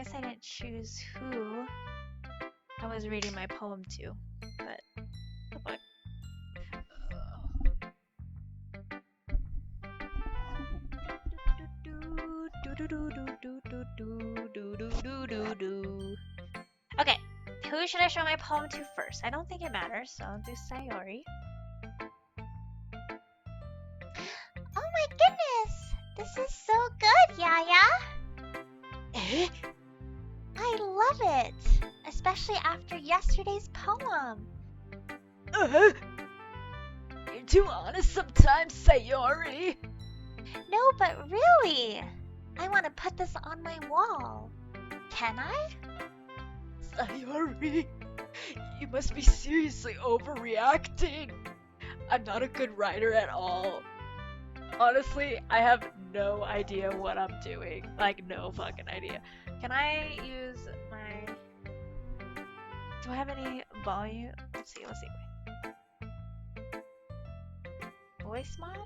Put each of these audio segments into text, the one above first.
guess I didn't choose who I was reading my poem to, but the book. Okay, who should I show my poem to first? I don't think it matters, so I'll do Sayori. Oh my goodness! This is so good, Yaya! I love it! Especially after yesterday's poem. You're too honest sometimes, Sayori. No, but really! I want to put this on my wall. Can I? Sayori, you must be seriously overreacting. I'm not a good writer at all. Honestly, I have no idea what I'm doing. Like, no fucking idea. Can I use my... Do I have any volume? Let's see. Voice mod?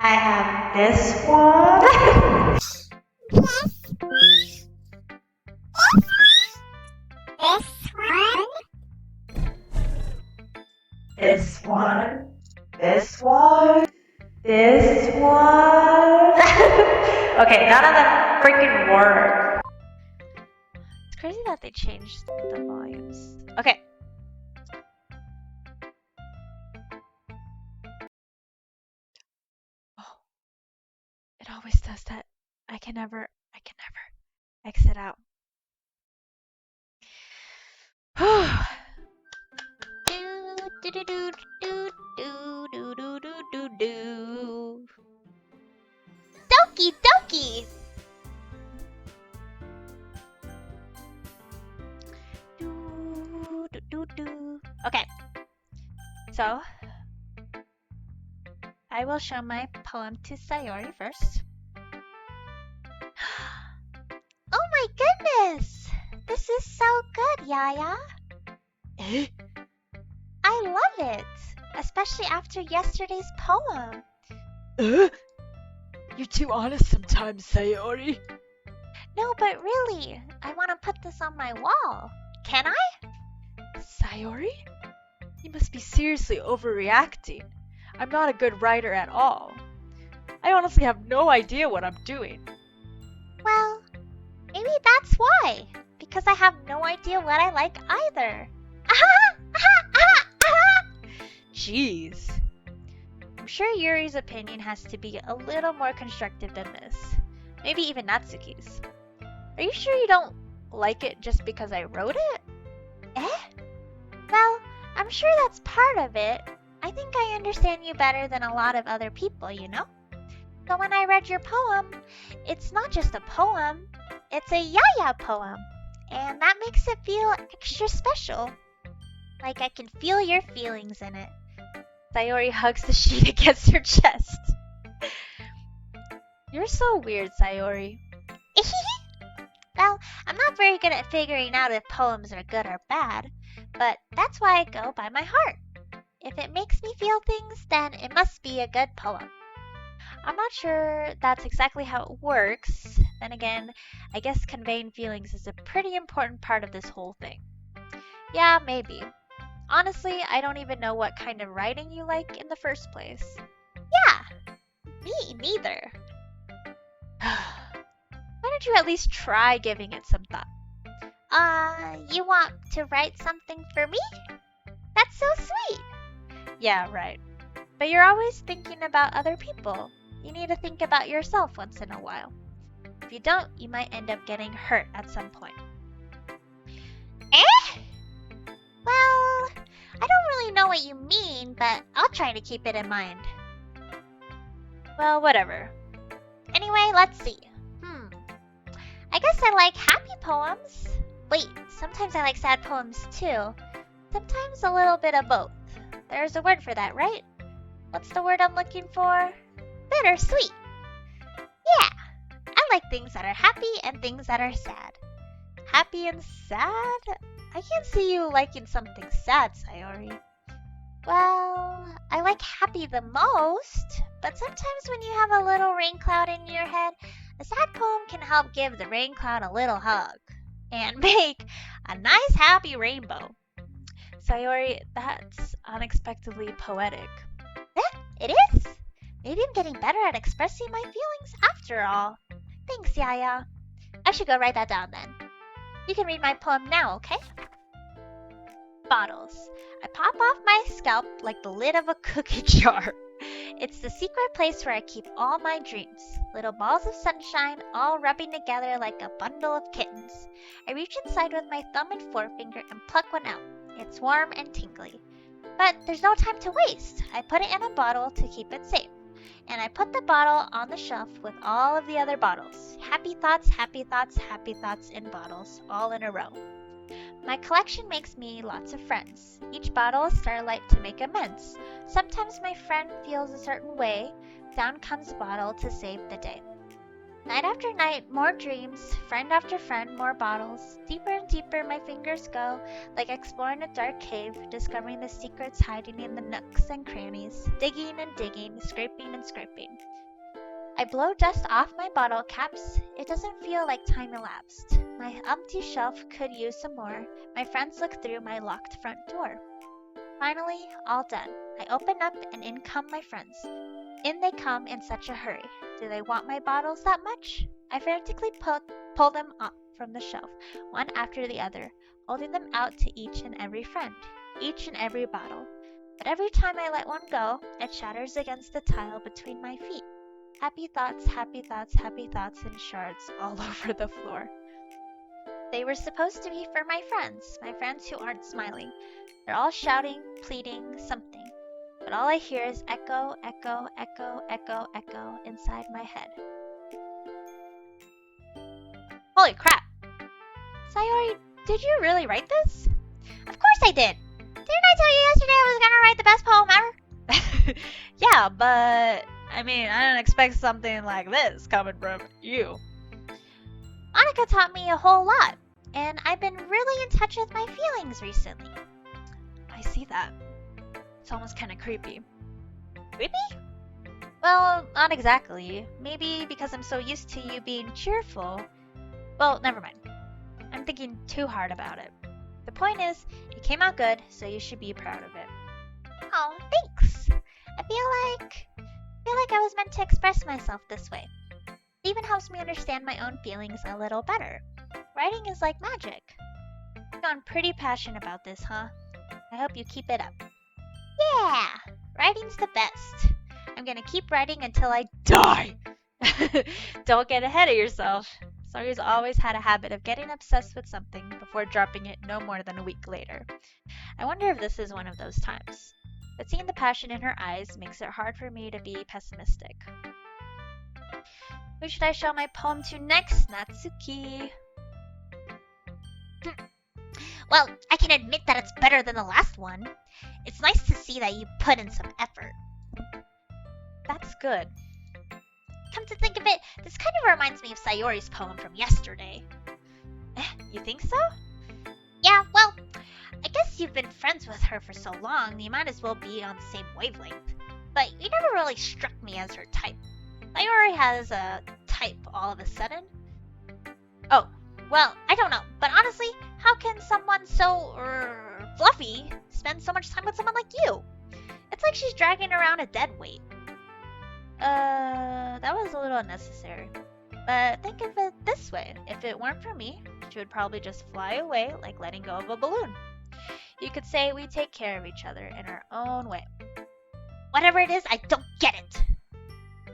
I have this one. This one. This one. This one. Okay, none of them freaking work. It's crazy that they changed the volumes. Okay. Oh, it always does that. I can never exit out. Doki doki! Okay, so I will show my poem to Sayori first. Oh my goodness! This is so good, Yaya! I love it! Especially after yesterday's poem. You're too honest sometimes, Sayori. No, but really, I want to put this on my wall. Can I? Sayori? You must be seriously overreacting. I'm not a good writer at all. I honestly have no idea what I'm doing. Well, maybe that's why. Because I have no idea what I like either. Jeez. I'm sure Yuri's opinion has to be a little more constructive than this. Maybe even Natsuki's. Are you sure you don't like it just because I wrote it? Well, I'm sure that's part of it. I think I understand you better than a lot of other people, you know? So when I read your poem, it's not just a poem, it's a Yaya poem. And that makes it feel extra special. Like I can feel your feelings in it. Sayori hugs the sheet against her chest. You're so weird, Sayori. Well, I'm not very good at figuring out if poems are good or bad, but that's why I go by my heart. If it makes me feel things, then it must be a good poem. I'm not sure that's exactly how it works. Then again, I guess conveying feelings is a pretty important part of this whole thing. Yeah, maybe. Honestly, I don't even know what kind of writing you like in the first place. Yeah, me neither. Why don't you at least try giving it some thought? You want to write something for me? That's so sweet. Yeah, right. But you're always thinking about other people. You need to think about yourself once in a while. If you don't, you might end up getting hurt at some point. Well, I don't really know what you mean, but I'll try to keep it in mind. Well, whatever. Anyway, let's see. I guess I like happy poems. Wait, sometimes I like sad poems too. Sometimes a little bit of both. There's a word for that, right? What's the word I'm looking for? Bittersweet. Yeah, I like things that are happy and things that are sad. Happy and sad? I can't see you liking something sad, Sayori. Well, I like happy the most, but sometimes when you have a little rain cloud in your head, a sad poem can help give the rain cloud a little hug and make a nice happy rainbow. Sayori, that's unexpectedly poetic. It is. Maybe I'm getting better at expressing my feelings after all. Thanks, Yaya. I should go write that down then. You can read my poem now, okay? Bottles. I pop off my scalp like the lid of a cookie jar. It's the secret place where I keep all my dreams. Little balls of sunshine, all rubbing together like a bundle of kittens. I reach inside with my thumb and forefinger and pluck one out. It's warm and tingly. But there's no time to waste. I put it in a bottle to keep it safe. And I put the bottle on the shelf with all of the other bottles. Happy thoughts, happy thoughts, happy thoughts in bottles, all in a row. My collection makes me lots of friends. Each bottle is starlight to make amends. Sometimes my friend feels a certain way. Down comes a bottle to save the day. Night after night, more dreams. Friend after friend, more bottles. Deeper and deeper my fingers go, like exploring a dark cave, discovering the secrets hiding in the nooks and crannies. Digging and digging, scraping and scraping. I blow dust off my bottle caps. It doesn't feel like time elapsed. My empty shelf could use some more. My friends look through my locked front door. Finally, all done. I open up and in come my friends. In they come in such a hurry. Do they want my bottles that much? I frantically pull them up from the shelf, one after the other, holding them out to each and every friend, each and every bottle. But every time I let one go, it shatters against the tile between my feet. Happy thoughts, happy thoughts, happy thoughts in shards all over the floor. They were supposed to be for my friends who aren't smiling. They're all shouting, pleading, something. But all I hear is echo, echo, echo, echo, echo inside my head. Holy crap! Sayori, did you really write this? Of course I did! Didn't I tell you yesterday I was gonna write the best poem ever? Yeah, but I mean, I didn't expect something like this coming from you. Monica taught me a whole lot, and I've been really in touch with my feelings recently. I see that. It's almost kind of creepy. Creepy? Well, not exactly. Maybe because I'm so used to you being cheerful. Well, never mind. I'm thinking too hard about it. The point is, it came out good, so you should be proud of it. Oh, thanks. I feel like I was meant to express myself this way. It even helps me understand my own feelings a little better. Writing is like magic. You've gone pretty passionate about this, huh? I hope you keep it up. Yeah, writing's the best. I'm gonna keep writing until I die. Don't get ahead of yourself. Sayori's always had a habit of getting obsessed with something before dropping it no more than a week later. I wonder if this is one of those times. But seeing the passion in her eyes makes it hard for me to be pessimistic. Who should I show my poem to next, Natsuki? Well, I can admit that it's better than the last one. It's nice to see that you put in some effort. That's good. Come to think of it, this kind of reminds me of Sayori's poem from yesterday. You think so? Yeah, well, I guess you've been friends with her for so long, you might as well be on the same wavelength. But you never really struck me as her type. Sayori has a type all of a sudden. Oh, well, I don't know, but honestly, how can someone so fluffy spend so much time with someone like you? It's like she's dragging around a dead weight. That was a little unnecessary. But think of it this way. If it weren't for me, she would probably just fly away like letting go of a balloon. You could say we take care of each other in our own way. Whatever it is, I don't get it.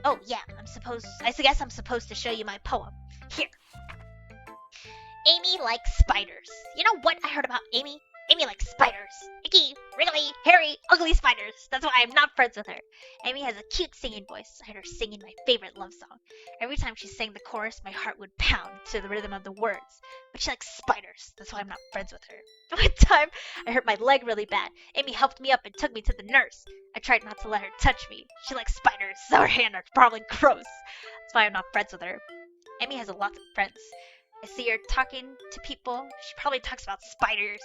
Oh yeah, I guess I'm supposed to show you my poem. Here. Amy likes spiders. You know what I heard about Amy? Amy likes spiders. Icky, wriggly, hairy, ugly spiders. That's why I'm not friends with her. Amy has a cute singing voice. I heard her singing my favorite love song. Every time she sang the chorus, my heart would pound to the rhythm of the words. But she likes spiders. That's why I'm not friends with her. One time, I hurt my leg really bad. Amy helped me up and took me to the nurse. I tried not to let her touch me. She likes spiders, so her hands are probably gross. That's why I'm not friends with her. Amy has a lot of friends. I see her talking to people. She probably talks about spiders.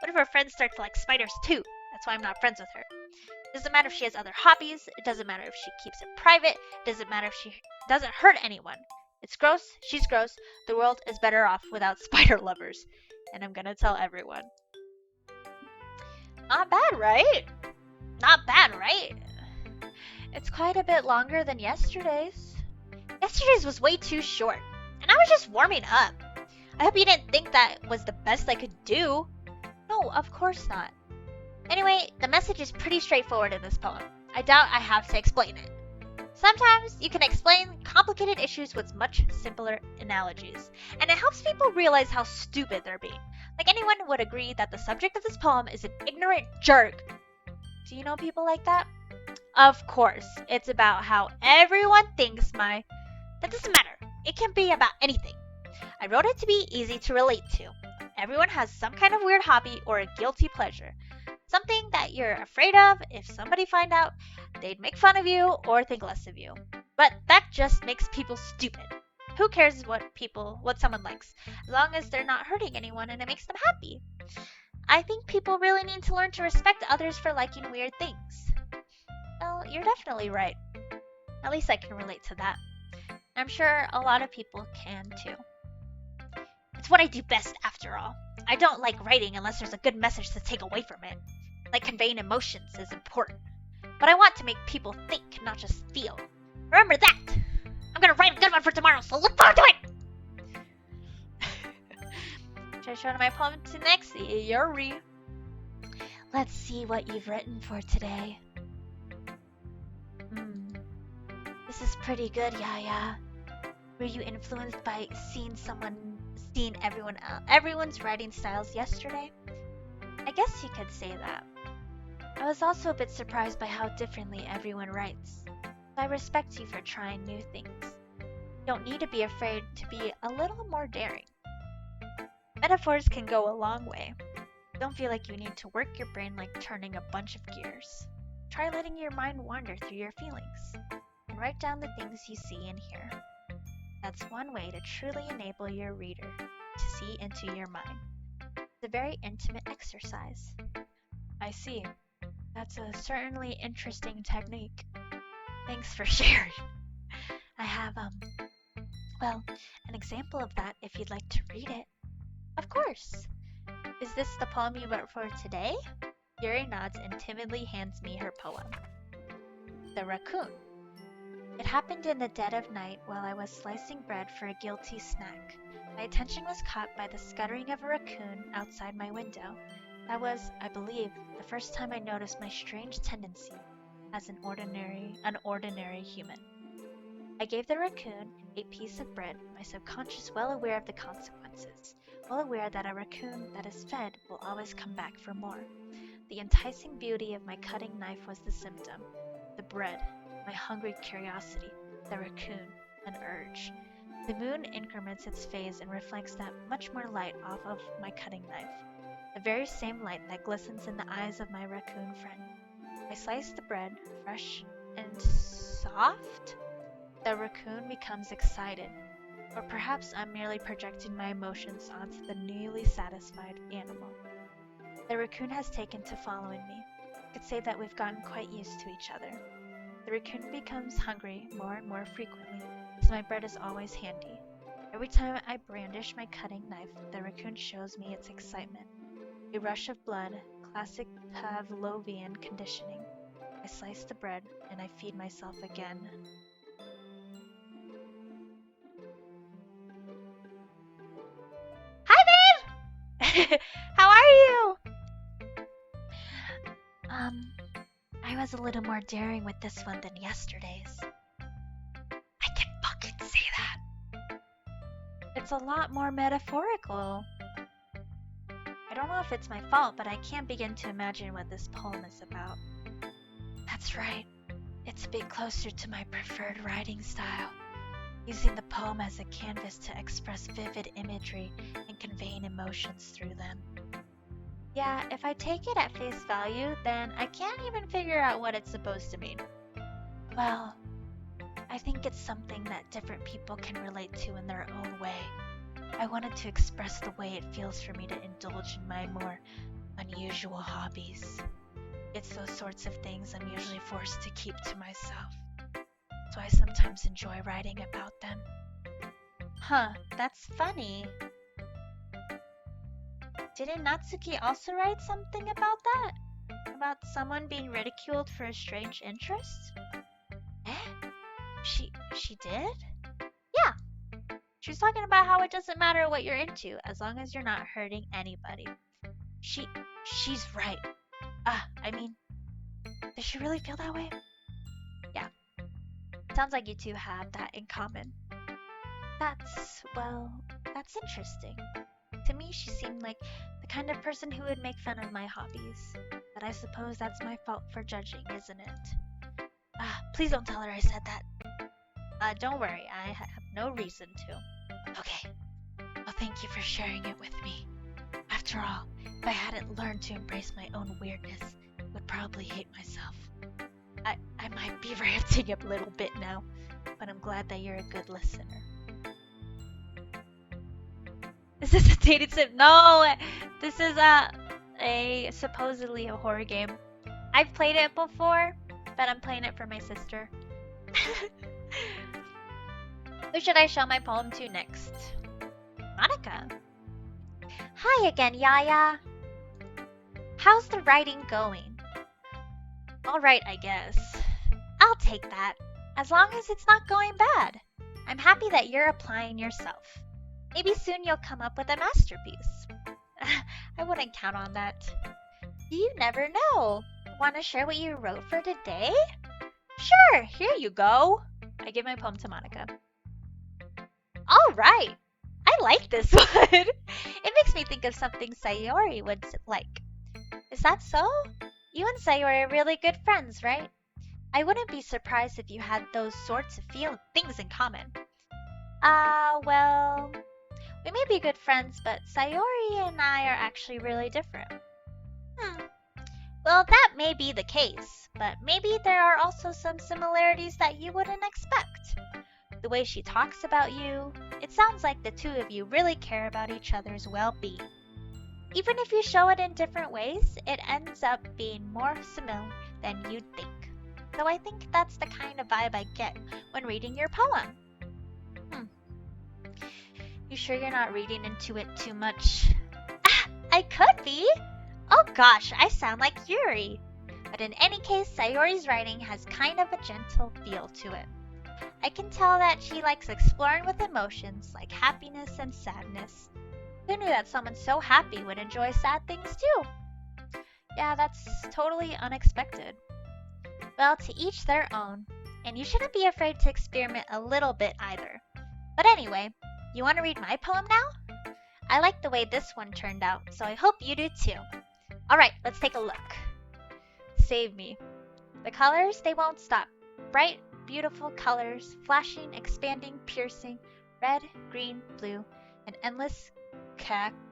What if her friends start to like spiders too? That's why I'm not friends with her. It doesn't matter if she has other hobbies. It doesn't matter if she keeps it private. It doesn't matter if she doesn't hurt anyone. It's gross. She's gross. The world is better off without spider lovers. And I'm gonna tell everyone. Not bad, right? Not bad, right? It's quite a bit longer than yesterday's. Yesterday's was way too short. And I was just warming up. I hope you didn't think that was the best I could do. No, of course not. Anyway, the message is pretty straightforward in this poem. I doubt I have to explain it. Sometimes you can explain complicated issues with much simpler analogies, and it helps people realize how stupid they're being. Like anyone would agree that the subject of this poem is an ignorant jerk. Do you know people like that? Of course, it's about how everyone thinks That doesn't matter. It can be about anything. I wrote it to be easy to relate to. Everyone has some kind of weird hobby or a guilty pleasure. Something that you're afraid of if somebody find out, they'd make fun of you or think less of you. But that just makes people stupid. Who cares what someone likes, as long as they're not hurting anyone and it makes them happy? I think people really need to learn to respect others for liking weird things. Well, you're definitely right. At least I can relate to that. I'm sure a lot of people can too. It's what I do best after all. I don't like writing unless there's a good message to take away from it. Like conveying emotions is important. But I want to make people think, not just feel. Remember that! I'm gonna write a good one for tomorrow, so look forward to it! Should I show my poem to next? Yuri. Let's see what you've written for today. This is pretty good, Yaya. Were you influenced by seeing everyone's writing styles yesterday? I guess you could say that. I was also a bit surprised by how differently everyone writes. So I respect you for trying new things. You don't need to be afraid to be a little more daring. Metaphors can go a long way. Don't feel like you need to work your brain like turning a bunch of gears. Try letting your mind wander through your feelings, and write down the things you see and hear. That's one way to truly enable your reader to see into your mind. It's a very intimate exercise. I see. That's a certainly interesting technique. Thanks for sharing. I have, an example of that if you'd like to read it. Of course. Is this the poem you wrote for today? Yuri nods and timidly hands me her poem. The Raccoon. It happened in the dead of night while I was slicing bread for a guilty snack. My attention was caught by the scuttering of a raccoon outside my window. That was, I believe, the first time I noticed my strange tendency as an ordinary human. I gave the raccoon a piece of bread, my subconscious well aware of the consequences, well aware that a raccoon that is fed will always come back for more. The enticing beauty of my cutting knife was the symptom. The bread, my hungry curiosity, the raccoon, an urge. The moon increments its phase and reflects that much more light off of my cutting knife. The very same light that glistens in the eyes of my raccoon friend. I slice the bread, fresh and soft. The raccoon becomes excited. Or perhaps I'm merely projecting my emotions onto the newly satisfied animal. The raccoon has taken to following me. I could say that we've gotten quite used to each other. The raccoon becomes hungry more and more frequently, so my bread is always handy. Every time I brandish my cutting knife, the raccoon shows me its excitement. A rush of blood, classic Pavlovian conditioning. I slice the bread, and I feed myself again. Hi, babe! How are you? I was a little more daring with this one than yesterday's. I can fucking see that. It's a lot more metaphorical. I don't know if it's my fault, but I can't begin to imagine what this poem is about. That's right. It's a bit closer to my preferred writing style, using the poem as a canvas to express vivid imagery and conveying emotions through them. Yeah, if I take it at face value, then I can't even figure out what it's supposed to mean. Well, I think it's something that different people can relate to in their own way. I wanted to express the way it feels for me to indulge in my more unusual hobbies. It's those sorts of things I'm usually forced to keep to myself, so I sometimes enjoy writing about them. Huh, that's funny. Didn't Natsuki also write something about that? About someone being ridiculed for a strange interest? Eh? She did? Yeah. She was talking about how it doesn't matter what you're into as long as you're not hurting anybody. She's right. I mean, does she really feel that way? Yeah. Sounds like you two have that in common. That's interesting. To me, she seemed like the kind of person who would make fun of my hobbies. But I suppose that's my fault for judging, isn't it? Please don't tell her I said that. Don't worry, I have no reason to. Okay. Well, thank you for sharing it with me. After all, if I hadn't learned to embrace my own weirdness, I would probably hate myself. I might be ranting a little bit now, but I'm glad that you're a good listener. Is this a dating sim? No! This is a supposedly a horror game. I've played it before, but I'm playing it for my sister. Who should I show my poem to next? Monica. Hi again, Yaya. How's the writing going? Alright, I guess. I'll take that, as long as it's not going bad. I'm happy that you're applying yourself. Maybe soon you'll come up with a masterpiece. I wouldn't count on that. You never know. Want to share what you wrote for today? Sure, here you go. I give my poem to Monica. All right. I like this one. It makes me think of something Sayori would like. Is that so? You and Sayori are really good friends, right? I wouldn't be surprised if you had those sorts of things in common. Well, we may be good friends, but Sayori and I are actually really different. Well, that may be the case, but maybe there are also some similarities that you wouldn't expect. The way she talks about you, it sounds like the two of you really care about each other's well-being. Even if you show it in different ways, it ends up being more similar than you'd think. So I think that's the kind of vibe I get when reading your poem. You sure you're not reading into it too much? I could be! Oh gosh, I sound like Yuri. But in any case, Sayori's writing has kind of a gentle feel to it. I can tell that she likes exploring with emotions like happiness and sadness. Who knew that someone so happy would enjoy sad things too? Yeah, that's totally unexpected. Well, to each their own, and you shouldn't be afraid to experiment a little bit either. But anyway, you want to read my poem now? I like the way this one turned out, so I hope you do too. Alright, let's take a look. Save me. The colors, they won't stop. Bright, beautiful colors, flashing, expanding, piercing, red, green, blue, an endless cacophony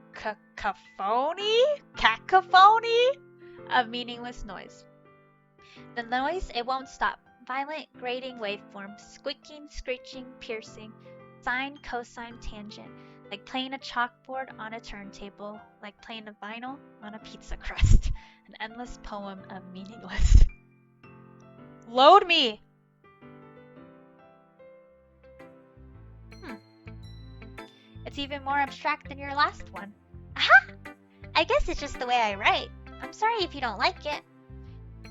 of meaningless noise. The noise, it won't stop. Violent, grating waveforms, squeaking, screeching, piercing, sine, cosine, tangent, like playing a chalkboard on a turntable, like playing a vinyl on a pizza crust. An endless poem of meaningless. Load me! It's even more abstract than your last one. Aha! I guess it's just the way I write. I'm sorry if you don't like it.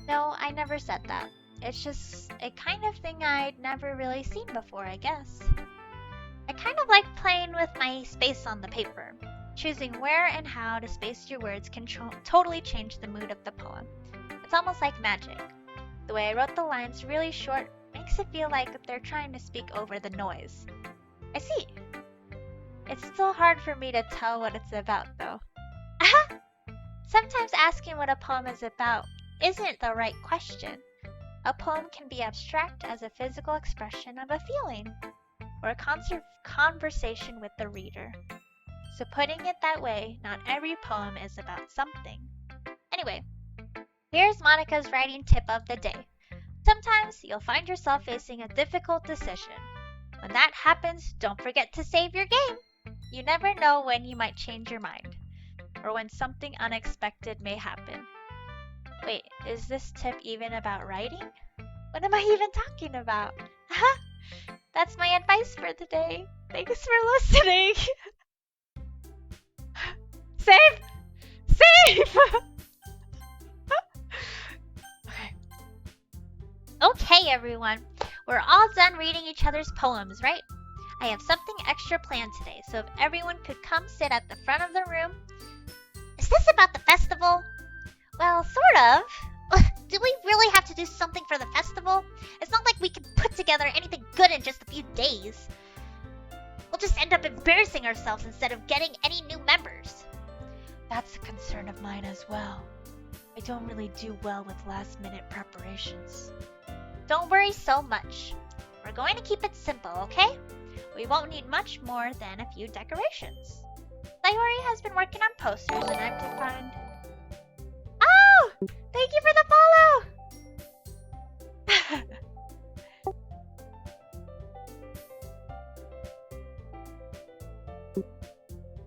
No, I never said that. It's just a kind of thing I'd never really seen before, I guess. I kind of like playing with my space on the paper. Choosing where and how to space your words can totally change the mood of the poem. It's almost like magic. The way I wrote the lines really short makes it feel like they're trying to speak over the noise. I see. It's still hard for me to tell what it's about, though. Sometimes asking what a poem is about isn't the right question. A poem can be abstract as a physical expression of a feeling, or a conversation with the reader. So putting it that way, not every poem is about something. Anyway, here's Monica's writing tip of the day. Sometimes you'll find yourself facing a difficult decision. When that happens, don't forget to save your game. You never know when you might change your mind, or when something unexpected may happen. Wait, is this tip even about writing? What am I even talking about? That's my advice for the day. Thanks for listening. Save! Save! Okay, everyone. We're all done reading each other's poems, right? I have something extra planned today, so if everyone could come sit at the front of the room. Is this about the festival? Well, sort of. Do we really have to do something for the festival? It's not like we can put together anything good in just a few days. We'll just end up embarrassing ourselves instead of getting any new members. That's a concern of mine as well. I don't really do well with last-minute preparations. Don't worry so much. We're going to keep it simple, okay? We won't need much more than a few decorations. Sayori has been working on posters and I'm to find... Oh! Thank you for the follow!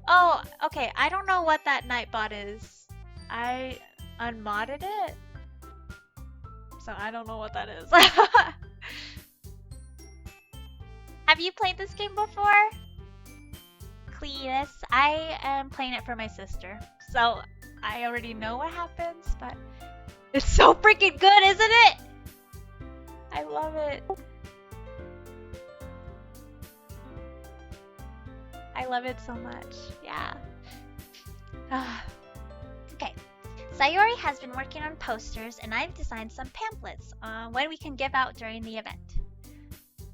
Oh, okay. I don't know what that Nightbot is. I unmodded it, so I don't know what that is. Have you played this game before? Cletus, I am playing it for my sister, so I already know what happens, but it's so freaking good, isn't it? I love it. I love it so much. Yeah. Okay. Sayori has been working on posters and I've designed some pamphlets on what we can give out during the event.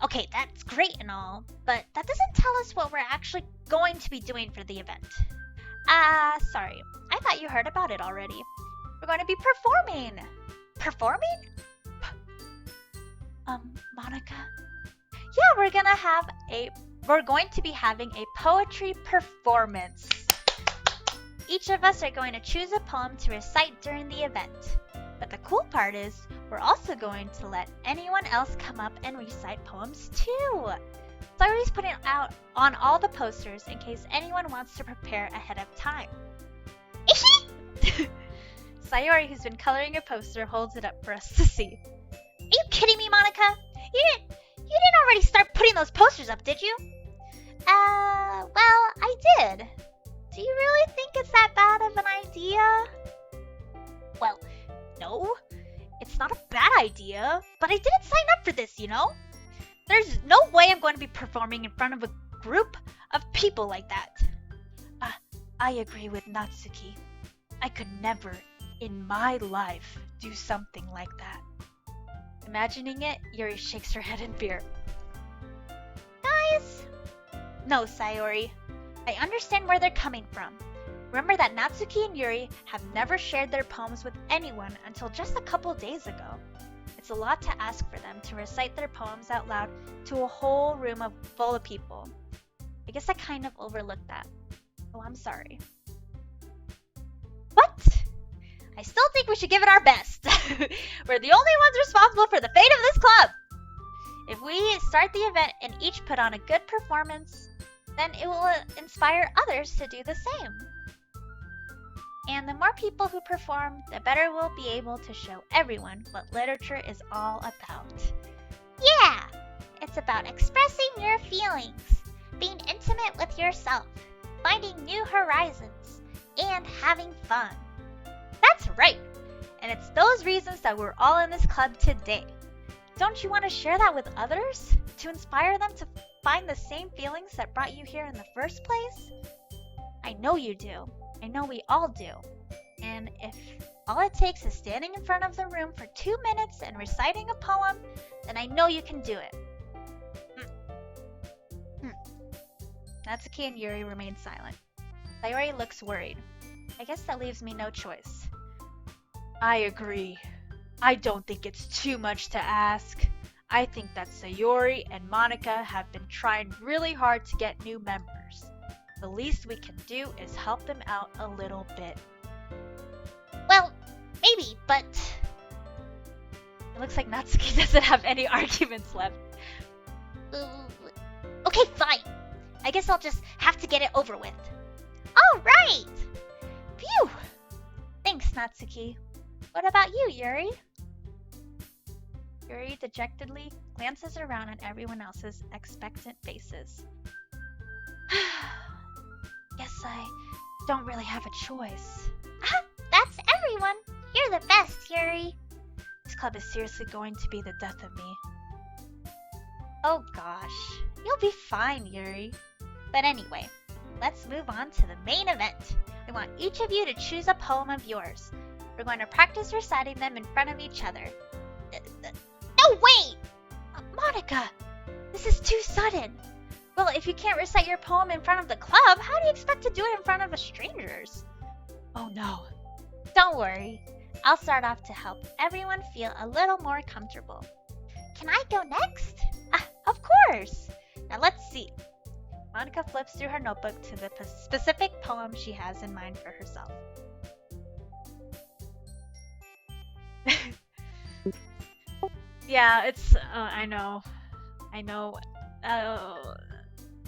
Okay, that's great and all, but that doesn't tell us what we're actually going to be doing for the event. Sorry. I thought you heard about it already. We're going to be performing. Performing? Monica? Yeah, we're going to be having a poetry performance. Each of us are going to choose a poem to recite during the event. But the cool part is, we're also going to let anyone else come up and recite poems too. Sayori's putting out on all the posters in case anyone wants to prepare ahead of time. Sayori, who's been coloring a poster, holds it up for us to see. Are you kidding me, Monica? You didn't already start putting those posters up, did you? Well, I did. Do you really think it's that bad of an idea? Well, no. It's not a bad idea, but I didn't sign up for this, you know? There's no way I'm going to be performing in front of a group of people like that. I agree with Natsuki. I could never, in my life, do something like that. Imagining it, Yuri shakes her head in fear. Guys! No, Sayori. I understand where they're coming from. Remember that Natsuki and Yuri have never shared their poems with anyone until just a couple days ago. It's a lot to ask for them to recite their poems out loud to a whole room full of people. I guess I kind of overlooked that. Oh, I'm sorry. What? I still think we should give it our best. We're the only ones responsible for the fate of this club. If we start the event and each put on a good performance, then it will inspire others to do the same. And the more people who perform, the better we'll be able to show everyone what literature is all about. Yeah! It's about expressing your feelings, being intimate with yourself, finding new horizons, and having fun. That's right! And it's those reasons that we're all in this club today. Don't you want to share that with others? To inspire them to find the same feelings that brought you here in the first place? I know you do. I know we all do. And if all it takes is standing in front of the room for 2 minutes and reciting a poem, then I know you can do it. Natsuki and Yuri remain silent. Sayori looks worried. I guess that leaves me no choice. I agree. I don't think it's too much to ask. I think that Sayori and Monica have been trying really hard to get new members. The least we can do is help them out a little bit. Well, maybe, but... It looks like Natsuki doesn't have any arguments left. Okay, fine. I guess I'll just have to get it over with. All right! Phew! Thanks, Natsuki. What about you, Yuri? Yuri dejectedly glances around at everyone else's expectant faces. Guess I don't really have a choice. That's everyone. You're the best, Yuri. This club is seriously going to be the death of me. Oh gosh, you'll be fine, Yuri. But anyway, let's move on to the main event. I want each of you to choose a poem of yours. We're going to practice reciting them in front of each other. No, wait! Monica, this is too sudden. Well, if you can't recite your poem in front of the club, how do you expect to do it in front of strangers? Oh no. Don't worry. I'll start off to help everyone feel a little more comfortable. Can I go next? Of course. Now let's see. Monica flips through her notebook to the specific poem she has in mind for herself. Yeah, it's, I know.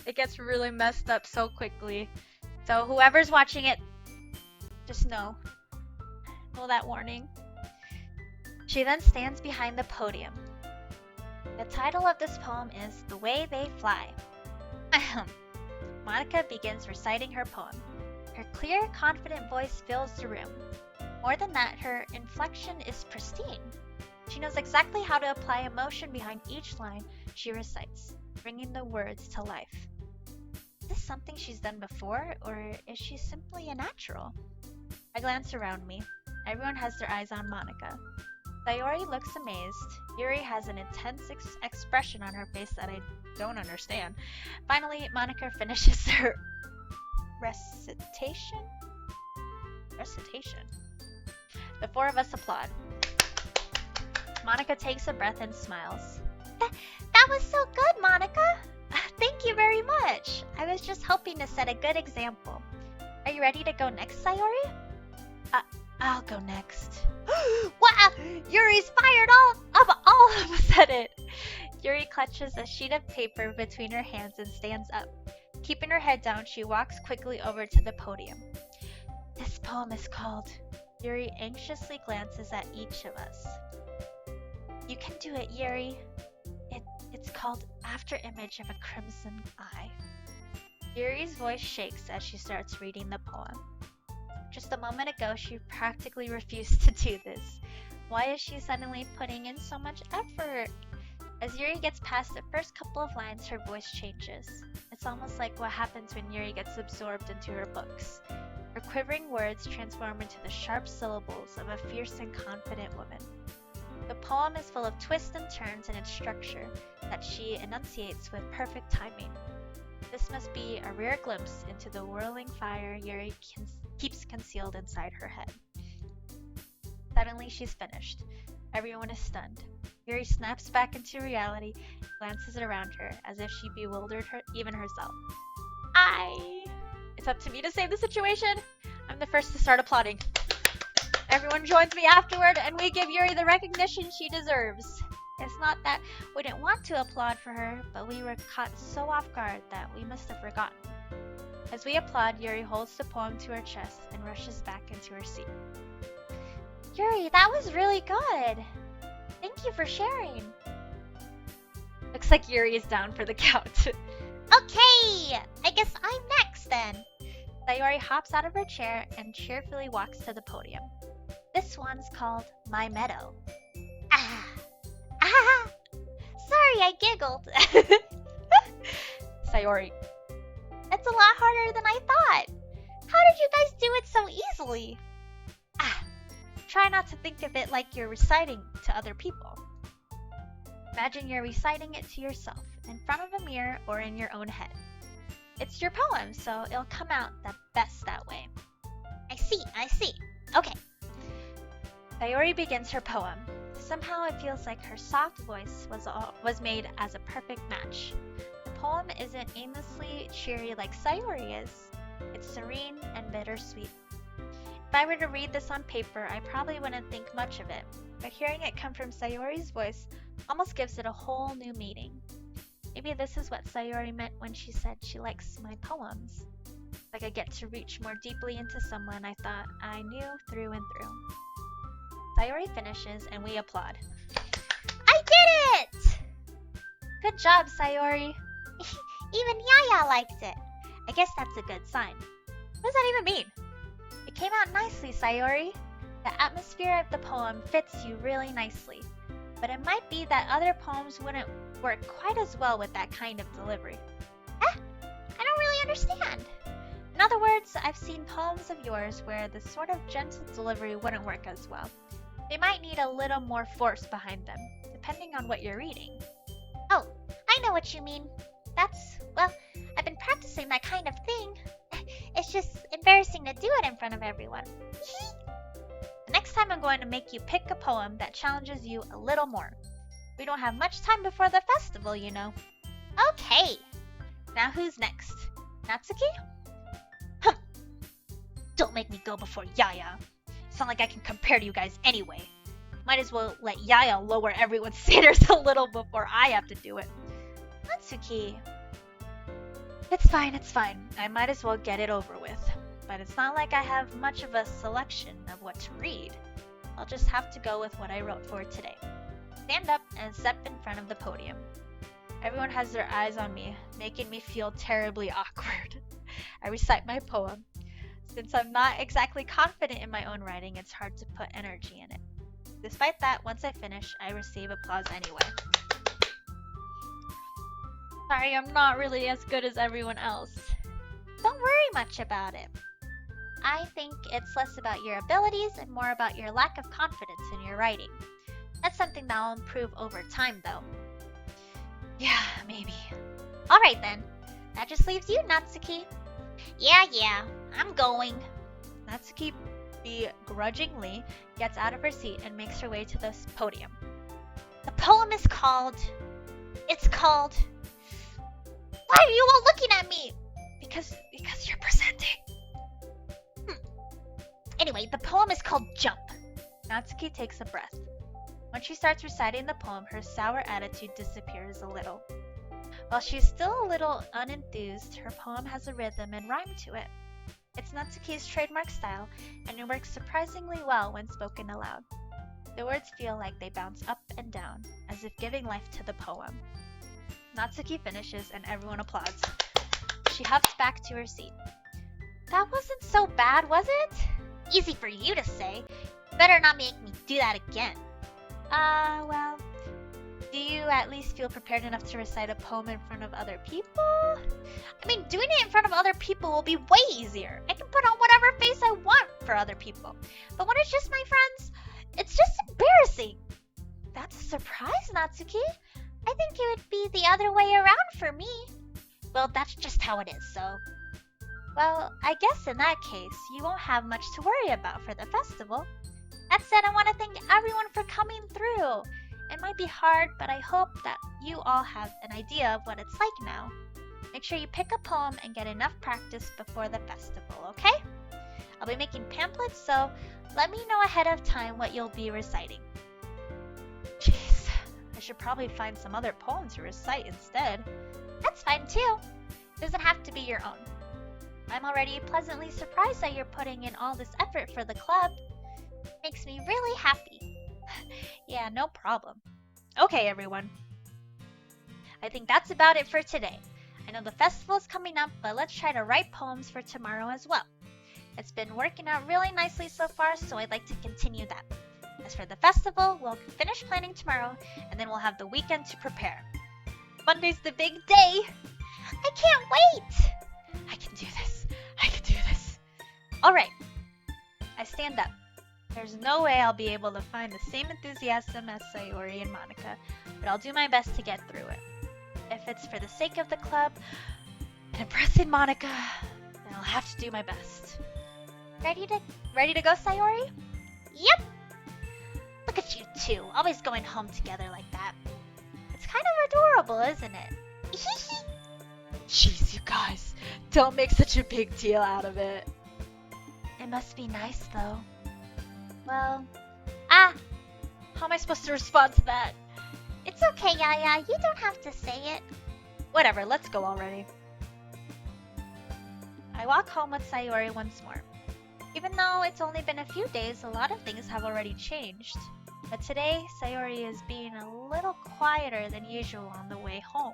It gets really messed up so quickly. So whoever's watching it, just know that warning. She then stands behind the podium. The title of this poem is The Way They Fly. Monica begins reciting her poem. Her clear, confident voice fills the room. More than that, her inflection is pristine. She knows exactly how to apply emotion behind each line she recites, bringing the words to life. Is this something she's done before, or is she simply a natural? I glance around me. Everyone has their eyes on Monica. Sayori looks amazed. Yuri has an intense expression on her face that I don't understand. Finally, Monica finishes her recitation. The four of us applaud. Monica takes a breath and smiles. That was so good, Monica! Thank you very much! I was just hoping to set a good example. Are you ready to go next, Sayori? I'll go next. Wow! Yuri's fired all of a sudden! Yuri clutches a sheet of paper between her hands and stands up. Keeping her head down, she walks quickly over to the podium. This poem is called... Yuri anxiously glances at each of us. You can do it, Yuri. It's called After Image of a Crimson Eye. Yuri's voice shakes as she starts reading the poem. Just a moment ago, she practically refused to do this. Why is she suddenly putting in so much effort? As Yuri gets past the first couple of lines, her voice changes. It's almost like what happens when Yuri gets absorbed into her books. Her quivering words transform into the sharp syllables of a fierce and confident woman. The poem is full of twists and turns in its structure that she enunciates with perfect timing. This must be a rare glimpse into the whirling fire Yuri keeps concealed inside her head. Suddenly she's finished. Everyone is stunned. Yuri snaps back into reality, glances around her as if she bewildered her, even herself. It's up to me to save the situation. I'm the first to start applauding. Everyone joins me afterward, and we give Yuri the recognition she deserves. It's not that we didn't want to applaud for her, but we were caught so off guard that we must have forgotten. As we applaud, Yuri holds the poem to her chest and rushes back into her seat. Yuri, that was really good. Thank you for sharing. Looks like Yuri is down for the count. Okay, I guess I'm next then. Sayori hops out of her chair and cheerfully walks to the podium. This one's called My Meadow. Sorry, I giggled. Sayori. It's a lot harder than I thought. How did you guys do it so easily? Try not to think of it like you're reciting to other people. Imagine you're reciting it to yourself, in front of a mirror or in your own head. It's your poem, so it'll come out the best that way. I see. Okay. Sayori begins her poem. Somehow it feels like her soft voice was made as a perfect match. The poem isn't aimlessly cheery like Sayori is. It's serene and bittersweet. If I were to read this on paper, I probably wouldn't think much of it, but hearing it come from Sayori's voice almost gives it a whole new meaning. Maybe this is what Sayori meant when she said she likes my poems. Like I get to reach more deeply into someone I thought I knew through and through. Sayori finishes and we applaud. I did it! Good job, Sayori. Even Yaya liked it. I guess that's a good sign. What does that even mean? It came out nicely, Sayori. The atmosphere of the poem fits you really nicely. But it might be that other poems wouldn't work quite as well with that kind of delivery. I don't really understand. In other words, I've seen poems of yours where the sort of gentle delivery wouldn't work as well. They might need a little more force behind them, depending on what you're reading. Oh, I know what you mean. Well, I've been practicing that kind of thing. It's just embarrassing to do it in front of everyone. Next time I'm going to make you pick a poem that challenges you a little more. We don't have much time before the festival, you know. Okay. Now who's next? Natsuki? Huh. Don't make me go before Yaya. It's not like I can compare to you guys anyway. Might as well let Yaya lower everyone's standards a little before I have to do it. Natsuki. It's fine. I might as well get it over with. But it's not like I have much of a selection of what to read. I'll just have to go with what I wrote for today. Stand up and step in front of the podium. Everyone has their eyes on me, making me feel terribly awkward. I recite my poem. Since I'm not exactly confident in my own writing, it's hard to put energy in it. Despite that, once I finish, I receive applause anyway. Sorry, I'm not really as good as everyone else. Don't worry much about it. I think it's less about your abilities and more about your lack of confidence in your writing. That's something that'll improve over time, though. Yeah, maybe. Alright then. That just leaves you, Natsuki. Yeah, I'm going. Natsuki begrudgingly gets out of her seat and makes her way to the podium. The poem is called... Why are you all looking at me? Because you're presenting. Anyway, the poem is called Jump. Natsuki takes a breath. When she starts reciting the poem, her sour attitude disappears a little. While she's still a little unenthused, her poem has a rhythm and rhyme to it. It's Natsuki's trademark style, and it works surprisingly well when spoken aloud. The words feel like they bounce up and down, as if giving life to the poem. Natsuki finishes and everyone applauds. She hops back to her seat. That wasn't so bad, was it? Easy for you to say. Better not make me do that again. Well, do you at least feel prepared enough to recite a poem in front of other people? I mean, doing it in front of other people will be way easier. I can put on whatever face I want for other people. But when it's just my friends, it's just embarrassing. That's a surprise, Natsuki. I think it would be the other way around for me. Well, that's just how it is, so... Well, I guess in that case, you won't have much to worry about for the festival. That said, I want to thank everyone for coming through. It might be hard, but I hope that you all have an idea of what it's like now. Make sure you pick a poem and get enough practice before the festival, okay? I'll be making pamphlets, so let me know ahead of time what you'll be reciting. Jeez, I should probably find some other poem to recite instead. That's fine too. It doesn't have to be your own. I'm already pleasantly surprised that you're putting in all this effort for the club. Makes me really happy. Yeah, no problem. Okay, everyone. I think that's about it for today. I know the festival's coming up, but let's try to write poems for tomorrow as well. It's been working out really nicely so far, so I'd like to continue that. As for the festival, we'll finish planning tomorrow, and then we'll have the weekend to prepare. Monday's the big day! I can't wait! I can do this. Alright. I stand up. There's no way I'll be able to find the same enthusiasm as Sayori and Monica, but I'll do my best to get through it. If it's for the sake of the club and impressing Monica, then I'll have to do my best. Ready to go, Sayori? Yep! Look at you two, always going home together like that. It's kind of adorable, isn't it? Jeez, you guys, don't make such a big deal out of it. It must be nice, though. Well, how am I supposed to respond to that? It's okay, Yaya. You don't have to say it. Whatever, let's go already. I walk home with Sayori once more. Even though it's only been a few days, a lot of things have already changed. But today, Sayori is being a little quieter than usual on the way home.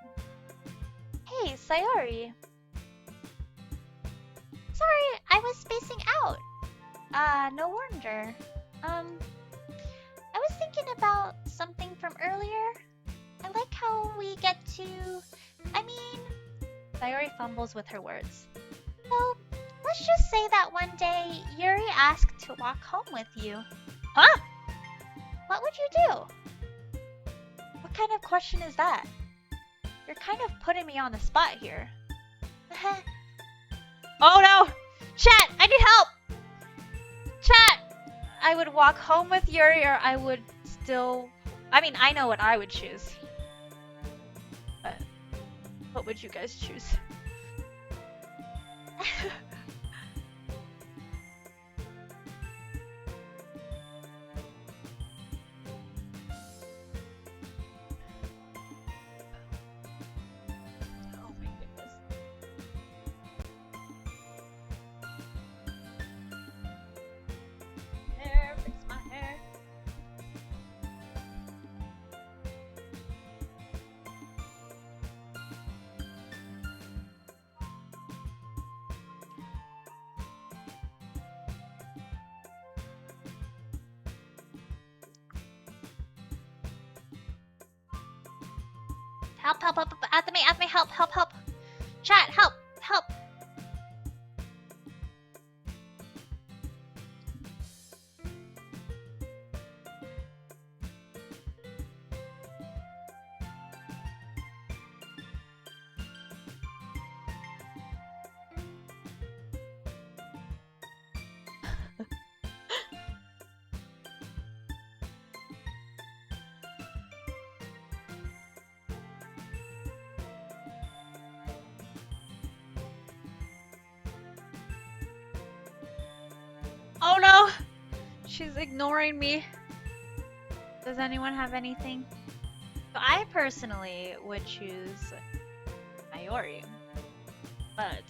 Hey, Sayori. Sorry, I was spacing out. No wonder. I was thinking about something from earlier. I like how we get to... Sayori fumbles with her words. So, let's just say that one day, Yuri asked to walk home with you. Huh? What would you do? What kind of question is that? You're kind of putting me on the spot here. Oh no! Chat, I need help! Chat! I would walk home with Yuri or I would still... I know what I would choose. But what would you guys choose? Oh my goodness. Hair, fix my hair. Help, help, help, Athame, help. Chat, help. Oh no! She's ignoring me. Does anyone have anything? So I personally would choose Sayori. But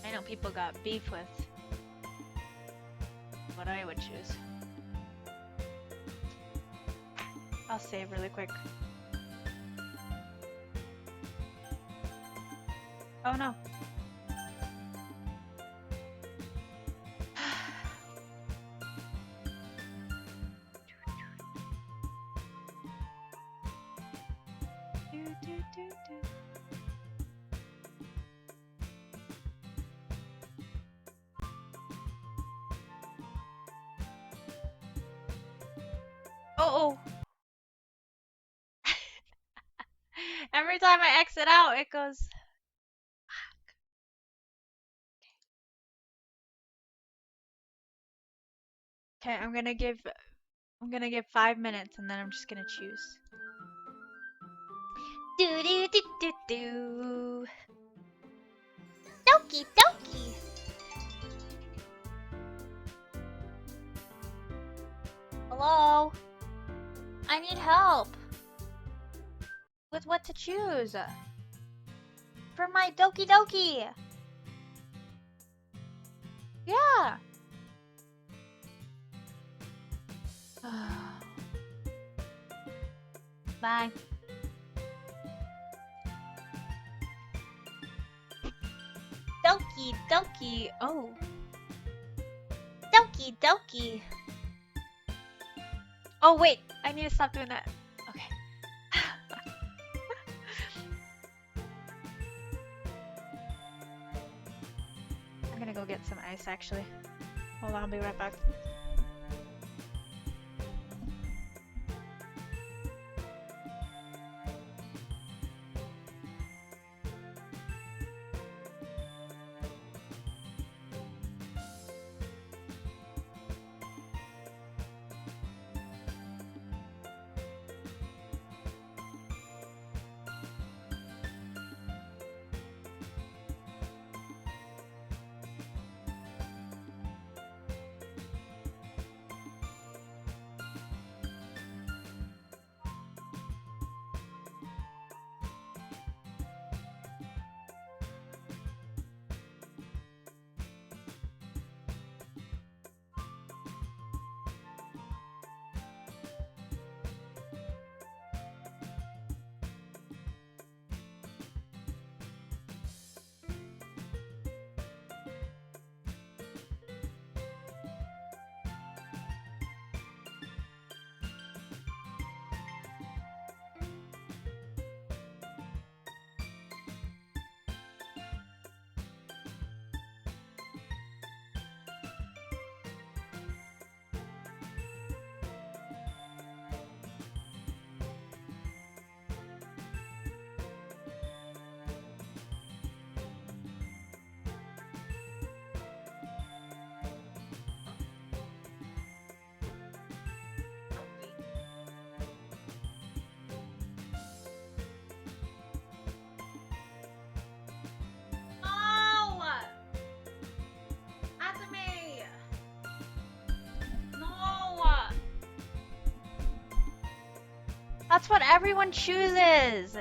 I know people got beef with what I would choose. I'll save really quick. Oh no. Oh. Every time I exit out, it goes. Okay, I'm gonna give 5 minutes and then I'm just gonna choose. Do. Doki. Hello? I need help. With what to choose. For my doki. Yeah. Bye. Doki. Oh. Doki. Oh wait, I need to stop doing that. Okay. I'm gonna go get some ice actually. Hold on, I'll be right back. That's what everyone chooses.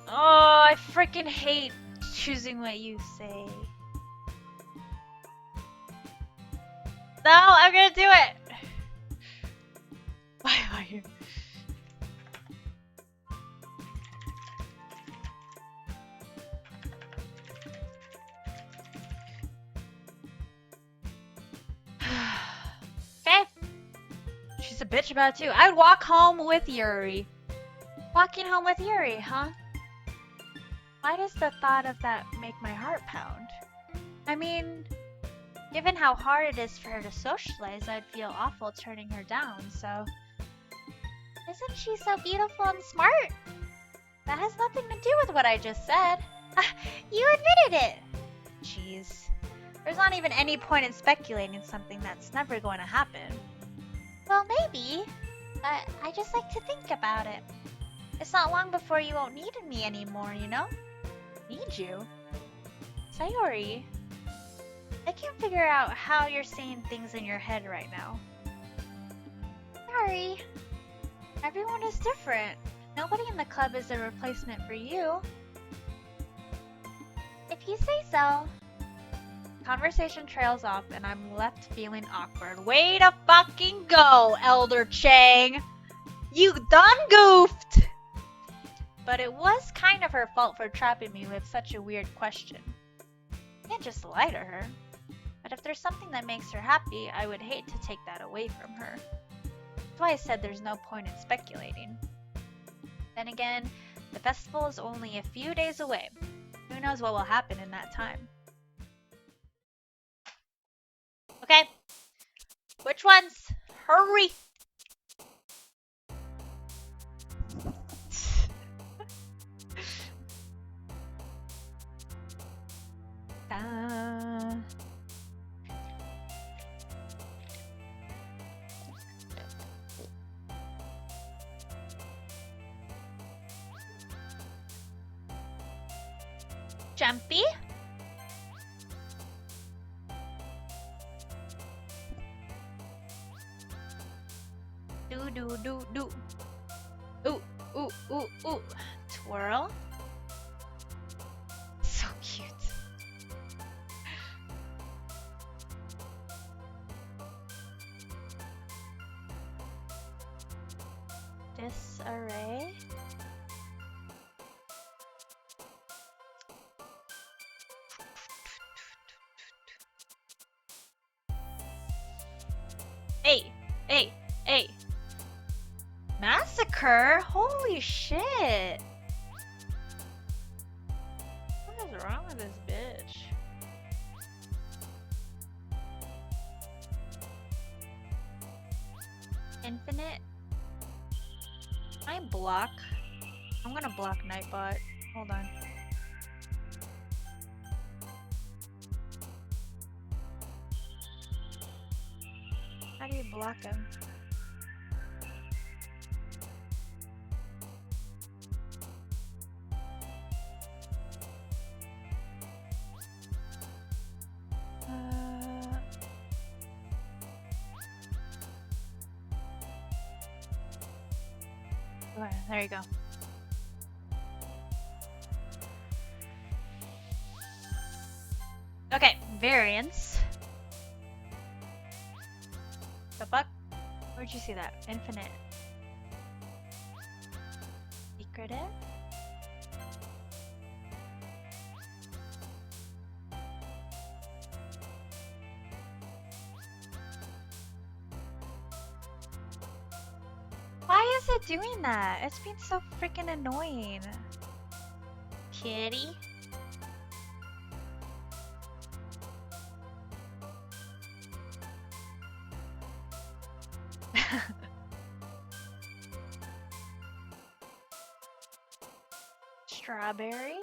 Oh, I freaking hate choosing what you say. No, I'm gonna do it! Why are you? Okay. She's a bitch about it too. I would walk home with Yuri. Walking home with Yuri, huh? Why does the thought of that make my heart pound? I mean, given how hard it is for her to socialize, I'd feel awful turning her down, so... Isn't she so beautiful and smart? That has nothing to do with what I just said. You admitted it! Jeez. There's not even any point in speculating something that's never going to happen. Well, maybe, but I just like to think about it. It's not long before you won't need me anymore, you know? Need you? Sayori, I can't figure out how you're seeing things in your head right now. Sorry. Everyone is different. Nobody in the club is a replacement for you. If you say so. Conversation trails off and I'm left feeling awkward. Way to fucking go, Elder Chang! You done goofed! But it was kind of her fault for trapping me with such a weird question. I can't just lie to her. But if there's something that makes her happy, I would hate to take that away from her. That's why I said there's no point in speculating. Then again, the festival is only a few days away. Who knows what will happen in that time? Okay. Which ones? Hurry! Jumpy? Do do do do. Ooh, ooh, ooh, ooh. Twirl. So cute. Disarray. Hey, hey, hey. Massacre? Holy shit. What is wrong with this bitch? Infinite? Can I block? I'm gonna block Nightbot. Hold on. How do you block him? Okay, there you go. Okay, variance. The fuck? Where'd you see that? Infinite. Secretive? Why is it doing that? It's been so freaking annoying. Kitty? Strawberry?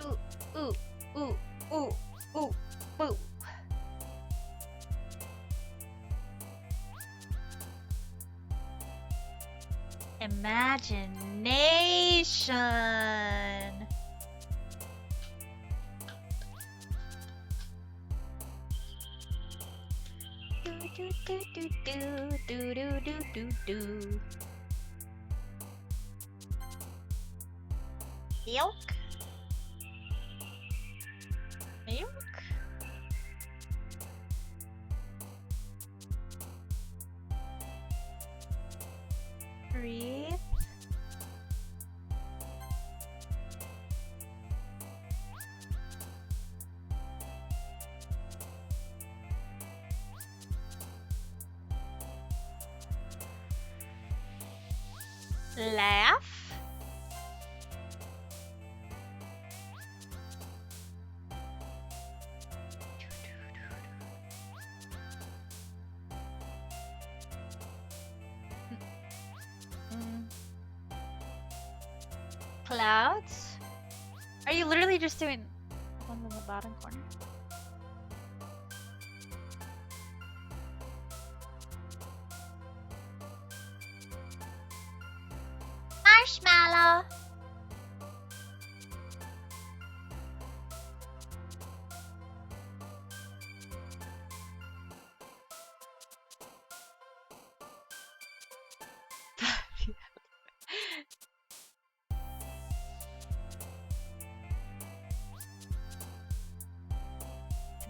Ooh, ooh, ooh, ooh, ooh, ooh. Imagination. do do do do do do do do do. Milk? Milk? Breathe. Laugh. Clouds? Are you literally just doing one in the bottom corner? Marshmallow.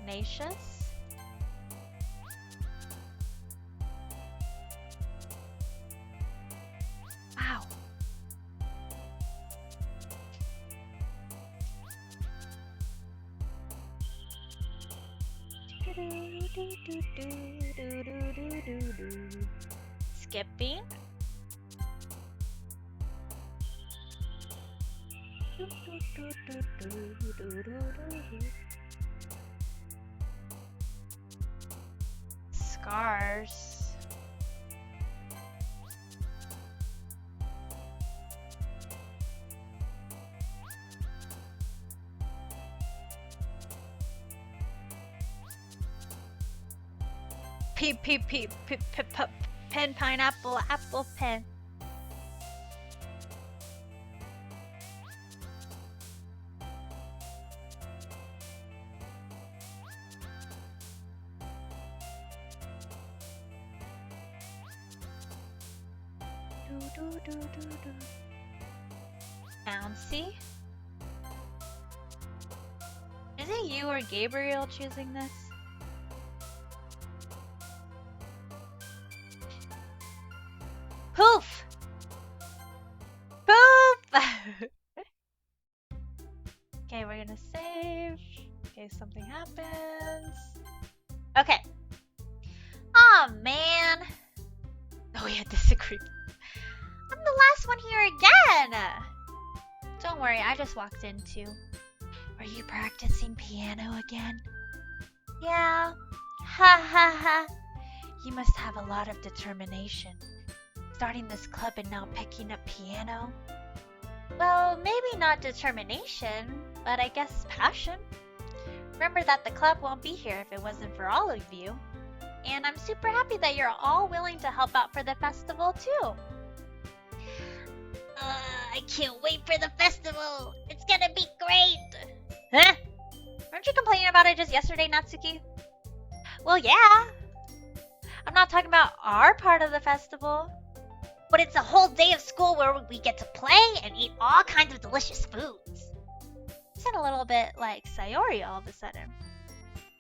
Tenacious. Wow. Skipping. Scars. Pen, pineapple, apple, pen. Bouncy. Is it you or Gabriel choosing this? Poof! Poof! Okay, we're gonna save in case something happens. Okay. Oh man. Oh yeah, disagree. I'm the last one here again! Don't worry, I just walked in too. Are you practicing piano again? Yeah. Ha ha ha. You must have a lot of determination. Starting this club and now picking up piano? Well, maybe not determination, but I guess passion. Remember that the club won't be here if it wasn't for all of you. And I'm super happy that you're all willing to help out for the festival too. I can't wait for the festival. It's gonna be great. Huh? Weren't you complaining about it just yesterday, Natsuki? Well, yeah. I'm not talking about our part of the festival. But it's a whole day of school where we get to play and eat all kinds of delicious foods. You sound a little bit like Sayori all of a sudden.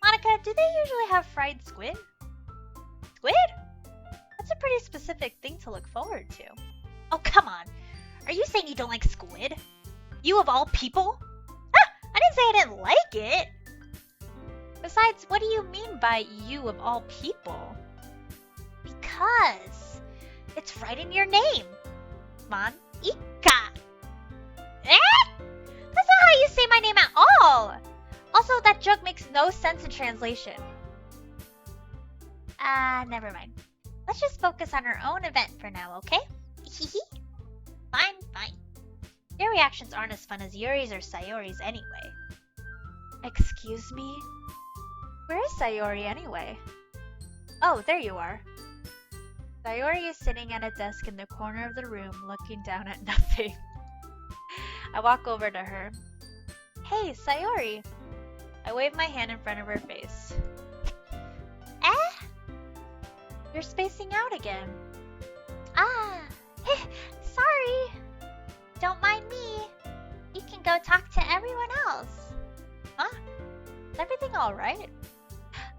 Monica, do they usually have fried squid? Squid? That's a pretty specific thing to look forward to. Oh, come on. Are you saying you don't like squid? You of all people? Ah, I didn't say I didn't like it. Besides, what do you mean by you of all people? Because it's right in your name. Monika. Eh? That's not how you say my name at all. Also, that joke makes no sense in translation. Never mind. Let's just focus on our own event for now, okay? Hehe. Fine, fine. Your reactions aren't as fun as Yuri's or Sayori's anyway. Excuse me? Where is Sayori anyway? Oh, there you are. Sayori is sitting at a desk in the corner of the room, looking down at nothing. I walk over to her. Hey, Sayori! I wave my hand in front of her face. Eh? You're spacing out again. Ah, sorry. Don't mind me. You can go talk to everyone else. Huh? Is everything alright?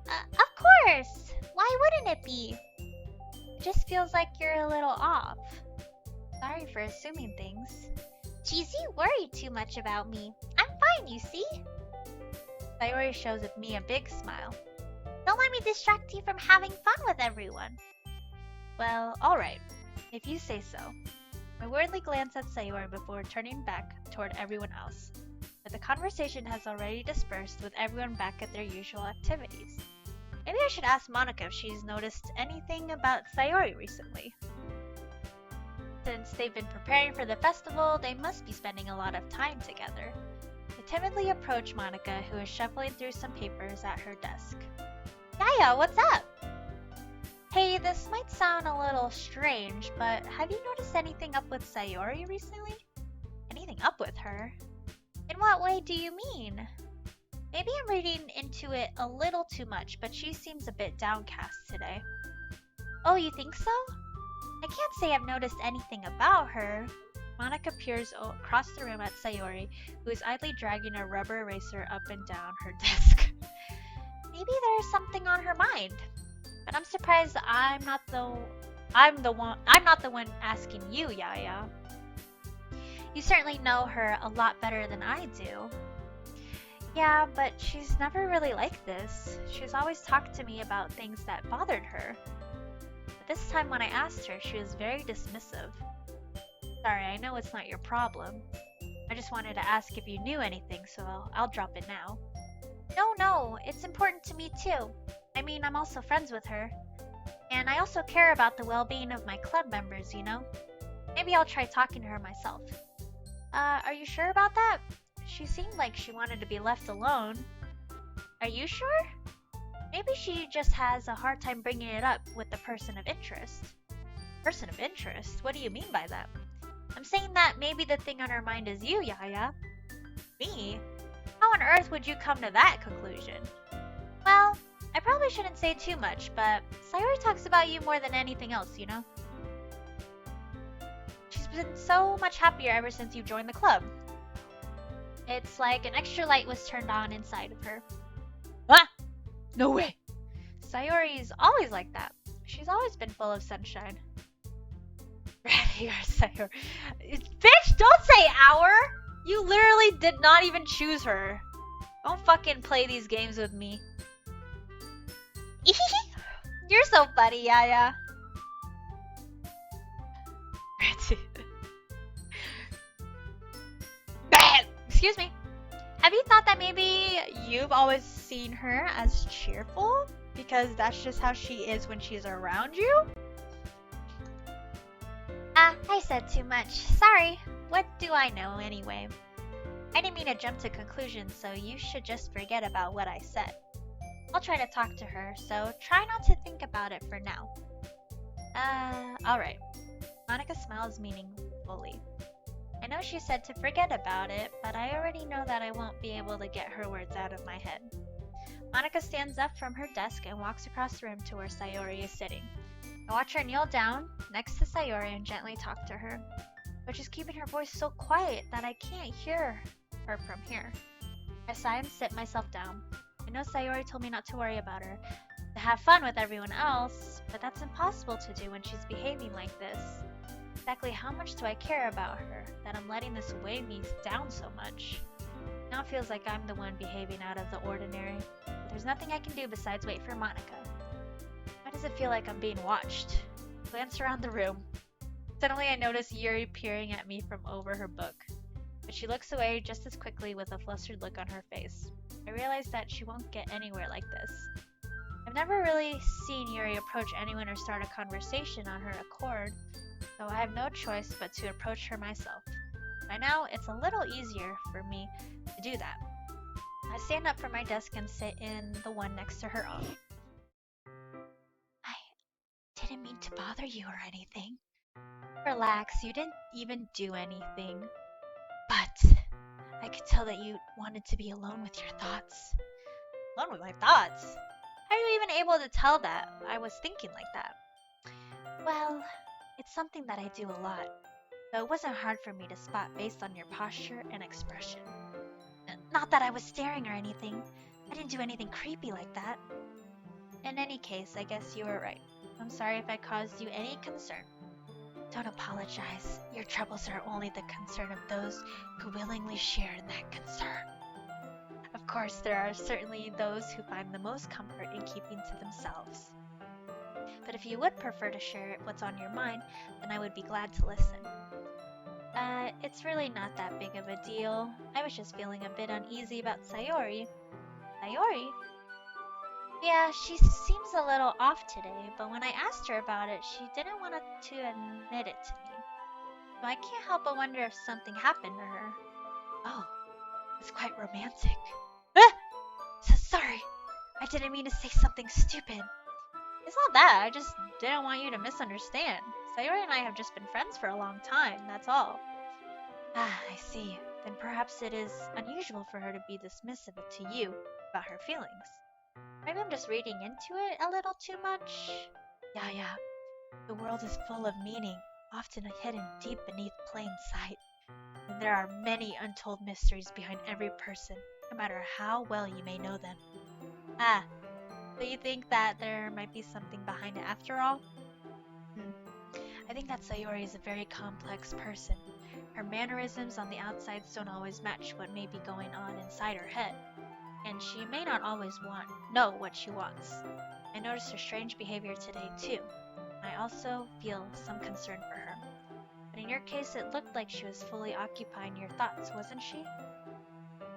Of course. Why wouldn't it be? It just feels like you're a little off. Sorry for assuming things. Geez, you worry too much about me. I'm fine, you see? Sayori shows me a big smile. Don't let me distract you from having fun with everyone. Well, alright. If you say so. I weirdly glance at Sayori before turning back toward everyone else. But the conversation has already dispersed with everyone back at their usual activities. Maybe I should ask Monica if she's noticed anything about Sayori recently. Since they've been preparing for the festival, they must be spending a lot of time together. I timidly approach Monica, who is shuffling through some papers at her desk. Yaya, what's up? Hey, this might sound a little strange, but have you noticed anything up with Sayori recently? Anything up with her? In what way do you mean? Maybe I'm reading into it a little too much, but she seems a bit downcast today. Oh, you think so? I can't say I've noticed anything about her. Monica peers across the room at Sayori, who is idly dragging a rubber eraser up and down her desk. Maybe there's something on her mind. But I'm surprised I'm not the one asking you, Yaya. You certainly know her a lot better than I do. Yeah, but she's never really like this. She's always talked to me about things that bothered her. But this time when I asked her, she was very dismissive. Sorry, I know it's not your problem. I just wanted to ask if you knew anything, so I'll drop it now. No, it's important to me too. I mean, I'm also friends with her. And I also care about the well-being of my club members, you know? Maybe I'll try talking to her myself. Are you sure about that? She seemed like she wanted to be left alone. Are you sure? Maybe she just has a hard time bringing it up with the person of interest. Person of interest? What do you mean by that? I'm saying that maybe the thing on her mind is you, Yaya. Me? How on earth would you come to that conclusion? Well, I probably shouldn't say too much, but Sayori talks about you more than anything else, you know? She's been so much happier ever since you joined the club. It's like an extra light was turned on inside of her. Ah! No way! Sayori's always like that. She's always been full of sunshine. Here, Sayori. Bitch, don't say our! You literally did not even choose her. Don't fucking play these games with me. You're so funny, Yaya. Excuse me. Have you thought that maybe you've always seen her as cheerful? Because that's just how she is when she's around you? I said too much. Sorry. What do I know anyway? I didn't mean to jump to conclusions, so you should just forget about what I said. I'll try to talk to her, so try not to think about it for now. Alright. Monica smiles meaningfully. I know she said to forget about it, but I already know that I won't be able to get her words out of my head. Monica stands up from her desk and walks across the room to where Sayori is sitting. I watch her kneel down next to Sayori and gently talk to her, but she's keeping her voice so quiet that I can't hear her from here. I sigh and sit myself down. I know Sayori told me not to worry about her, to have fun with everyone else, but that's impossible to do when she's behaving like this. Exactly how much do I care about her that I'm letting this weigh me down so much? Now it feels like I'm the one behaving out of the ordinary, but there's nothing I can do besides wait for Monica. Why does it feel like I'm being watched? I glance around the room. Suddenly I notice Yuri peering at me from over her book, but she looks away just as quickly with a flustered look on her face. I realize that she won't get anywhere like this. I've never really seen Yuri approach anyone or start a conversation on her accord, so I have no choice but to approach her myself. By now, it's a little easier for me to do that. I stand up from my desk and sit in the one next to her own. I didn't mean to bother you or anything. Relax, you didn't even do anything. But I could tell that you wanted to be alone with your thoughts. Alone with my thoughts? How are you even able to tell that I was thinking like that? Well, it's something that I do a lot, so it wasn't hard for me to spot based on your posture and expression. Not that I was staring or anything. I didn't do anything creepy like that. In any case, I guess you were right. I'm sorry if I caused you any concern. Don't apologize. Your troubles are only the concern of those who willingly share in that concern. Of course, there are certainly those who find the most comfort in keeping to themselves. But if you would prefer to share what's on your mind, then I would be glad to listen. It's really not that big of a deal. I was just feeling a bit uneasy about Sayori. Sayori? Yeah, she seems a little off today, but when I asked her about it, she didn't want to admit it to me. So I can't help but wonder if something happened to her. Oh, it's quite romantic. Ah! Sorry, I didn't mean to say something stupid. It's not that, I just didn't want you to misunderstand. Sayori and I have just been friends for a long time, that's all. Ah, I see. Then perhaps it is unusual for her to be dismissive to you about her feelings. Maybe I'm just reading into it a little too much. Yeah. The world is full of meaning, often hidden deep beneath plain sight. And there are many untold mysteries behind every person, no matter how well you may know them. Ah, so you think that there might be something behind it after all? I think that Sayori is a very complex person. Her mannerisms on the outside don't always match what may be going on inside her head, and she may not always know what she wants. I noticed her strange behavior today too. I also feel some concern for her. But in your case, it looked like she was fully occupying your thoughts, wasn't she?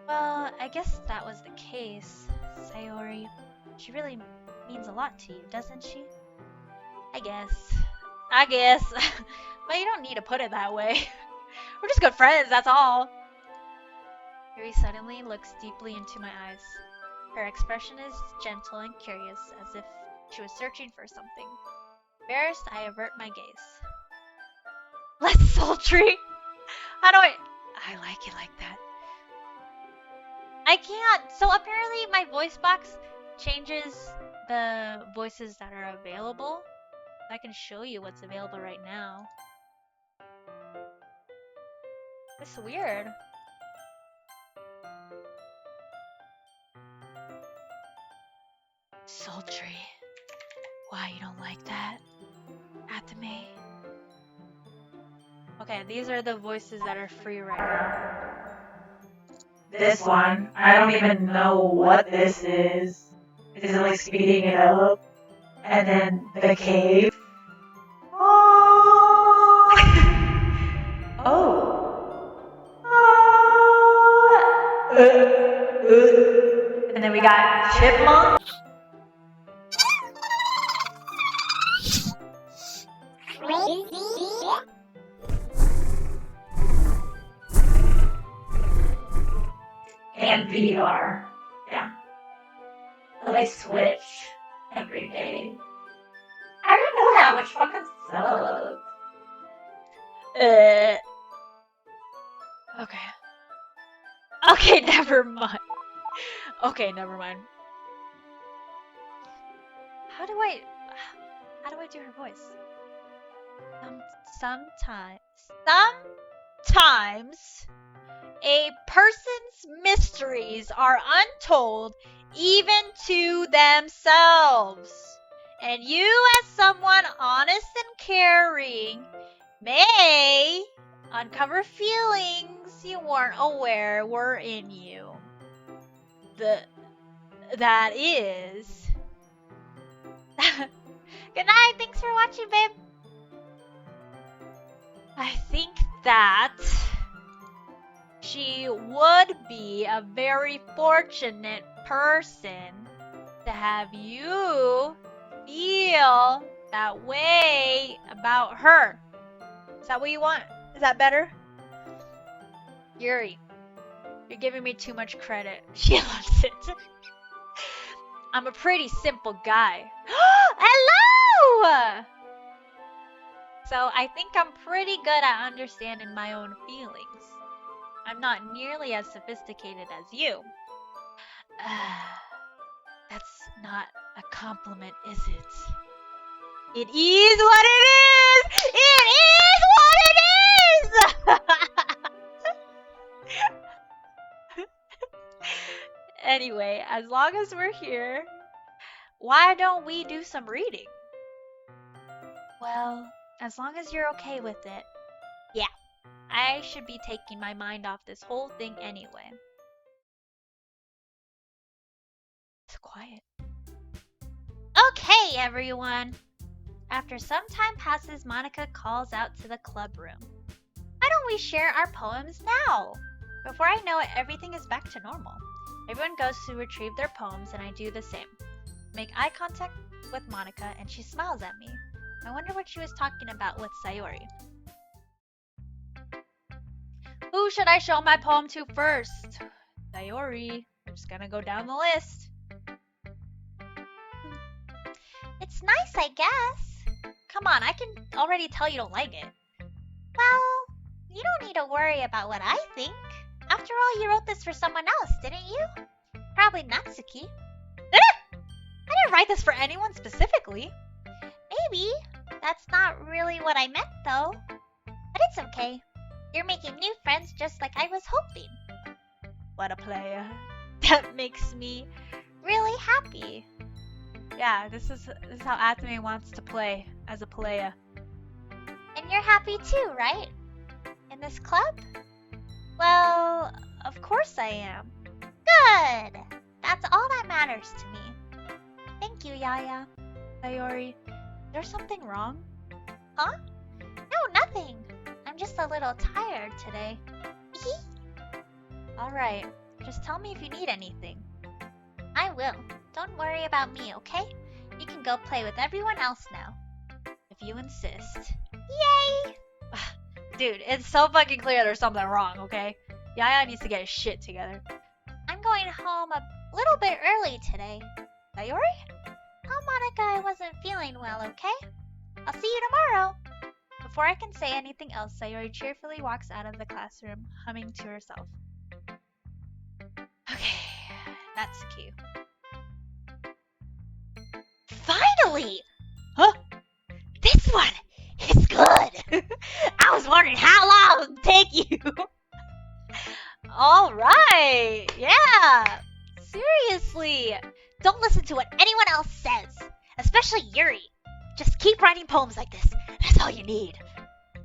Well, I guess that was the case, Sayori. She really means a lot to you, doesn't she? I guess. But you don't need to put it that way. We're just good friends, that's all. Yuri suddenly looks deeply into my eyes. Her expression is gentle and curious, as if she was searching for something. Embarrassed, I avert my gaze. Less sultry? How do I like it like that. I can't. So apparently my voice box changes the voices that are available. I can show you what's available right now. It's weird. Sultry. Why you don't like that? Atame. Okay, these are the voices that are free right now. This one, I don't even know what this is. Is it like speeding it up? And then the cave. Oh. And then we got chipmunk. And VR. Yeah. So they switch every day. I don't know that, which fucking sucks. Okay, never mind. How do I do her voice? Sometimes a person's mysteries are untold even to themselves. And you, as someone honest and caring, may uncover feelings you weren't aware were in you. That is... Good night, thanks for watching, babe. I think that she would be a very fortunate person to have you feel that way about her. Is that what you want? Is that better? Yuri, you're giving me too much credit. She loves it. I'm a pretty simple guy. Hello! So I think I'm pretty good at understanding my own feelings. I'm not nearly as sophisticated as you. That's not a compliment, is it? It is what it is! It is what it is! Anyway, as long as we're here, why don't we do some reading? Well, as long as you're okay with it. Yeah, I should be taking my mind off this whole thing anyway. It's quiet. Okay, everyone. After some time passes, Monica calls out to the club room. Why don't we share our poems now? Before I know it, everything is back to normal. Everyone goes to retrieve their poems, and I do the same. Make eye contact with Monica, and she smiles at me. I wonder what she was talking about with Sayori. Who should I show my poem to first? Sayori. We're just gonna go down the list. It's nice, I guess. Come on, I can already tell you don't like it. Well, you don't need to worry about what I think. After all, you wrote this for someone else, didn't you? Probably Natsuki. I didn't write this for anyone specifically. Maybe. That's not really what I meant, though. But it's okay. You're making new friends just like I was hoping. What a player. That makes me really happy. Yeah, this is how Atome wants to play as a player. And you're happy too, right? In this club? Well, of course I am. Good! That's all that matters to me. Thank you, Yaya. Sayori, is there something wrong? Huh? No, nothing. I'm just a little tired today. Alright, just tell me if you need anything. I will. Don't worry about me, okay? You can go play with everyone else now. If you insist. Yay! Dude, it's so fucking clear there's something wrong, okay? Yaya needs to get his shit together. I'm going home a little bit early today. Sayori? Tell Monica I wasn't feeling well, okay? I'll see you tomorrow. Before I can say anything else, Sayori cheerfully walks out of the classroom, humming to herself. Okay, that's cute. Finally! Huh? This one is good! I was wondering how long it would take you. Alright, yeah. Seriously, don't listen to what anyone else says, especially Yuri. Just keep writing poems like this. That's all you need.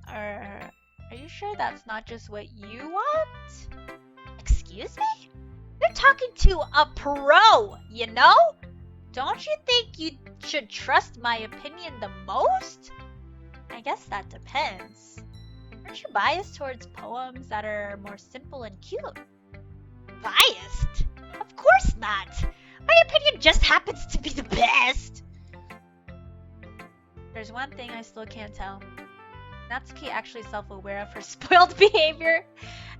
Are you sure that's not just what you want? Excuse me? You're talking to a pro, you know? Don't you think you should trust my opinion the most? I guess that depends. Aren't you biased towards poems that are more simple and cute? Biased? Of course not! My opinion just happens to be the best! There's one thing I still can't tell. Natsuki actually self-aware of her spoiled behavior.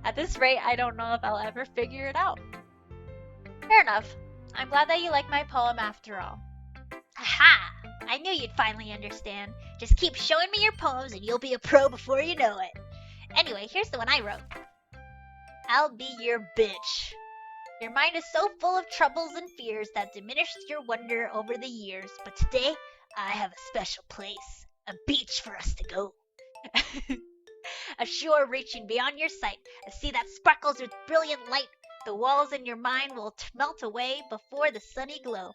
At this rate, I don't know if I'll ever figure it out. Fair enough. I'm glad that you like my poem after all. Aha! I knew you'd finally understand. Just keep showing me your poems and you'll be a pro before you know it. Anyway, here's the one I wrote. I'll be your bitch. Your mind is so full of troubles and fears that diminished your wonder over the years, but today I have a special place, a beach for us to go. A shore reaching beyond your sight, a sea that sparkles with brilliant light. The walls in your mind will melt away before the sunny glow.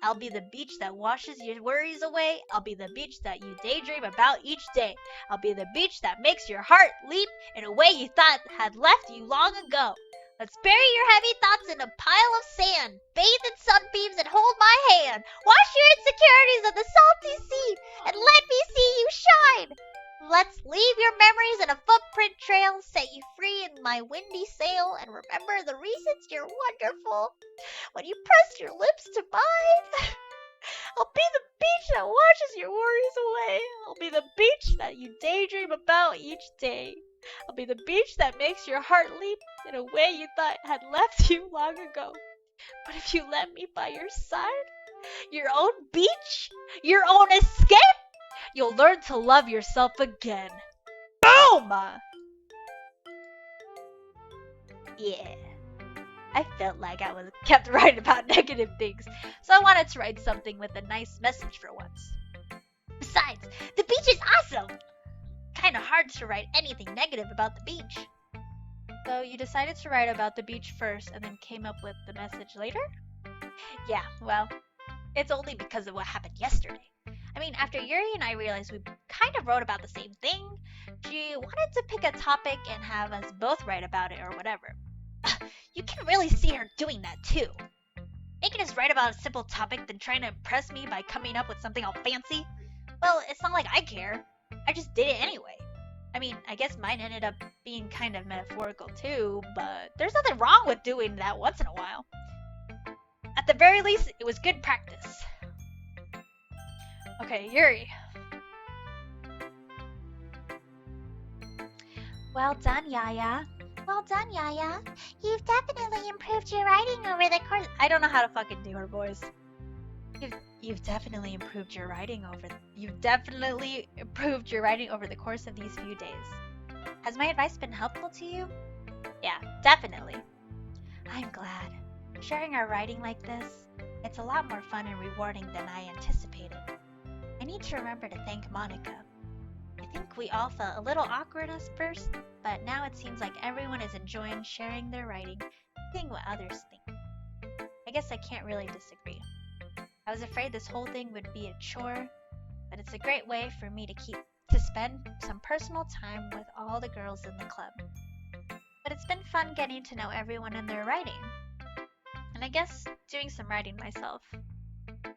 I'll be the beach that washes your worries away. I'll be the beach that you daydream about each day. I'll be the beach that makes your heart leap in a way you thought had left you long ago. Let's bury your heavy thoughts in a pile of sand. Bathe in sunbeams and hold my hand. Wash your insecurities in the salty sea and let me see you shine. Let's leave your memories in a footprint trail, set you free in my windy sail, and remember the reasons you're wonderful when you press your lips to mine. I'll be the beach that washes your worries away. I'll be the beach that you daydream about each day. I'll be the beach that makes your heart leap in a way you thought had left you long ago. But if you let me by your side, your own beach, your own escape, you'll learn to love yourself again. Boom! Yeah. I felt like I was kept writing about negative things, so I wanted to write something with a nice message for once. Besides, the beach is awesome! Kinda hard to write anything negative about the beach. So you decided to write about the beach first and then came up with the message later? Yeah, well, it's only because of what happened yesterday. I mean, after Yuri and I realized we kind of wrote about the same thing, she wanted to pick a topic and have us both write about it or whatever. You can really see her doing that too. Making us write about a simple topic than trying to impress me by coming up with something all fancy. Well, it's not like I care. I just did it anyway. I mean, I guess mine ended up being kind of metaphorical too, but there's nothing wrong with doing that once in a while. At the very least, it was good practice. Okay, Yuri. Well done, Yaya. Well done, Yaya. You've definitely improved your writing over the course. I don't know how to fucking do her voice. You've definitely improved your writing over. You've definitely improved your writing over the course of these few days. Has my advice been helpful to you? Yeah, definitely. I'm glad. Sharing our writing like this, it's a lot more fun and rewarding than I anticipated. I need to remember to thank Monica. I think we all felt a little awkward at first, but now it seems like everyone is enjoying sharing their writing, seeing what others think. I guess I can't really disagree. I was afraid this whole thing would be a chore, but it's a great way for me to spend some personal time with all the girls in the club. But it's been fun getting to know everyone and their writing. And I guess doing some writing myself.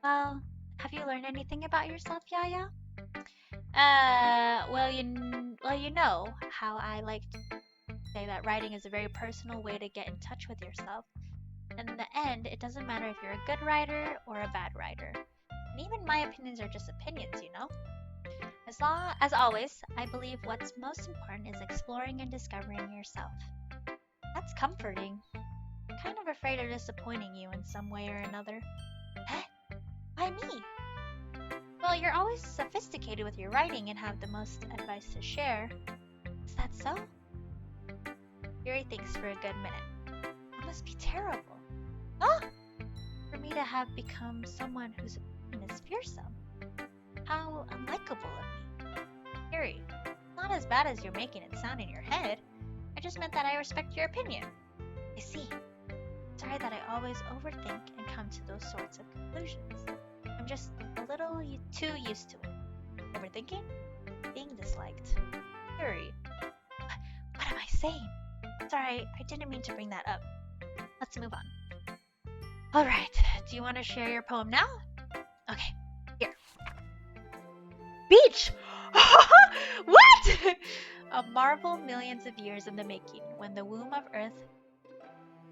Well, have you learned anything about yourself, Yaya? Well, you know how I like to say that writing is a very personal way to get in touch with yourself. And in the end, it doesn't matter if you're a good writer or a bad writer. And even my opinions are just opinions, you know? As always, I believe what's most important is exploring and discovering yourself. That's comforting. I'm kind of afraid of disappointing you in some way or another. Huh? Why me? Well, you're always sophisticated with your writing and have the most advice to share. Is that so? Yuri thinks for a good minute. That must be terrible. Oh! For me to have become someone whose opinion is fearsome. How unlikable of me. Yuri, it's not as bad as you're making it sound in your head. I just meant that I respect your opinion. I see. Sorry that I always overthink and come to those sorts of conclusions. I'm just a little too used to it. Overthinking? Being disliked. Yuri. What am I saying? Sorry, I didn't mean to bring that up. Let's move on. Alright, do you want to share your poem now? Okay, here. Beach! What? A marvel millions of years in the making, when the womb of Earth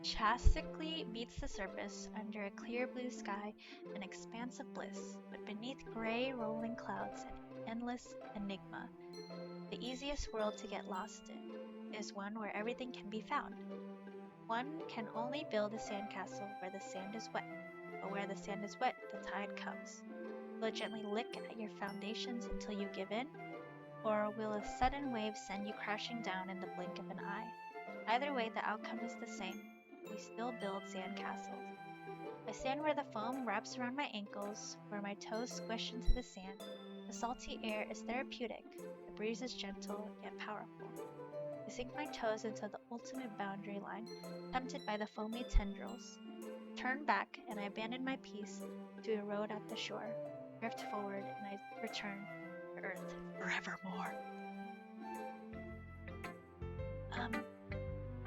chastically meets the surface under a clear blue sky, an expanse of bliss, but beneath gray rolling clouds, an endless enigma. The easiest world to get lost in is one where everything can be found. One can only build a sandcastle where the sand is wet, but where the sand is wet, the tide comes. Will it gently lick at your foundations until you give in, or will a sudden wave send you crashing down in the blink of an eye? Either way, the outcome is the same. We still build sandcastles. I stand where the foam wraps around my ankles, where my toes squish into the sand. The salty air is therapeutic. The breeze is gentle yet powerful. I sink my toes into the ultimate boundary line, tempted by the foamy tendrils. Turn back, and I abandon my peace to erode at the shore, drift forward, and I return to Earth forevermore.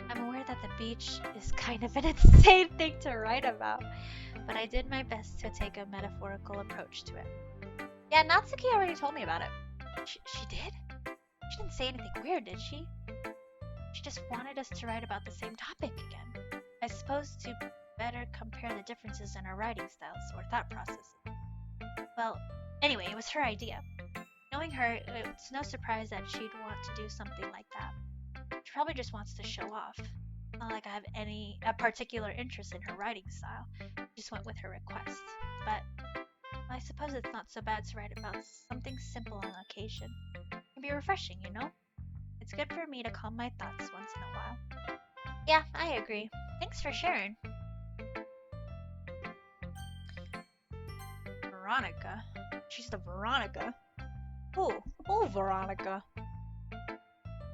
I'm aware that the beach is kind of an insane thing to write about, but I did my best to take a metaphorical approach to it. Yeah, Natsuki already told me about it. She did? She didn't say anything weird, did she? She just wanted us to write about the same topic again. I suppose to better compare the differences in our writing styles or thought processes. Well, anyway, it was her idea. Knowing her, it's no surprise that she'd want to do something like that. She probably just wants to show off. Not like I have a particular interest in her writing style. I just went with her request. But I suppose it's not so bad to write about something simple on occasion. It can be refreshing, you know? It's good for me to calm my thoughts once in a while. Yeah, I agree. Thanks for sharing. Veronica? She's the Veronica. Oh, Veronica.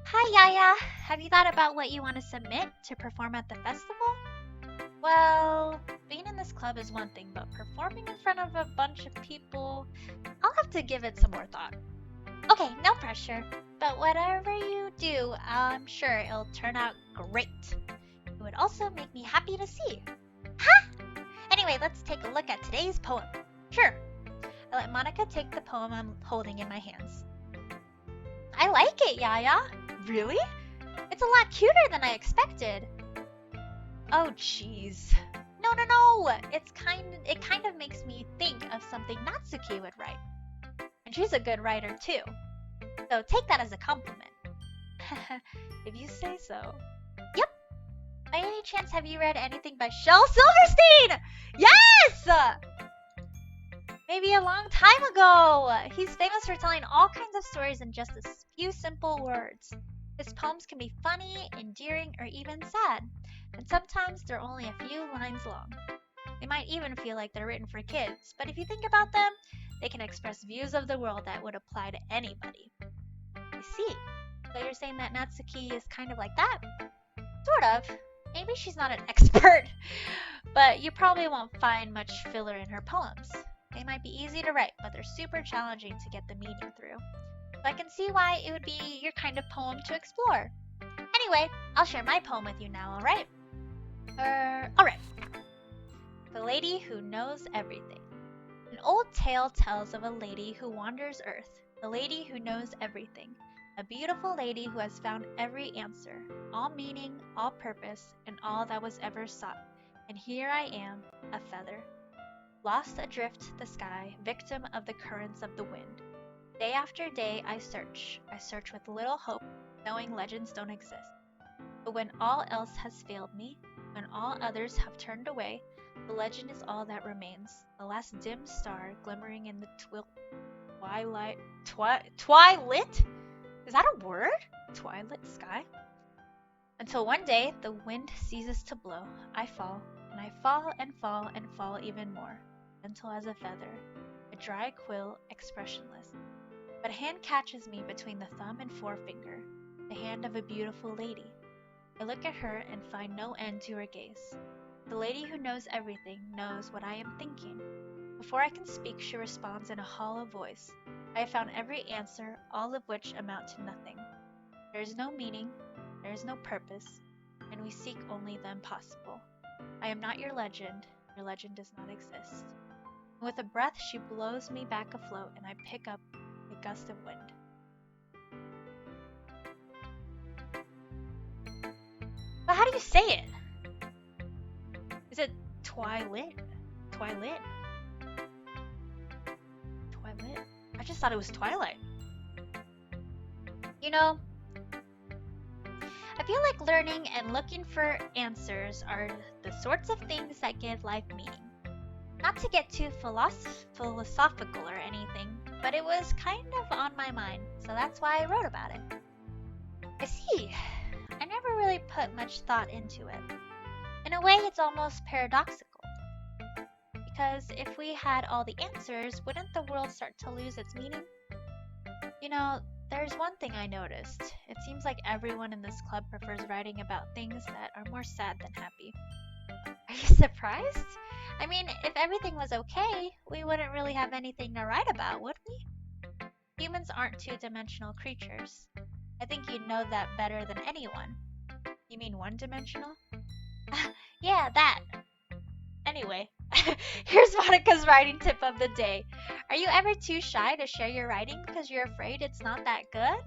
Hi, Yaya. Have you thought about what you want to submit to perform at the festival? Well, being in this club is one thing, but performing in front of a bunch of people, I'll have to give it some more thought. Okay, no pressure. But whatever you do, I'm sure it'll turn out great. It would also make me happy to see. Huh? Anyway, let's take a look at today's poem. Sure. I let Monica take the poem I'm holding in my hands. I like it, Yaya. Really? It's a lot cuter than I expected. Oh, jeez. No. It kind of makes me think of something Natsuki would write. And she's a good writer too. So take that as a compliment. If you say so. Yep. By any chance, have you read anything by Shel Silverstein? Yes! Maybe a long time ago. He's famous for telling all kinds of stories in just a few simple words. His poems can be funny, endearing, or even sad. And sometimes they're only a few lines long. They might even feel like they're written for kids, but if you think about them, they can express views of the world that would apply to anybody. I see. So you're saying that Natsuki is kind of like that? Sort of. Maybe she's not an expert, but you probably won't find much filler in her poems. They might be easy to write, but they're super challenging to get the meaning through. So I can see why it would be your kind of poem to explore. Anyway, I'll share my poem with you now, alright? Alright. The Lady Who Knows Everything. An old tale tells of a lady who wanders Earth, a lady who knows everything, a beautiful lady who has found every answer, all meaning, all purpose, and all that was ever sought. And here I am, a feather, lost adrift the sky, victim of the currents of the wind. Day after day I search with little hope, knowing legends don't exist. But when all else has failed me, when all others have turned away, the legend is all that remains, the last dim star glimmering in the twilight? Is that a word? Twilight sky? Until one day the wind ceases to blow, I fall, and I fall and fall and fall even more, gentle as a feather, a dry quill, expressionless. But a hand catches me between the thumb and forefinger, the hand of a beautiful lady. I look at her and find no end to her gaze. The lady who knows everything knows what I am thinking. Before I can speak, she responds in a hollow voice. I have found every answer, all of which amount to nothing. There is no meaning, there is no purpose, and we seek only the impossible. I am not your legend does not exist. And with a breath, she blows me back afloat, and I pick up a gust of wind. But how do you say it? Is it Twilight? Twilight? Twilight? I just thought it was Twilight. You know, I feel like learning and looking for answers are the sorts of things that give life meaning. Not to get too philosophical or anything, but it was kind of on my mind, so that's why I wrote about it. I see. I never really put much thought into it. In a way, it's almost paradoxical. Because if we had all the answers, wouldn't the world start to lose its meaning? You know, there's one thing I noticed. It seems like everyone in this club prefers writing about things that are more sad than happy. Are you surprised? I mean, if everything was okay, we wouldn't really have anything to write about, would we? Humans aren't two-dimensional creatures. I think you'd know that better than anyone. You mean one-dimensional? Yeah, that. Anyway, here's Monica's writing tip of the day. Are you ever too shy to share your writing because you're afraid it's not that good?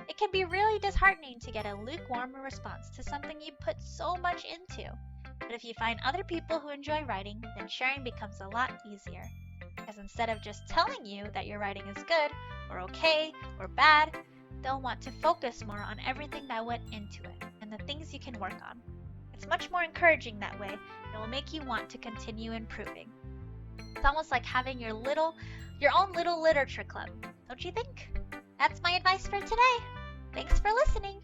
It can be really disheartening to get a lukewarm response to something you put so much into. But if you find other people who enjoy writing, then sharing becomes a lot easier. Because instead of just telling you that your writing is good, or okay, or bad, they'll want to focus more on everything that went into it, and the things you can work on. It's much more encouraging that way, and it will make you want to continue improving. It's almost like having your own little literature club, don't you think? That's my advice for today. Thanks for listening.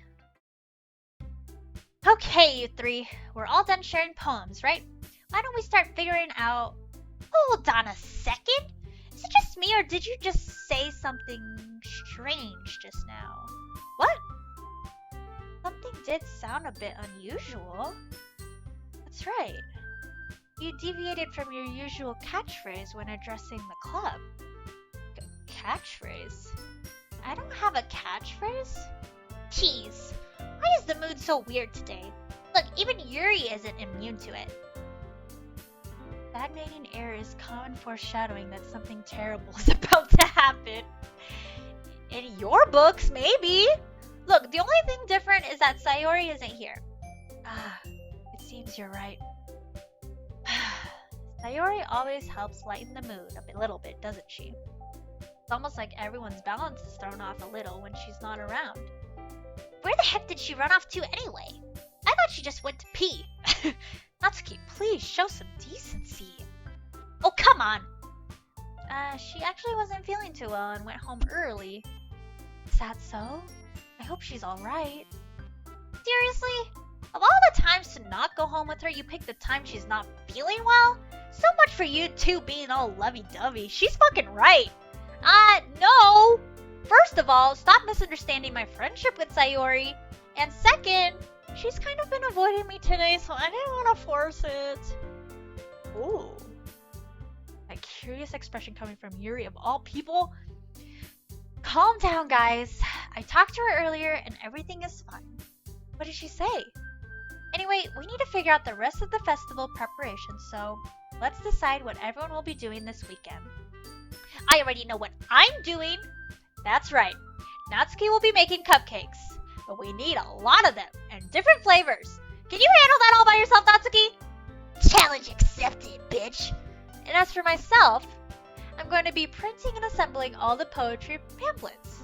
Okay, you three, we're all done sharing poems, right? Why don't we start figuring out... Hold on a second. Is it just me, or did you just say something strange just now. What? Something did sound a bit unusual. That's right. You deviated from your usual catchphrase when addressing the club. Catchphrase? I don't have a catchphrase? Tease. Why is the mood so weird today? Look, even Yuri isn't immune to it. Stagnating air is common foreshadowing that something terrible is about to happen. In your books, maybe. Look, the only thing different is that Sayori isn't here. Ah, it seems you're right. Sayori always helps lighten the mood a little bit, doesn't she? It's almost like everyone's balance is thrown off a little when she's not around. Where the heck did she run off to anyway? I thought she just went to pee. Natsuki, please show some decency. Oh, come on! She actually wasn't feeling too well and went home early. Is that so? I hope she's alright. Seriously? Of all the times to not go home with her, you pick the time she's not feeling well? So much for you two being all lovey-dovey. She's fucking right. No! First of all, stop misunderstanding my friendship with Sayori. And second, she's kind of been avoiding me today, so I didn't want to force it. Ooh. A curious expression coming from Yuri of all people. Calm down, guys. I talked to her earlier and everything is fine. What did she say? Anyway, we need to figure out the rest of the festival preparations, so let's decide what everyone will be doing this weekend. I already know what I'm doing. That's right. Natsuki will be making cupcakes, but we need a lot of them and different flavors. Can you handle that all by yourself, Natsuki? Challenge accepted, bitch. And as for myself, I'm going to be printing and assembling all the poetry pamphlets.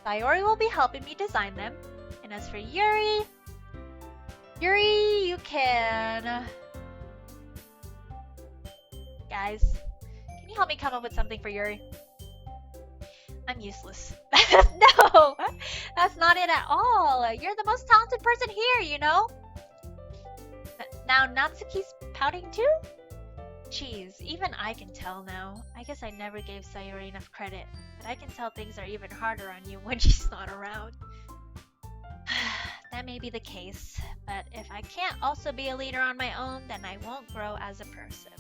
Sayori will be helping me design them. And as for Yuri, you can... Guys, can you help me come up with something for Yuri? I'm useless. No, that's not it at all. You're the most talented person here, you know? Now Natsuki's pouting too? Jeez, even I can tell now. I guess I never gave Sayori enough credit, but I can tell things are even harder on you when she's not around. That may be the case, but if I can't also be a leader on my own, then I won't grow as a person.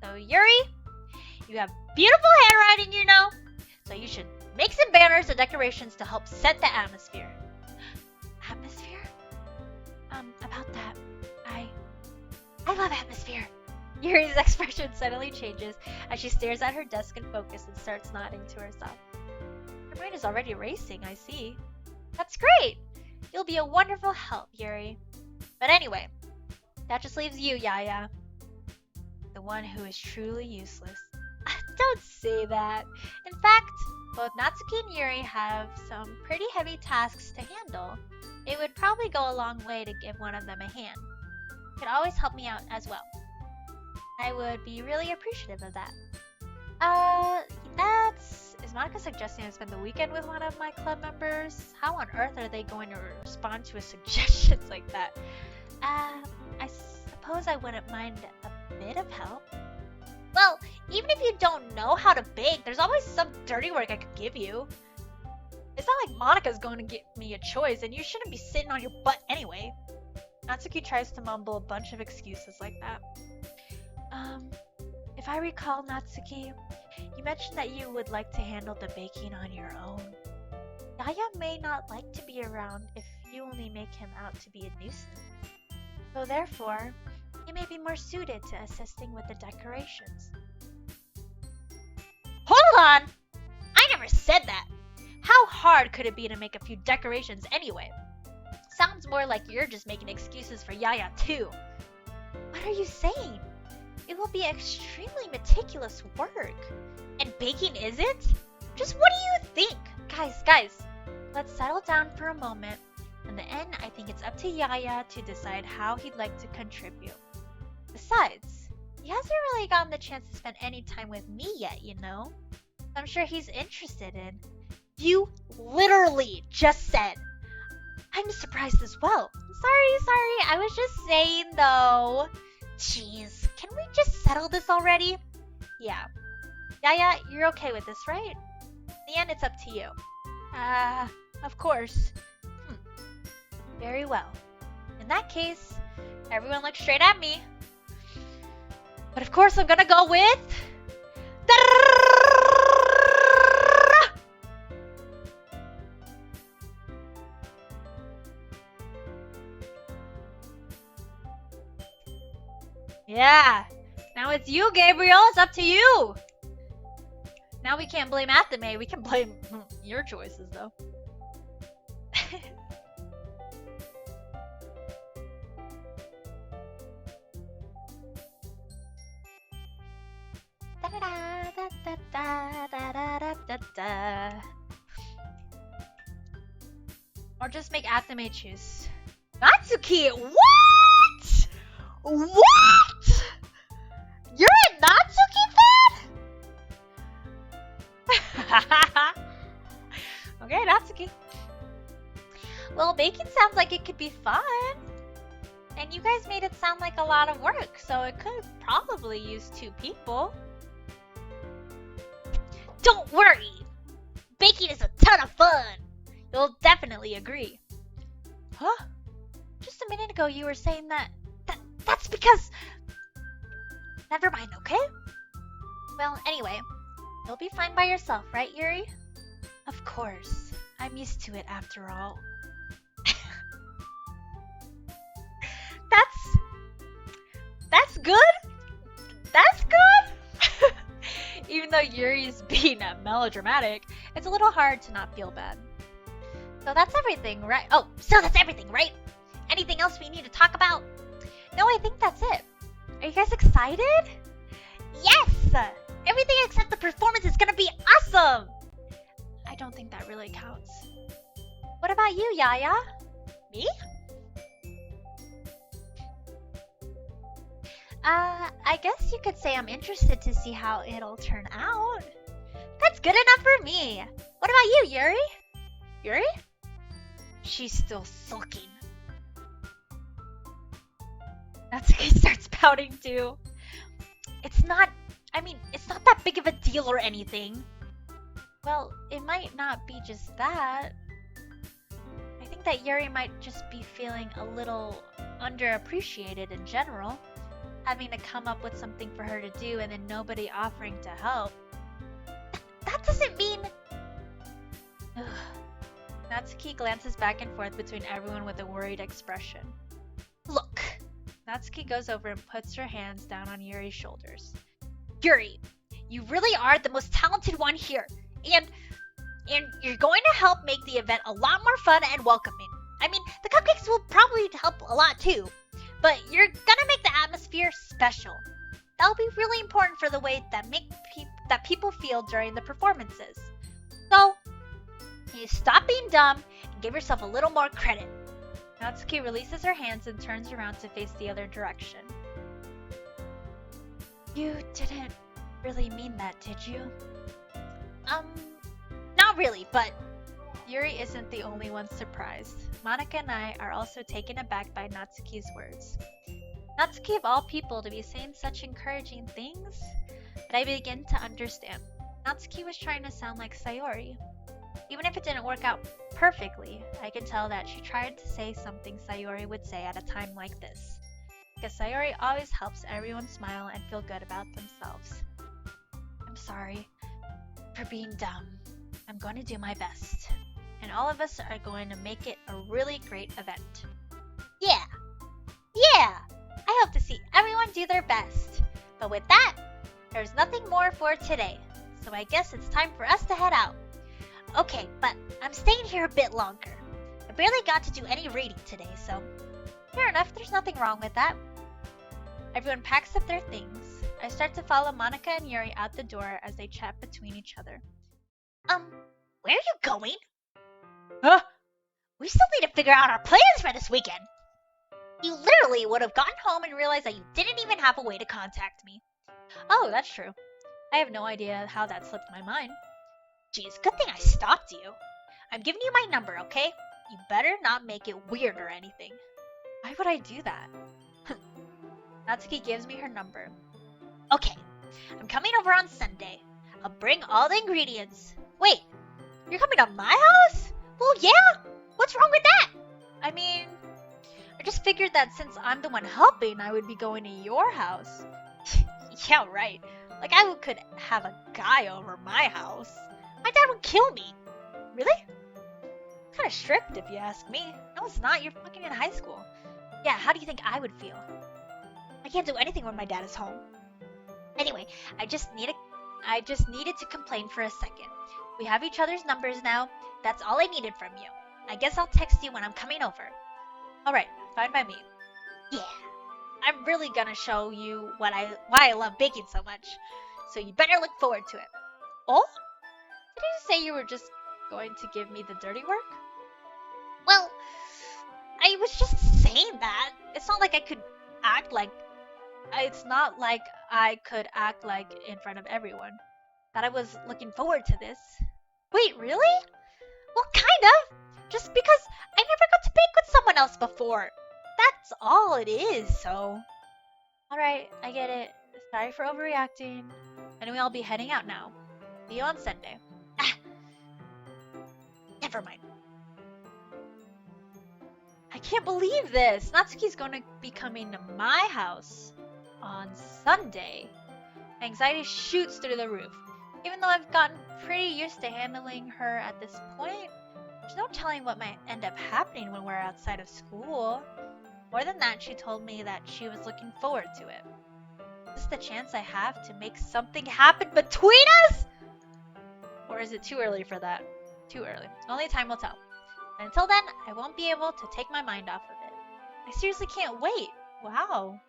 So Yuri, you have beautiful handwriting, you know, so you should make some banners and decorations to help set the atmosphere. Atmosphere? About that, I love atmosphere. Yuri's expression suddenly changes as she stares at her desk in focus and starts nodding to herself. Her mind is already racing, I see. That's great! You'll be a wonderful help, Yuri. But anyway, that just leaves you, Yaya. The one who is truly useless. Don't say that. In fact, both Natsuki and Yuri have some pretty heavy tasks to handle. It would probably go a long way to give one of them a hand. You could always help me out as well. I would be really appreciative of that. Is Monica suggesting I spend the weekend with one of my club members? How on earth are they going to respond to a suggestion like that? I suppose I wouldn't mind a bit of help. Well, even if you don't know how to bake, there's always some dirty work I could give you. It's not like Monica's going to give me a choice, and you shouldn't be sitting on your butt anyway. Natsuki tries to mumble a bunch of excuses like that. If I recall, Natsuki, you mentioned that you would like to handle the baking on your own. Yaya may not like to be around if you only make him out to be a nuisance. So therefore, he may be more suited to assisting with the decorations. Hold on! I never said that! How hard could it be to make a few decorations anyway? Sounds more like you're just making excuses for Yaya too. What are you saying? It will be extremely meticulous work. And baking isn't? Just what do you think? Guys, let's settle down for a moment. In the end, I think it's up to Yaya to decide how he'd like to contribute. Besides, he hasn't really gotten the chance to spend any time with me yet, you know? I'm sure he's interested in. You literally just said. I'm surprised as well. Sorry, I was just saying though. Jeez, can we just settle this already? Yeah. Yaya, you're okay with this, right? In the end, it's up to you. Of course. Very well. In that case, everyone look straight at me. But of course, I'm gonna go with... Yeah. Now it's you, Gabriel. It's up to you. Now we can't blame Athame. We can blame your choices, though. Or just make Athame choose. Natsuki, what? What? You're a Natsuki fan? Okay, Natsuki. Well, baking sounds like it could be fun. And you guys made it sound like a lot of work, so it could probably use 2 people. Don't worry! Baking is a ton of fun! You'll definitely agree. Huh? Just a minute ago you were saying that's because... Never mind, okay? Well, anyway, you'll be fine by yourself, right, Yuri? Of course. I'm used to it after all. That's good? That's good? Even though Yuri's being melodramatic, it's a little hard to not feel bad. So that's everything, right? Oh, so that's everything, right? Anything else we need to talk about? No, I think that's it. Are you guys excited? Yes! Everything except the performance is gonna be awesome! I don't think that really counts. What about you, Yaya? Me? I guess you could say I'm interested to see how it'll turn out. That's good enough for me. What about you, Yuri? Yuri? She's still sulking. Natsuki starts pouting too. It's not that big of a deal or anything. Well, it might not be just that. I think that Yuri might just be feeling a little underappreciated in general. Having to come up with something for her to do and then nobody offering to help. That doesn't mean... Ugh. Natsuki glances back and forth between everyone with a worried expression. Look! Natsuki goes over and puts her hands down on Yuri's shoulders. Yuri, you really are the most talented one here. And you're going to help make the event a lot more fun and welcoming. I mean, the cupcakes will probably help a lot too. But you're gonna make the atmosphere special. That'll be really important for the way that people feel during the performances. So, you stop being dumb and give yourself a little more credit. Natsuki releases her hands and turns around to face the other direction. You didn't really mean that, did you? Not really, but... Yuri isn't the only one surprised. Monika and I are also taken aback by Natsuki's words. Natsuki of all people to be saying such encouraging things? But I begin to understand. Natsuki was trying to sound like Sayori. Even if it didn't work out perfectly, I can tell that she tried to say something Sayori would say at a time like this. Because Sayori always helps everyone smile and feel good about themselves. I'm sorry for being dumb. I'm going to do my best. And all of us are going to make it a really great event. Yeah! Yeah! I hope to see everyone do their best. But with that, there's nothing more for today. So I guess it's time for us to head out. Okay, but I'm staying here a bit longer. I barely got to do any reading today, so... Fair enough, there's nothing wrong with that. Everyone packs up their things. I start to follow Monika and Yuri out the door as they chat between each other. Where are you going? Huh? We still need to figure out our plans for this weekend. You literally would have gotten home and realized that you didn't even have a way to contact me. Oh, that's true. I have no idea how that slipped my mind. Geez, good thing I stopped you. I'm giving you my number, okay? You better not make it weird or anything. Why would I do that? Natsuki gives me her number. Okay, I'm coming over on Sunday. I'll bring all the ingredients. Wait, You're coming to my house? Well, yeah. What's wrong with that? I mean, I just figured that since I'm the one helping, I would be going to your house. Yeah, right. Like I could have a guy over my house. My dad would kill me. Really? Kind of strict if you ask me. No, it's not. You're fucking in high school. Yeah, how do you think I would feel? I can't do anything when my dad is home. Anyway, I just needed to complain for a second. We have each other's numbers now. That's all I needed from you. I guess I'll text you when I'm coming over. Alright, fine by me. Yeah. I'm really gonna show you why I love baking so much. So you better look forward to it. Oh? Did you say you were just going to give me the dirty work? Well, I was just saying that. It's not like I could act like in front of everyone that I was looking forward to this. Wait, really? Well, kind of. Just because I never got to bake with someone else before. That's all it is, so. Alright, I get it. Sorry for overreacting. Anyway, I'll be heading out now. See you on Sunday. Ah, never mind. I can't believe this! Natsuki's going to be coming to my house on Sunday. Anxiety shoots through the roof. Even though I've gotten pretty used to handling her at this point, there's no telling what might end up happening when we're outside of school. More than that, she told me that she was looking forward to it. Is this the chance I have to make something happen between us? Or is it too early for that? Too early. Only time will tell. And until then, I won't be able to take my mind off of it. I seriously can't wait. Wow.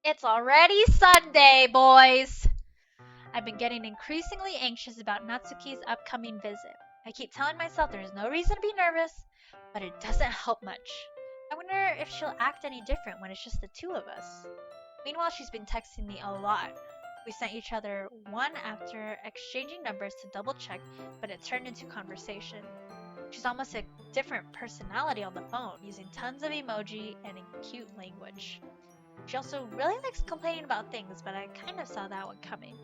It's already Sunday, boys! I've been getting increasingly anxious about Natsuki's upcoming visit. I keep telling myself there's no reason to be nervous, but it doesn't help much. I wonder if she'll act any different when it's just the two of us. Meanwhile, she's been texting me a lot. We sent each other one after exchanging numbers to double check, but it turned into conversation. She's almost a different personality on the phone, using tons of emoji and cute language. She also really likes complaining about things, but I kind of saw that one coming.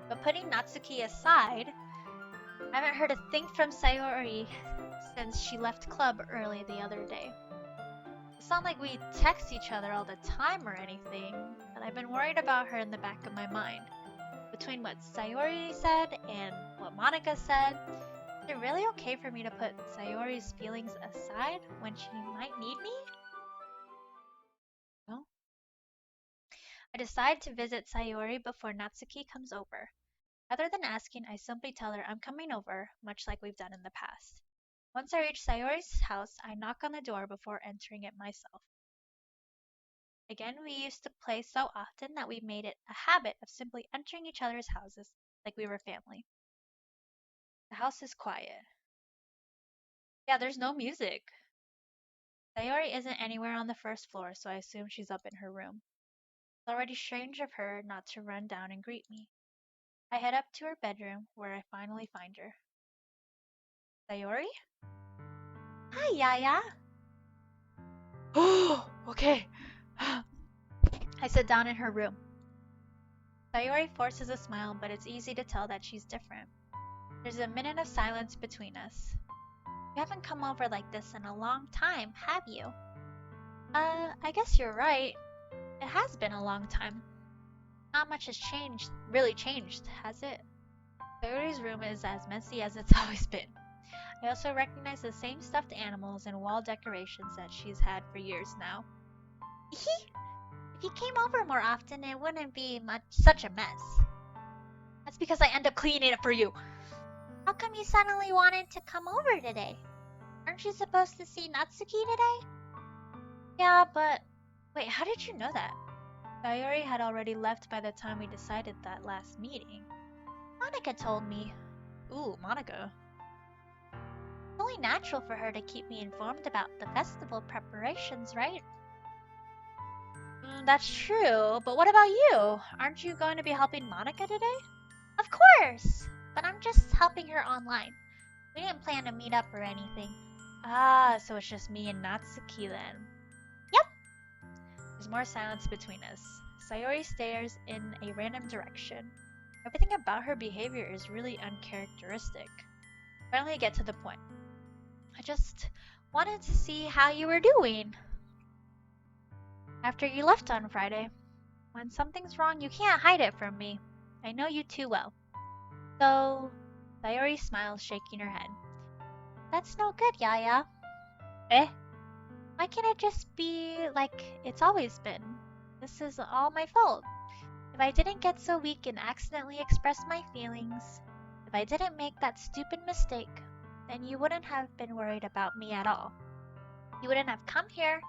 But putting Natsuki aside, I haven't heard a thing from Sayori since she left club early the other day. It's not like we text each other all the time or anything, but I've been worried about her in the back of my mind. Between what Sayori said and what Monica said, is it really okay for me to put Sayori's feelings aside when she might need me? No. I decide to visit Sayori before Natsuki comes over. Rather than asking, I simply tell her I'm coming over, much like we've done in the past. Once I reach Sayori's house, I knock on the door before entering it myself. Again, we used to play so often that we made it a habit of simply entering each other's houses like we were family. The house is quiet. Yeah, there's no music. Sayori isn't anywhere on the first floor, so I assume she's up in her room. It's already strange of her not to run down and greet me. I head up to her bedroom, where I finally find her. Sayori? Hi, Yaya. Oh, okay. I sit down in her room. Sayori forces a smile, but it's easy to tell that she's different. There's a minute of silence between us. You haven't come over like this in a long time, have you? I guess you're right. It has been a long time. Not much has really changed, has it? Sayori's room is as messy as it's always been. I also recognize the same stuffed animals and wall decorations that she's had for years now. If you came over more often, it wouldn't be such a mess. That's because I end up cleaning it for you. How come you suddenly wanted to come over today? Aren't you supposed to see Natsuki today? Yeah, but... Wait, how did you know that? Sayori had already left by the time we decided that last meeting. Monica told me. Ooh, Monica. It's only natural for her to keep me informed about the festival preparations, right? That's true, but what about you? Aren't you going to be helping Monica today? Of course! But I'm just helping her online. We didn't plan to meet up or anything. Ah, so it's just me and Natsuki then. Yep. There's more silence between us. Sayori stares in a random direction. Everything about her behavior is really uncharacteristic. Finally, get to the point. I just wanted to see how you were doing after you left on Friday. When something's wrong, you can't hide it from me. I know you too well. So, Sayori smiles, shaking her head. That's no good, Yaya. Eh? Why can't it just be like it's always been? This is all my fault. If I didn't get so weak and accidentally express my feelings, if I didn't make that stupid mistake, then you wouldn't have been worried about me at all. You wouldn't have come here,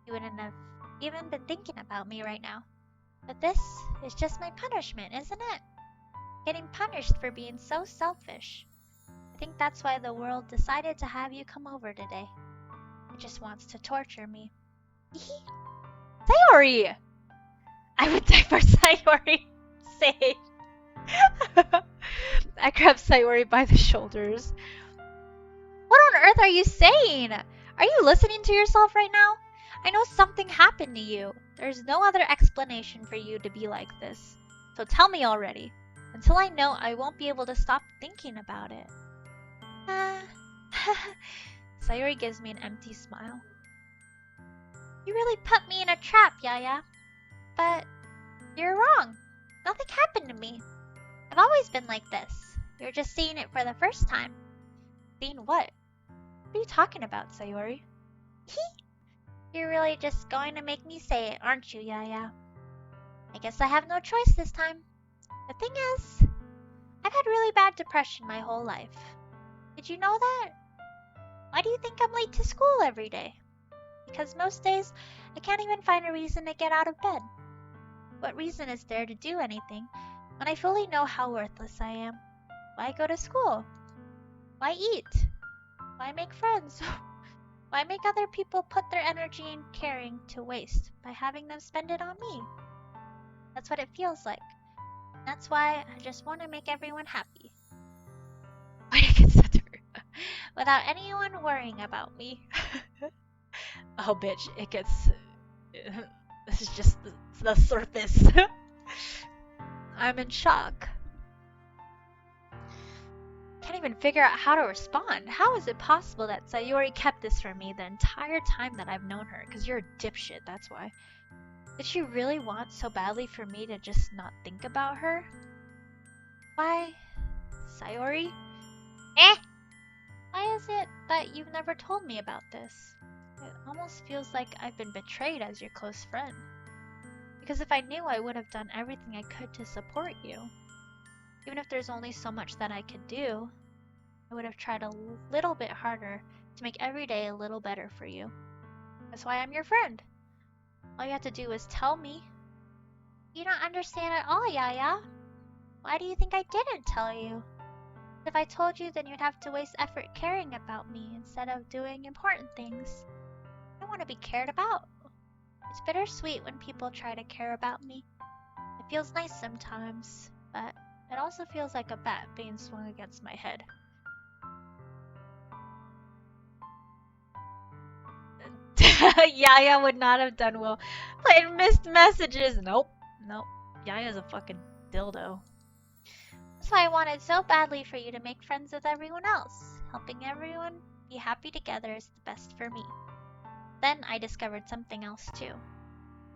you wouldn't have even been thinking about me right now. But this is just my punishment, isn't it? Getting punished for being so selfish. I think that's why the world decided to have you come over today. It just wants to torture me. Sayori! I would die for Sayori. Say. I grabbed Sayori by the shoulders. What on earth are you saying? Are you listening to yourself right now? I know something happened to you. There's no other explanation for you to be like this. So tell me already. Until I know, I won't be able to stop thinking about it. Sayori gives me an empty smile. You really put me in a trap, Yaya. But you're wrong. Nothing happened to me. I've always been like this. You're just seeing it for the first time. Seeing what? What are you talking about, Sayori? You're really just going to make me say it, aren't you, Yaya? I guess I have no choice this time. The thing is, I've had really bad depression my whole life. Did you know that? Why do you think I'm late to school every day? Because most days, I can't even find a reason to get out of bed. What reason is there to do anything when I fully know how worthless I am? Why go to school? Why eat? Why make friends? Why make other people put their energy and caring to waste by having them spend it on me? That's what it feels like. That's why I just want to make everyone happy. Why did it get stutter? Without anyone worrying about me. Oh, bitch, it gets... This is just the surface. I'm in shock. Can't even figure out how to respond. How is it possible that Sayori kept this from me the entire time that I've known her? Because you're a dipshit, that's why. Did she really want so badly for me to just not think about her? Why, Sayori? Why is it that you've never told me about this? It almost feels like I've been betrayed as your close friend. Because if I knew, I would have done everything I could to support you. Even if there's only so much that I could do, I would have tried a little bit harder to make every day a little better for you. That's why I'm your friend. All you have to do is tell me. You don't understand at all, Yaya. Why do you think I didn't tell you? If I told you, then you'd have to waste effort caring about me instead of doing important things. I don't want to be cared about. It's bittersweet when people try to care about me. It feels nice sometimes, but it also feels like a bat being swung against my head. Yaya would not have done well playing missed messages. Nope. Yaya's a fucking dildo. That's why I wanted so badly for you to make friends with everyone else. Helping everyone be happy together is the best for me. Then I discovered something else too.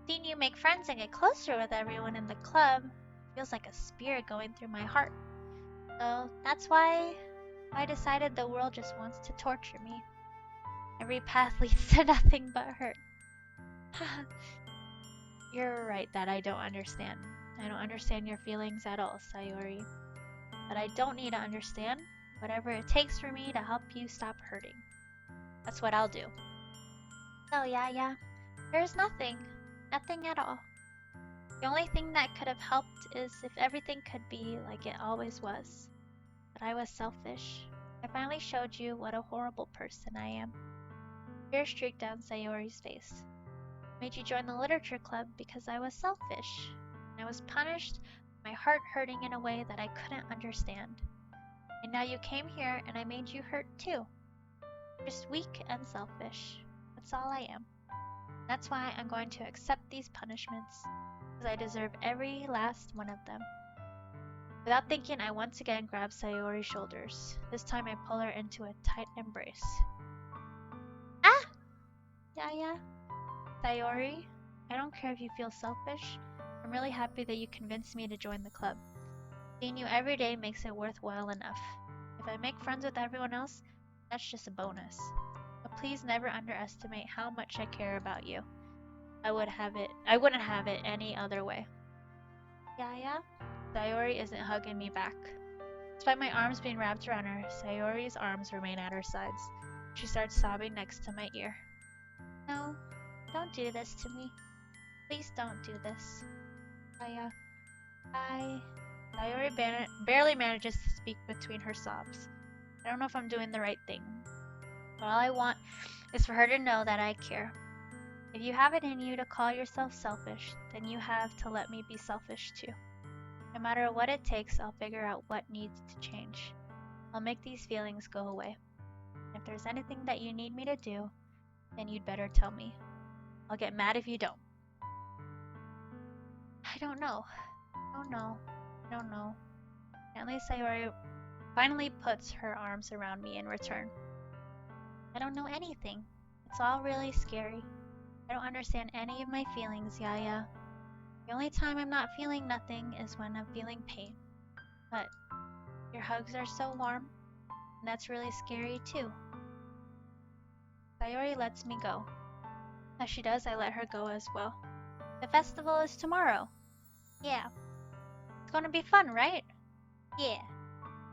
Seeing you make friends and get closer with everyone in the club feels like a spear going through my heart. So that's why I decided the world just wants to torture me. Every path leads to nothing but hurt. You're right that I don't understand. I don't understand your feelings at all, Sayori. But I don't need to understand. Whatever it takes for me to help you stop hurting. That's what I'll do. No, yeah. There's nothing. Nothing at all. The only thing that could have helped is if everything could be like it always was. But I was selfish. I finally showed you what a horrible person I am. Tears streaked down Sayori's face. I made you join the literature club because I was selfish. I was punished, my heart hurting in a way that I couldn't understand. And now you came here and I made you hurt too. Just weak and selfish. That's all I am. That's why I'm going to accept these punishments, because I deserve every last one of them. Without thinking, I once again grab Sayori's shoulders. This time I pull her into a tight embrace. Ah! Yaya? Sayori? I don't care if you feel selfish. I'm really happy that you convinced me to join the club. Seeing you every day makes it worthwhile enough. If I make friends with everyone else, that's just a bonus. But please never underestimate how much I care about you. I wouldn't have it any other way. Yaya? Sayori isn't hugging me back. Despite my arms being wrapped around her, Sayori's arms remain at her sides. She starts sobbing next to my ear. No, don't do this to me. Please don't do this. Yaya. Sayori barely manages to speak between her sobs. I don't know if I'm doing the right thing. But all I want is for her to know that I care. If you have it in you to call yourself selfish, then you have to let me be selfish too. No matter what it takes, I'll figure out what needs to change. I'll make these feelings go away. If there's anything that you need me to do, then you'd better tell me. I'll get mad if you don't. I don't know. I don't know. Finally, Sayori finally puts her arms around me in return. I don't know anything. It's all really scary. I don't understand any of my feelings, Yaya. The only time I'm not feeling nothing is when I'm feeling pain. But your hugs are so warm, and that's really scary too. Sayori lets me go. As she does, I let her go as well. The festival is tomorrow. Yeah. It's gonna be fun, right? Yeah.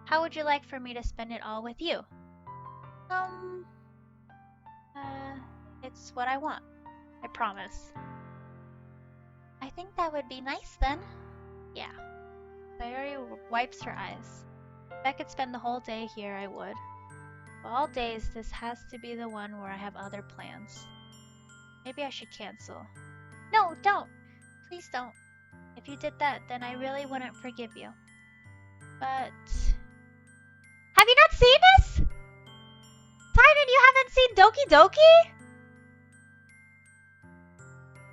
How would you like for me to spend it all with you? It's what I want. I promise. I think that would be nice then. Yeah. Sayori wipes her eyes. If I could spend the whole day here, I would. Of all days, this has to be the one where I have other plans. Maybe I should cancel. No, don't! Please don't. If you did that, then I really wouldn't forgive you. But... Have you not seen this? Titan, you haven't seen Doki Doki?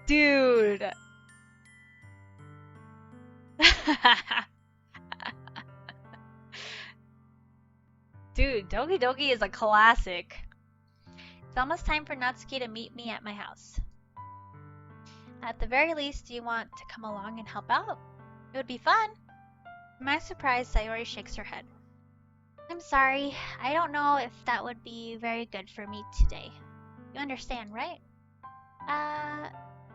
Dude. Dude, Doki Doki is a classic. It's almost time for Natsuki to meet me at my house. At the very least, do you want to come along and help out? It would be fun. To my surprise, Sayori shakes her head. I'm sorry, I don't know if that would be very good for me today. You understand, right?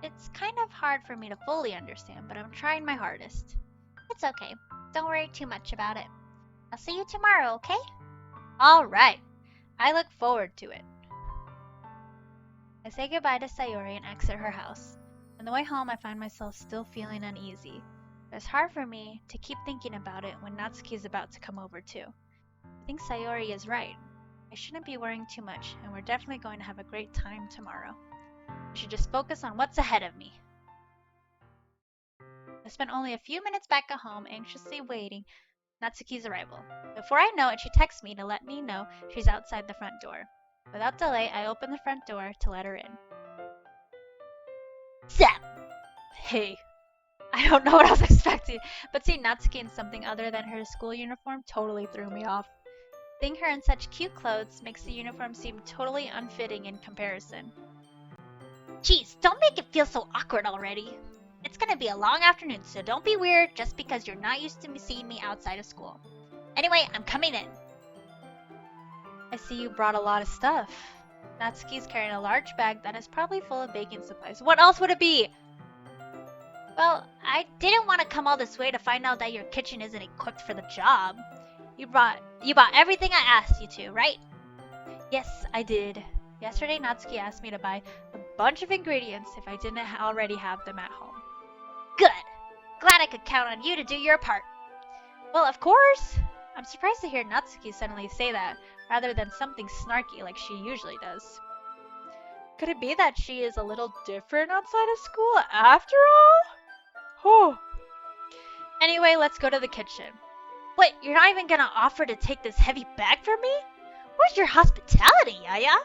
It's kind of hard for me to fully understand, but I'm trying my hardest. It's okay. Don't worry too much about it. I'll see you tomorrow, okay? Alright. I look forward to it. I say goodbye to Sayori and exit her house. On the way home, I find myself still feeling uneasy. It's hard for me to keep thinking about it when Natsuki is about to come over too. I think Sayori is right. I shouldn't be worrying too much, and we're definitely going to have a great time tomorrow. I should just focus on what's ahead of me. I spent only a few minutes back at home, anxiously waiting Natsuki's arrival. Before I know it, she texts me to let me know she's outside the front door. Without delay, I open the front door to let her in. Zap! Hey. I don't know what I was expecting, but seeing Natsuki in something other than her school uniform totally threw me off. Seeing her in such cute clothes makes the uniform seem totally unfitting in comparison. Jeez, don't make it feel so awkward already. It's gonna be a long afternoon, so don't be weird just because you're not used to seeing me outside of school. Anyway, I'm coming in. I see you brought a lot of stuff. Natsuki's carrying a large bag that is probably full of baking supplies. What else would it be? Well, I didn't want to come all this way to find out that your kitchen isn't equipped for the job. You bought everything I asked you to, right? Yes, I did. Yesterday, Natsuki asked me to buy a bunch of ingredients if I didn't already have them at home. Good. Glad I could count on you to do your part. Well, of course. I'm surprised to hear Natsuki suddenly say that, rather than something snarky like she usually does. Could it be that she is a little different outside of school after all? Oh. Anyway, let's go to the kitchen. Wait, you're not even gonna offer to take this heavy bag for me? Where's your hospitality, Yaya?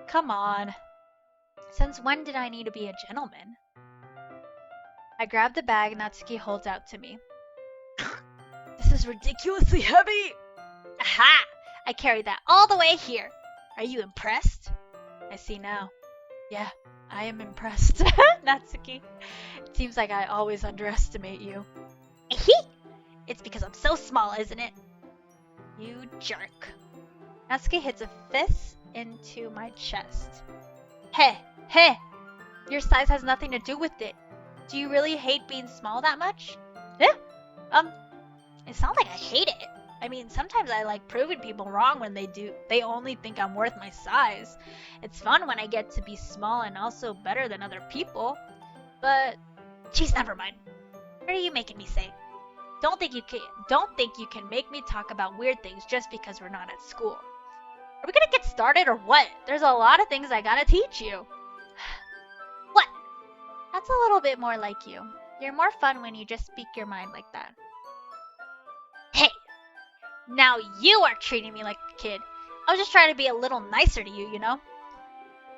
Come on. Since when did I need to be a gentleman? I grab the bag Natsuki holds out to me. is ridiculously heavy! Aha! I carried that all the way here. Are you impressed? I see now. Yeah, I am impressed. Natsuki, it seems like I always underestimate you. It's because I'm so small, isn't it? You jerk. Natsuki hits a fist into my chest. Hey! Your size has nothing to do with it. Do you really hate being small that much? Yeah. It's not like I hate it. I mean, sometimes I like proving people wrong when they only think I'm worth my size. It's fun when I get to be small and also better than other people. But, geez, never mind. What are you making me say? Don't think you can make me talk about weird things just because we're not at school. Are we gonna get started or what? There's a lot of things I gotta teach you. What? That's a little bit more like you. You're more fun when you just speak your mind like that. Hey! Now you are treating me like a kid. I was just trying to be a little nicer to you, you know?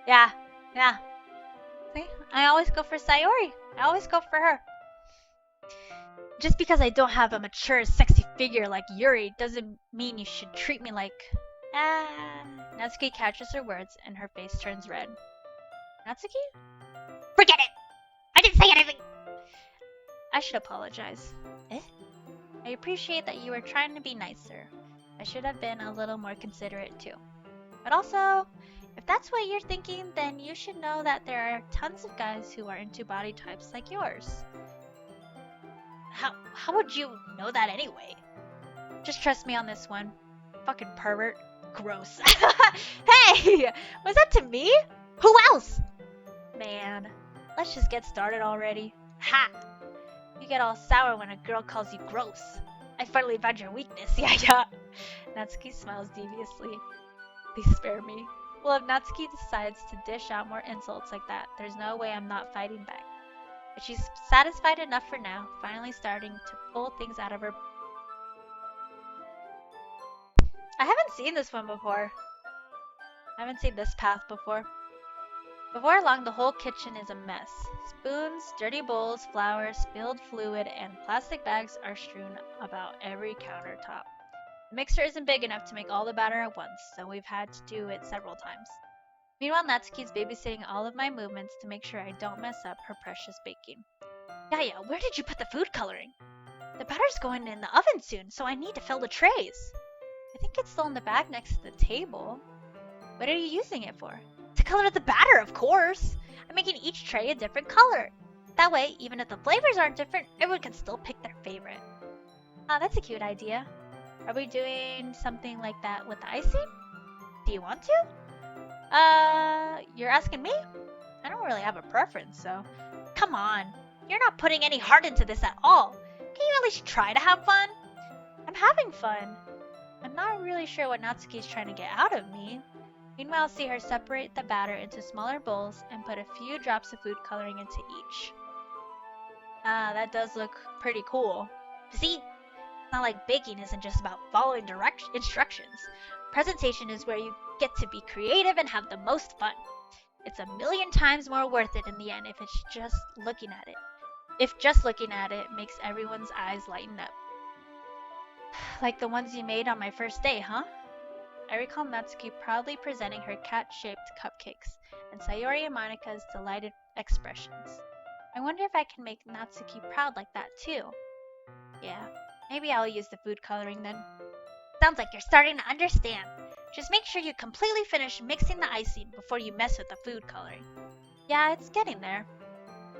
Yeah. See? I always go for Sayori. I always go for her. Just because I don't have a mature, sexy figure like Yuri doesn't mean you should treat me like... Natsuki catches her words and her face turns red. Natsuki? Forget it! I didn't say anything! I should apologize. I appreciate that you were trying to be nicer. I should have been a little more considerate too. But also, if that's what you're thinking, then you should know that there are tons of guys who are into body types like yours. How would you know that anyway? Just trust me on this one. Fucking pervert. Gross. Hey! Was that to me? Who else? Man, let's just get started already. Ha! You get all sour when a girl calls you gross. I finally found your weakness, yeah. Natsuki smiles deviously. Please spare me. Well, if Natsuki decides to dish out more insults like that, there's no way I'm not fighting back. But she's satisfied enough for now, finally starting to pull things out of her. I haven't seen this one before. I haven't seen this path before. Before long, the whole kitchen is a mess. Spoons, dirty bowls, flour, spilled fluid, and plastic bags are strewn about every countertop. The mixer isn't big enough to make all the batter at once, so we've had to do it several times. Meanwhile, Natsuki's babysitting all of my movements to make sure I don't mess up her precious baking. Yaya, where did you put the food coloring? The batter's going in the oven soon, so I need to fill the trays. I think it's still in the bag next to the table. What are you using it for? To color the batter, of course! I'm making each tray a different color. That way, even if the flavors aren't different, everyone can still pick their favorite. That's a cute idea. Are we doing something like that with the icing? Do you want to? You're asking me? I don't really have a preference, so... Come on, you're not putting any heart into this at all. Can you at least try to have fun? I'm having fun. I'm not really sure what Natsuki's trying to get out of me. Meanwhile, see her separate the batter into smaller bowls and put a few drops of food coloring into each. That does look pretty cool. See? It's not like baking isn't just about following instructions. Presentation is where you get to be creative and have the most fun. It's a million times more worth it in the end if it's just looking at it. If just looking at it makes everyone's eyes lighten up. Like the ones you made on my first day, huh? I recall Natsuki proudly presenting her cat-shaped cupcakes, and Sayori and Monika's delighted expressions. I wonder if I can make Natsuki proud like that too. Yeah, maybe I'll use the food coloring then. Sounds like you're starting to understand. Just make sure you completely finish mixing the icing before you mess with the food coloring. Yeah, it's getting there.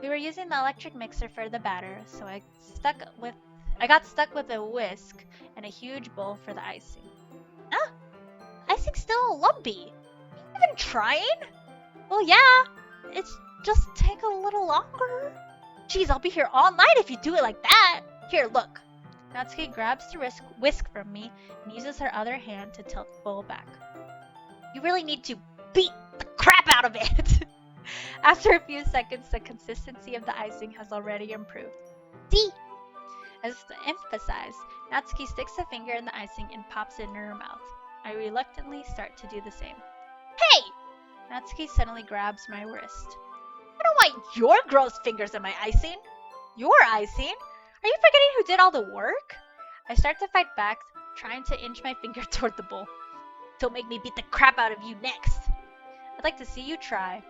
We were using the electric mixer for the batter, so I got stuck with a whisk and a huge bowl for the icing. Ah! Icing's still lumpy. You even trying? Well, yeah. It's just take a little longer. Jeez, I'll be here all night if you do it like that. Here, look. Natsuki grabs the whisk from me and uses her other hand to tilt the bowl back. You really need to beat the crap out of it. After a few seconds, the consistency of the icing has already improved. See? As to emphasize, Natsuki sticks a finger in the icing and pops it in her mouth. I reluctantly start to do the same. Hey! Natsuki suddenly grabs my wrist. I don't want your gross fingers in my icing. Your icing? Are you forgetting who did all the work? I start to fight back, trying to inch my finger toward the bowl. Don't make me beat the crap out of you next. I'd like to see you try.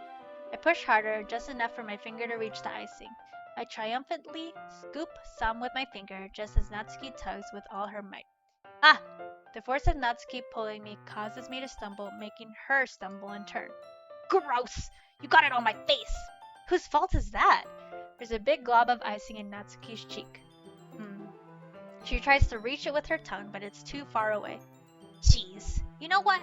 I push harder, just enough for my finger to reach the icing. I triumphantly scoop some with my finger, just as Natsuki tugs with all her might. Ah! The force of Natsuki pulling me causes me to stumble, making her stumble in turn. Gross! You got it on my face! Whose fault is that? There's a big glob of icing in Natsuki's cheek. She tries to reach it with her tongue, but it's too far away. Jeez. You know what?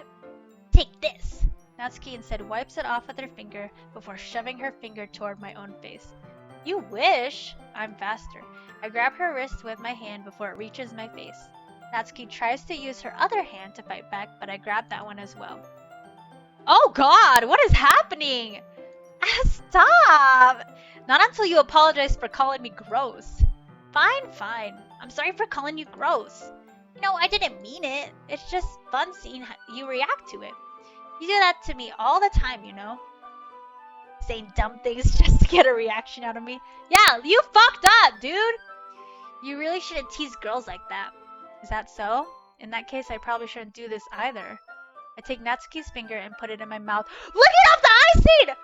Take this! Natsuki instead wipes it off with her finger before shoving her finger toward my own face. You wish! I'm faster. I grab her wrist with my hand before it reaches my face. Natsuki tries to use her other hand to fight back, but I grab that one as well. Oh god! What is happening? Stop! Not until you apologize for calling me gross. Fine. I'm sorry for calling you gross. You know, I didn't mean it. It's just fun seeing how you react to it. You do that to me all the time, you know? Saying dumb things just to get a reaction out of me. Yeah, you fucked up, dude! You really shouldn't tease girls like that. Is that so? In that case, I probably shouldn't do this either. I take Natsuki's finger and put it in my mouth. Look it up the icing!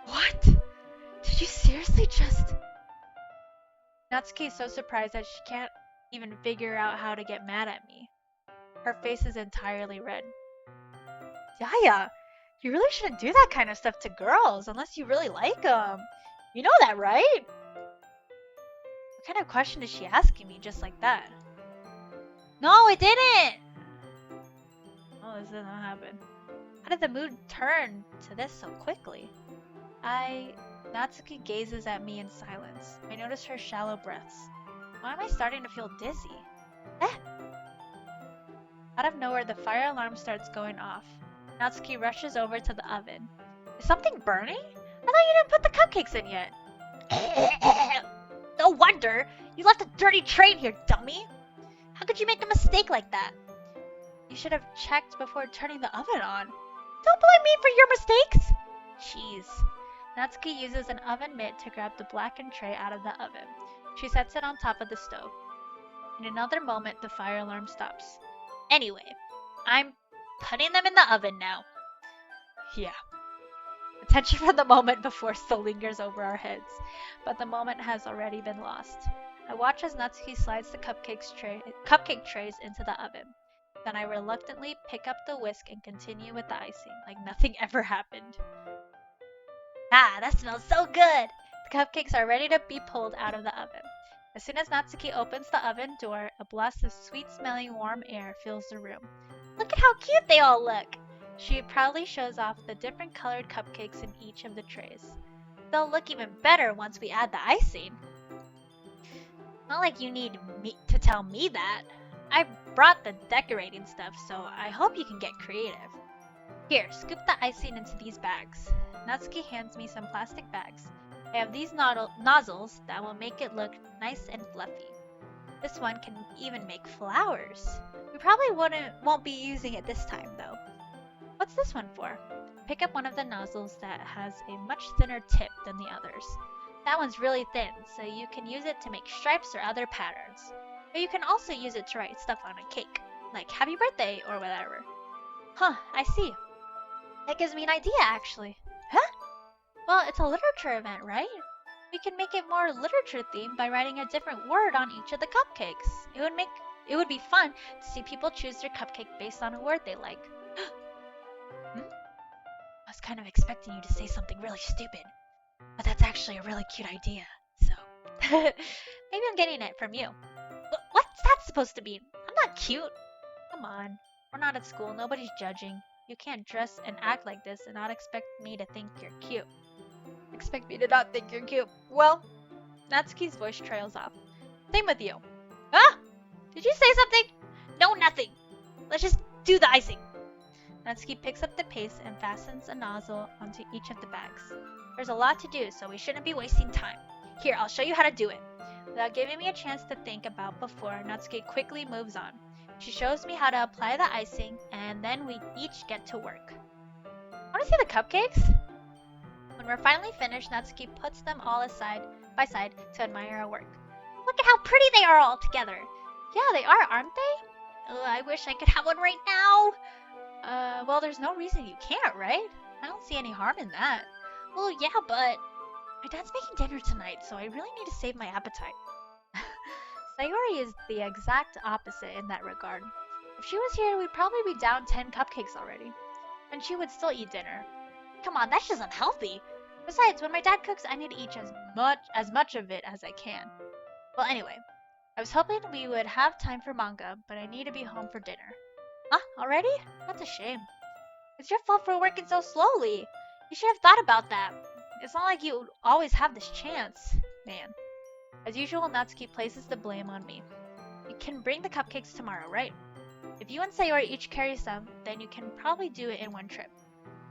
What? Did you seriously just... Natsuki is so surprised that she can't even figure out how to get mad at me. Her face is entirely red. Yaya, you really shouldn't do that kind of stuff to girls unless you really like them. You know that, right? What kind of question is she asking me just like that? No, it didn't! Oh, this didn't happen. How did the mood turn to this so quickly? Natsuki gazes at me in silence. I notice her shallow breaths. Why am I starting to feel dizzy? Out of nowhere, the fire alarm starts going off. Natsuki rushes over to the oven. Is something burning? I thought you didn't put the cupcakes in yet. No wonder! You left a dirty tray in here, dummy! How could you make a mistake like that? You should have checked before turning the oven on. Don't blame me for your mistakes! Jeez. Natsuki uses an oven mitt to grab the blackened tray out of the oven. She sets it on top of the stove. In another moment, the fire alarm stops. Anyway, I'm putting them in the oven now. Yeah. The tension for the moment before still lingers over our heads, but the moment has already been lost. I watch as Natsuki slides the cupcake trays into the oven. Then I reluctantly pick up the whisk and continue with the icing, like nothing ever happened. Ah, that smells so good! The cupcakes are ready to be pulled out of the oven. As soon as Natsuki opens the oven door, a blast of sweet-smelling warm air fills the room. Look at how cute they all look! She proudly shows off the different colored cupcakes in each of the trays. They'll look even better once we add the icing. Not like you need me to tell me that. I brought the decorating stuff, so I hope you can get creative. Here, scoop the icing into these bags. Natsuki hands me some plastic bags. I have these nozzles that will make it look nice and fluffy. This one can even make flowers. We probably won't be using it this time though. What's this one for? Pick up one of the nozzles that has a much thinner tip than the others. That one's really thin, so you can use it to make stripes or other patterns. Or you can also use it to write stuff on a cake, like happy birthday or whatever. Huh, I see. That gives me an idea actually. Huh? Well, it's a literature event, right? We can make it more literature themed by writing a different word on each of the cupcakes. It would be fun to see people choose their cupcake based on a word they like. I was kind of expecting you to say something really stupid, but that's actually a really cute idea, so maybe I'm getting it from you. What's that supposed to mean? I'm not cute. Come on, we're not at school, nobody's judging. You can't dress and act like this and not expect me to think you're cute. Expect me to not think you're cute. Well, Natsuki's voice trails off. Same with you. Huh? Did you say something? No, nothing. Let's just do the icing. Natsuki picks up the paste and fastens a nozzle onto each of the bags. There's a lot to do, so we shouldn't be wasting time. Here, I'll show you how to do it. Without giving me a chance to think about before, Natsuki quickly moves on. She shows me how to apply the icing, and then we each get to work. Want to see the cupcakes? When we're finally finished, Natsuki puts them all side by side to admire our work. Look at how pretty they are all together. Yeah, they are, aren't they? I wish I could have one right now. Well, there's no reason you can't, right? I don't see any harm in that. Well, yeah, but my dad's making dinner tonight, so I really need to save my appetite. Sayori is the exact opposite in that regard. If she was here, we'd probably be down 10 cupcakes already. And she would still eat dinner. Come on, that's just unhealthy. Besides, when my dad cooks, I need to eat as much of it as I can. Well, anyway, I was hoping we would have time for manga, but I need to be home for dinner. Huh? Already? That's a shame. It's your fault for working so slowly. You should have thought about that. It's not like you always have this chance. Man. As usual, Natsuki places the blame on me. You can bring the cupcakes tomorrow, right? If you and Sayori each carry some, then you can probably do it in one trip.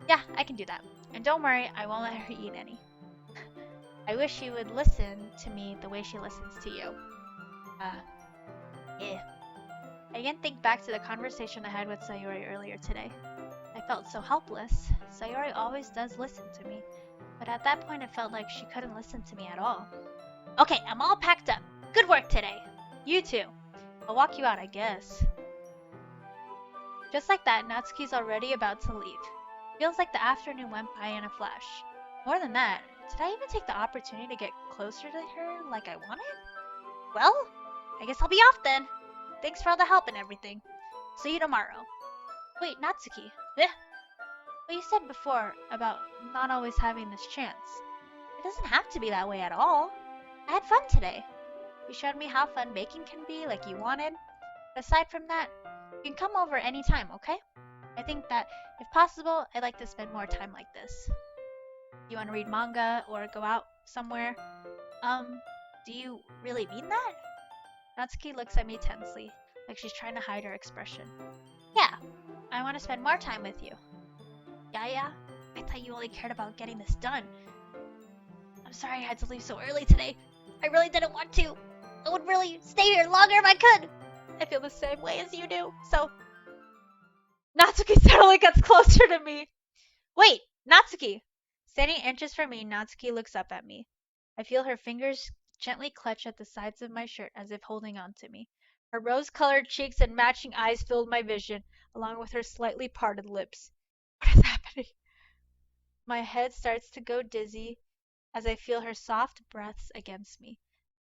Yeah, I can do that. And don't worry, I won't let her eat any. I wish she would listen to me the way she listens to you. I again think back to the conversation I had with Sayori earlier today. I felt so helpless. Sayori always does listen to me, but at that point it felt like she couldn't listen to me at all. Okay, I'm all packed up. Good work today. You too. I'll walk you out, I guess. Just like that, Natsuki's already about to leave. Feels like the afternoon went by in a flash. More than that, did I even take the opportunity to get closer to her like I wanted? Well, I guess I'll be off then. Thanks for all the help and everything. See you tomorrow. Wait, Natsuki. What you said before about not always having this chance. It doesn't have to be that way at all. I had fun today. You showed me how fun baking can be like you wanted. But aside from that, you can come over anytime, okay? I think that, if possible, I'd like to spend more time like this. You want to read manga or go out somewhere? Do you really mean that? Natsuki looks at me tensely, like she's trying to hide her expression. Yeah, I want to spend more time with you. Yeah? I thought you only cared about getting this done. I'm sorry I had to leave so early today. I really didn't want to. I would really stay here longer if I could. I feel the same way as you do, so... Natsuki suddenly gets closer to me. Wait, Natsuki! Standing inches from me, Natsuki looks up at me. I feel her fingers gently clutch at the sides of my shirt as if holding on to me. Her rose-colored cheeks and matching eyes filled my vision, along with her slightly parted lips. What is happening? My head starts to go dizzy as I feel her soft breaths against me.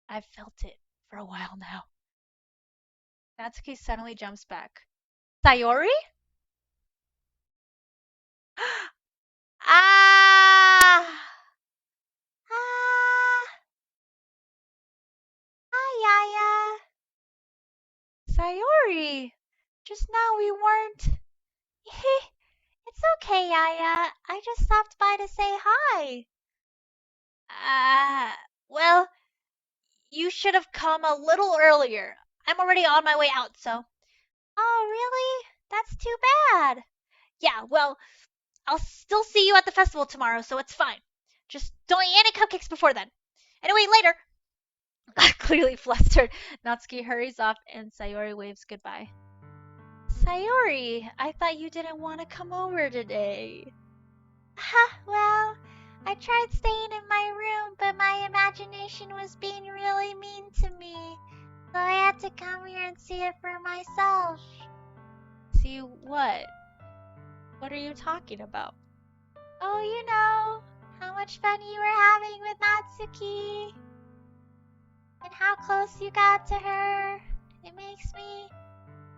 I've felt it for a while now. Natsuki suddenly jumps back. Sayori? Ah! Ah! Hi, Yaya. Sayori! Just now we weren't... It's okay, Yaya. I just stopped by to say hi. Well, you should have come a little earlier. I'm already on my way out, so... Oh, really? That's too bad. Yeah, well, I'll still see you at the festival tomorrow, so it's fine. Just don't eat any cupcakes before then. Anyway, later. Clearly flustered, Natsuki hurries off and Sayori waves goodbye. Sayori, I thought you didn't want to come over today. Well, I tried staying in my room, but my imagination was being really mean to me. So I had to come here and see it for myself. See what? What are you talking about? Oh, you know, how much fun you were having with Natsuki. And how close you got to her. It makes me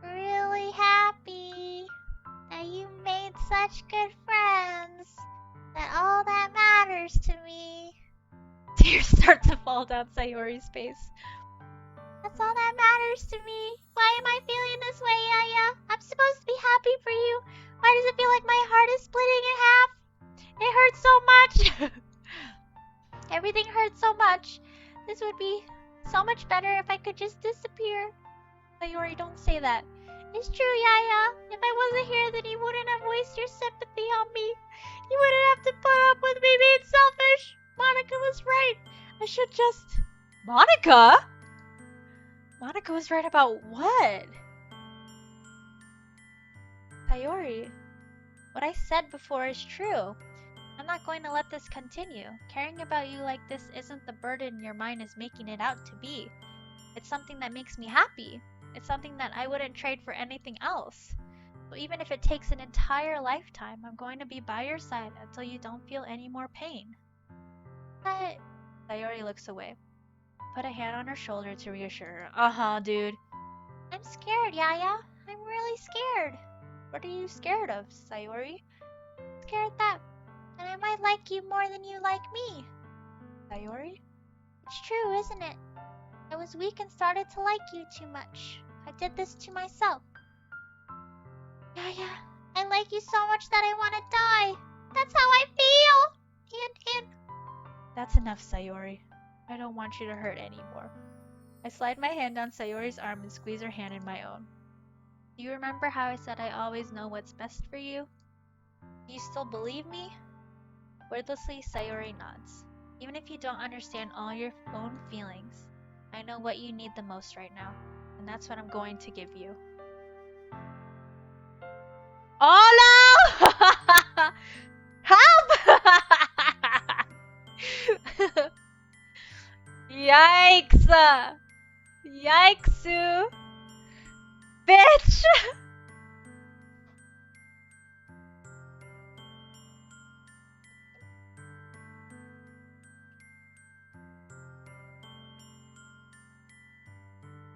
really happy that you made such good friends. That all that matters to me. Tears start to fall down Sayori's face. That's all that matters to me. Why am I feeling this way, Yaya? I'm supposed to be happy for you. Why does it feel like my heart is splitting in half? It hurts so much. Everything hurts so much. This would be so much better if I could just disappear. Sayori, don't say that. It's true, Yaya. If I wasn't here, then you wouldn't have wasted your sympathy on me. You wouldn't have to put up with me being selfish. Monica was right. I should just... Monica? Monica was right about what? Sayori, what I said before is true. I'm not going to let this continue. Caring about you like this isn't the burden your mind is making it out to be. It's something that makes me happy. It's something that I wouldn't trade for anything else. So even if it takes an entire lifetime, I'm going to be by your side until you don't feel any more pain. But Sayori looks away. Put a hand on her shoulder to reassure her. Uh-huh, dude. I'm scared, Yaya. I'm really scared. What are you scared of, Sayori? Scared that I might like you more than you like me. Sayori? It's true, isn't it? I was weak and started to like you too much. I did this to myself. Yaya, I like you so much that I want to die. That's how I feel. And... That's enough, Sayori. I don't want you to hurt anymore. I slide my hand down Sayori's arm and squeeze her hand in my own. Do you remember how I said I always know what's best for you? Do you still believe me? Wordlessly, Sayori nods. Even if you don't understand all your own feelings, I know what you need the most right now, and that's what I'm going to give you. Oh no! Help! Yikes! Yikes! Bitch!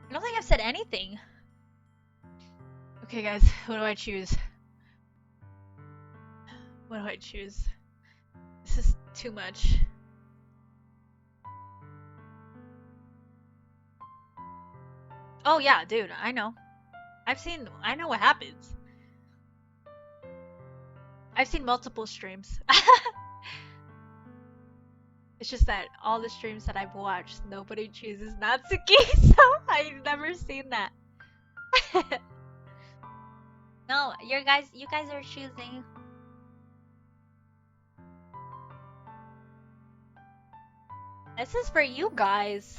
I don't think I've said anything. Okay, guys, what do I choose? What do I choose? This is too much. Oh yeah, dude, I know. I know what happens. I've seen multiple streams. It's just that all the streams that I've watched, nobody chooses Natsuki, so I've never seen that. No, you guys are choosing. This is for you guys.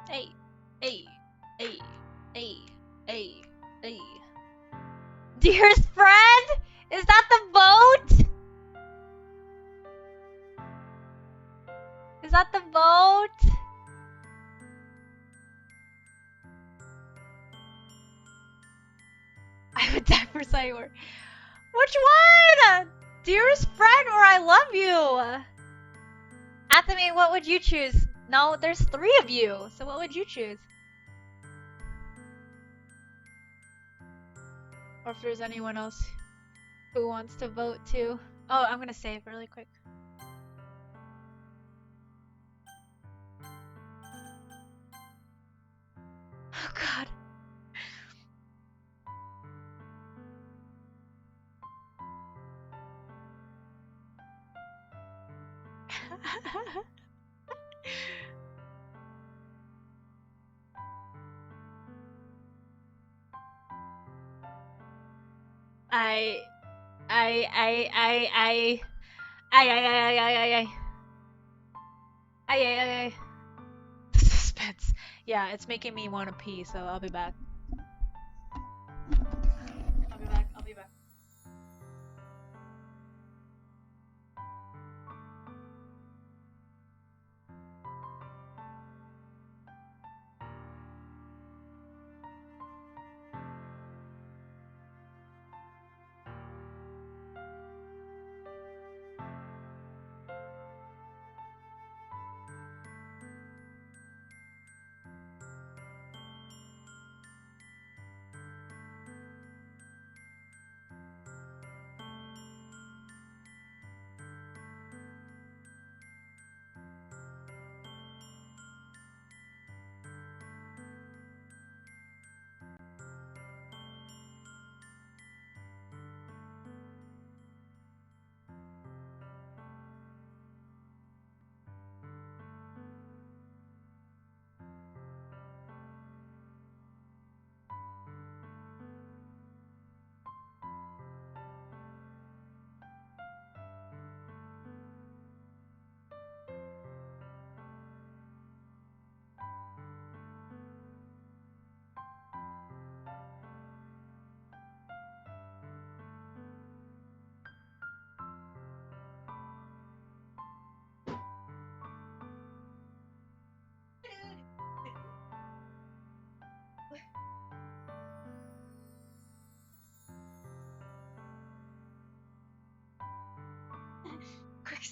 Hey, hey, hey, hey, hey, hey. Dearest friend? Is that the vote? Is that the vote? I would die for Sayori. Which one? Dearest friend or I love you? Athame, what would you choose? No, there's 3 of you. So what would you choose? Or if there's anyone else who wants to vote too. Oh, I'm gonna save really quick. Oh god. I. The suspense. Yeah, it's making me want to pee, so I'll be back. I'll be back.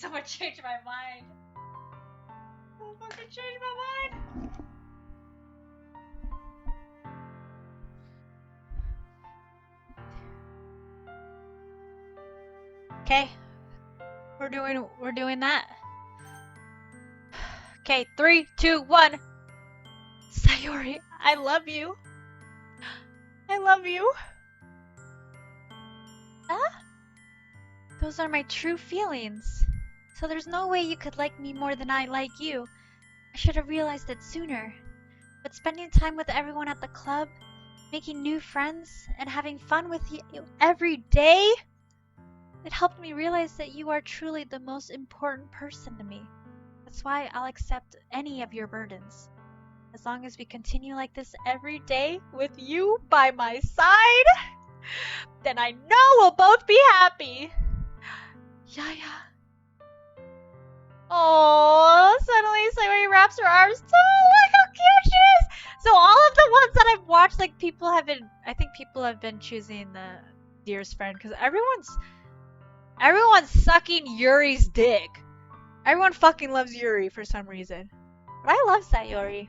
someone change my mind. Someone fucking change my mind. Okay. We're doing that. Okay, 3, 2, 1. Sayori, I love you. I love you. Huh? Those are my true feelings. So there's no way you could like me more than I like you. I should have realized it sooner. But spending time with everyone at the club, making new friends, and having fun with you every day, it helped me realize that you are truly the most important person to me. That's why I'll accept any of your burdens. As long as we continue like this every day with you by my side, then I know we'll both be happy. Yeah. Oh, suddenly Sayori wraps her arms. Oh, look how cute she is. So all of the ones that I've watched, like I think people have been choosing the dearest friend because everyone's sucking Yuri's dick. Everyone fucking loves Yuri for some reason. But I love Sayori.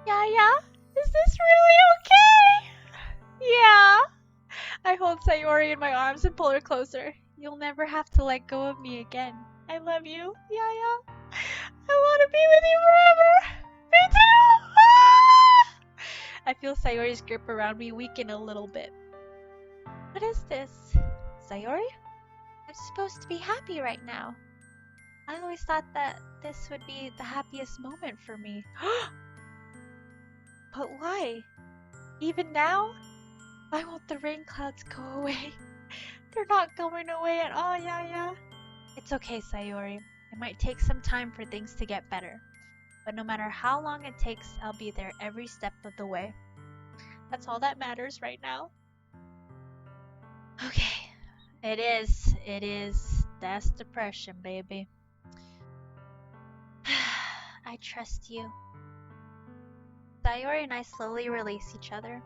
Yeah. Is this really okay? Yeah. I hold Sayori in my arms and pull her closer. You'll never have to let go of me again. I love you. Yeah. I want to be with you forever. Me too. Ah! I feel Sayori's grip around me weaken a little bit. What is this? Sayori? I'm supposed to be happy right now. I always thought that this would be the happiest moment for me. But why? Even now? Why won't the rain clouds go away? They're not going away at all, yeah. It's okay, Sayori. It might take some time for things to get better. But no matter how long it takes, I'll be there every step of the way. That's all that matters right now. Okay. It is. That's depression, baby. I trust you. Sayori and I slowly release each other.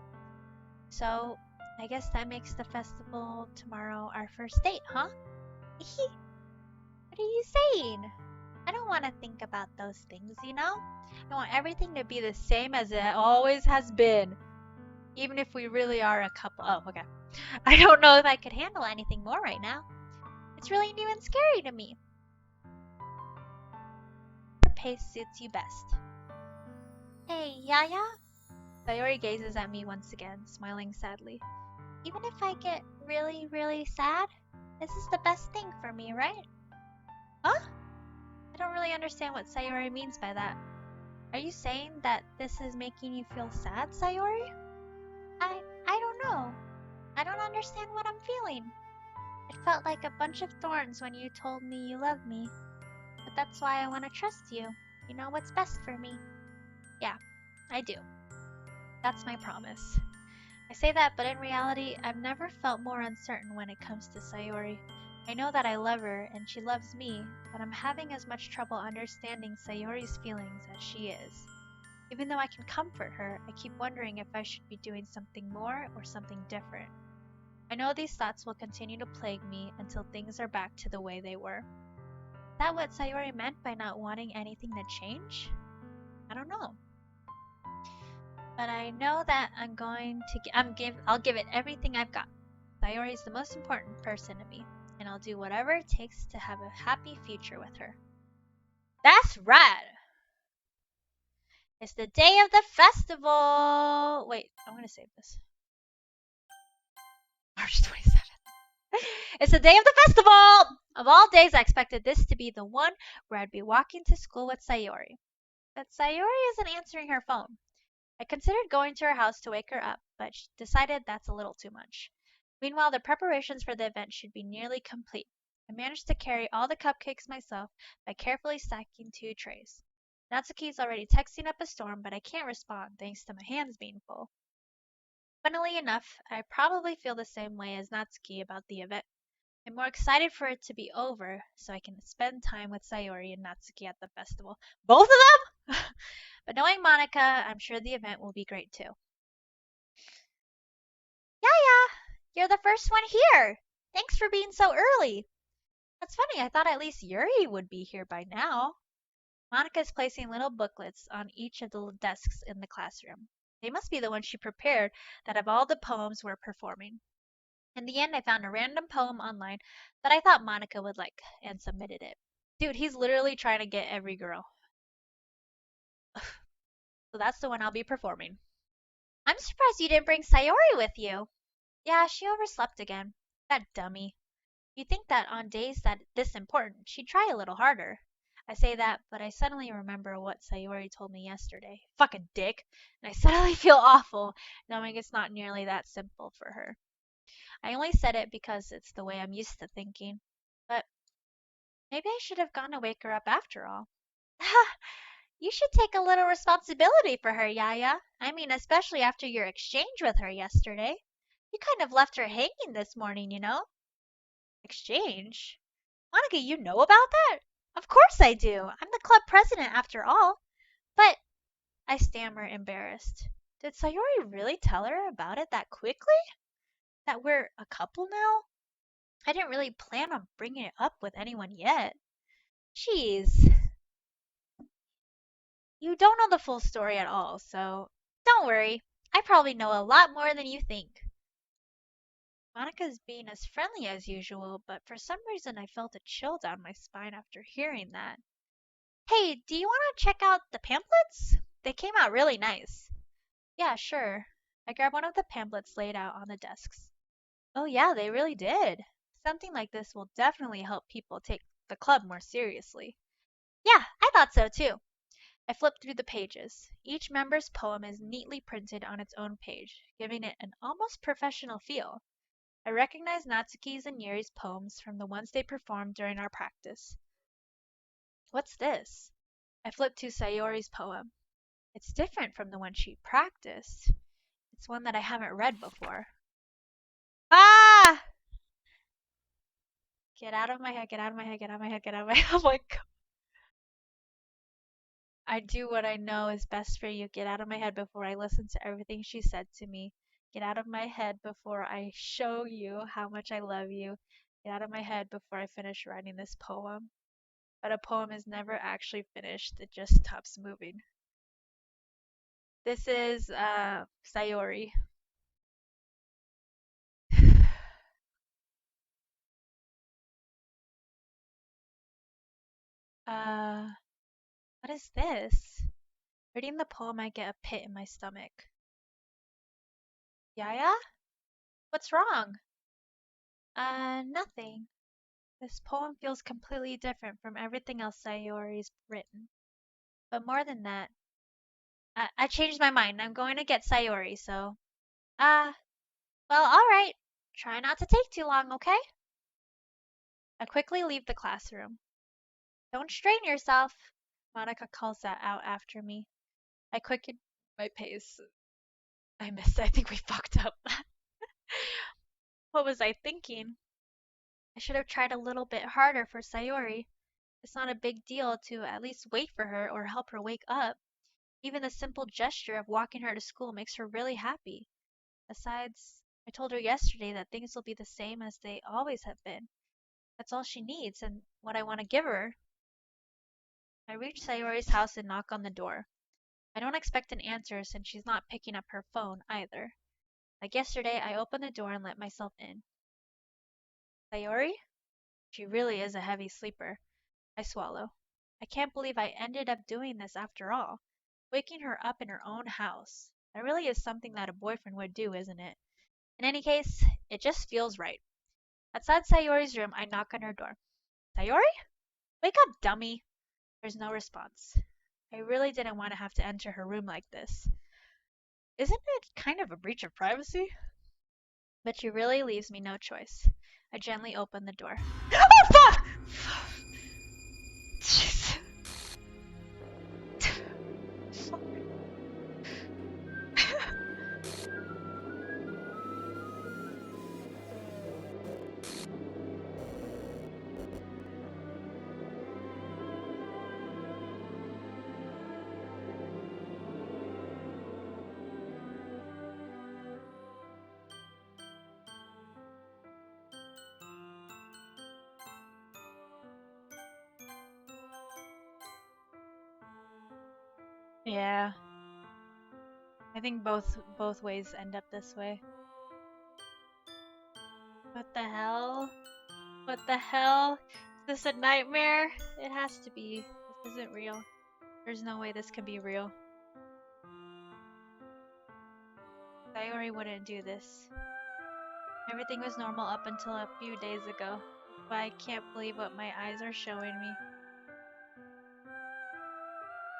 So, I guess that makes the festival tomorrow our first date, huh? What are you saying? I don't want to think about those things, you know? I want everything to be the same as it always has been. Even if we really are a couple. Oh, okay. I don't know if I could handle anything more right now. It's really new and scary to me. Your pace suits you best. Hey, Yaya? Sayori gazes at me once again, smiling sadly. Even if I get really, really sad, this is the best thing for me, right? Huh? I don't really understand what Sayori means by that. Are you saying that this is making you feel sad, Sayori? I don't know. I don't understand what I'm feeling. It felt like a bunch of thorns when you told me you love me. But that's why I want to trust you. You know what's best for me. Yeah, I do. That's my promise. I say that, but in reality, I've never felt more uncertain when it comes to Sayori. I know that I love her, and she loves me, but I'm having as much trouble understanding Sayori's feelings as she is. Even though I can comfort her, I keep wondering if I should be doing something more or something different. I know these thoughts will continue to plague me until things are back to the way they were. Is that what Sayori meant by not wanting anything to change? I don't know. But I know that I'll give it everything I've got. Sayori is the most important person to me, and I'll do whatever it takes to have a happy future with her. That's right! It's the day of the festival! Wait, I'm gonna save this. March 27th. It's the day of the festival! Of all days, I expected this to be the one where I'd be walking to school with Sayori. But Sayori isn't answering her phone. I considered going to her house to wake her up, but decided that's a little too much. Meanwhile, the preparations for the event should be nearly complete. I managed to carry all the cupcakes myself by carefully stacking 2 trays. Natsuki's already texting up a storm, but I can't respond thanks to my hands being full. Funnily enough, I probably feel the same way as Natsuki about the event. I'm more excited for it to be over so I can spend time with Sayori and Natsuki at the festival. Both of them? But knowing Monica, I'm sure the event will be great too. Yaya, you're the first one here. Thanks for being so early. That's funny. I thought at least Yuri would be here by now. Monica's placing little booklets on each of the desks in the classroom. They must be the ones she prepared that of all the poems we're performing. In the end, I found a random poem online that I thought Monica would like and submitted it. Dude, he's literally trying to get every girl. So that's the one I'll be performing. I'm surprised you didn't bring Sayori with you. Yeah, she overslept again. That dummy. You'd think that on days that this important, she'd try a little harder. I say that, but I suddenly remember what Sayori told me yesterday. Fucking dick. And I suddenly feel awful, knowing it's not nearly that simple for her. I only said it because it's the way I'm used to thinking. But maybe I should have gone to wake her up after all. You should take a little responsibility for her, Yaya. I mean, especially after your exchange with her yesterday. You kind of left her hanging this morning, you know? Exchange? Monica, you know about that? Of course I do. I'm the club president after all. But, I stammer, embarrassed. Did Sayori really tell her about it that quickly? That we're a couple now? I didn't really plan on bringing it up with anyone yet. Jeez. You don't know the full story at all, so don't worry. I probably know a lot more than you think. Monica's being as friendly as usual, but for some reason I felt a chill down my spine after hearing that. Hey, do you want to check out the pamphlets? They came out really nice. Yeah, sure. I grabbed one of the pamphlets laid out on the desks. Oh, yeah, they really did. Something like this will definitely help people take the club more seriously. Yeah, I thought so too. I flipped through the pages. Each member's poem is neatly printed on its own page, giving it an almost professional feel. I recognized Natsuki's and Yuri's poems from the ones they performed during our practice. What's this? I flipped to Sayori's poem. It's different from the one she practiced. It's one that I haven't read before. Ah! Get out of my head, get out of my head, get out of my head, get out of my head. Oh my god. I do what I know is best for you. Get out of my head before I listen to everything she said to me. Get out of my head before I show you how much I love you. Get out of my head before I finish writing this poem. But a poem is never actually finished, it just stops moving. This is Sayori. uh, what is this? Reading the poem, I get a pit in my stomach. Yaya? What's wrong? Nothing. This poem feels completely different from everything else Sayori's written. But more than that, I changed my mind. I'm going to get Sayori, so. Well, alright. Try not to take too long, okay? I quickly leave the classroom. Don't strain yourself, Monica calls that out after me. I quicken my pace. I missed it. I think we fucked up. What was I thinking? I should have tried a little bit harder for Sayori. It's not a big deal to at least wait for her or help her wake up. Even the simple gesture of walking her to school makes her really happy. Besides, I told her yesterday that things will be the same as they always have been. That's all she needs and what I want to give her. I reach Sayori's house and knock on the door. I don't expect an answer since she's not picking up her phone either. Like yesterday, I open the door and let myself in. Sayori? She really is a heavy sleeper. I swallow. I can't believe I ended up doing this after all. Waking her up in her own house. That really is something that a boyfriend would do, isn't it? In any case, it just feels right. Outside Sayori's room, I knock on her door. Sayori? Wake up, dummy! There's no response. I really didn't want to have to enter her room like this. Isn't it kind of a breach of privacy? But she really leaves me no choice. I gently open the door. Oh, fuck! Jeez. Yeah. I think both ways end up this way. What the hell? What the hell? Is this a nightmare? It has to be. This isn't real. There's no way this can be real. Sayori wouldn't do this. Everything was normal up until a few days ago. But I can't believe what my eyes are showing me.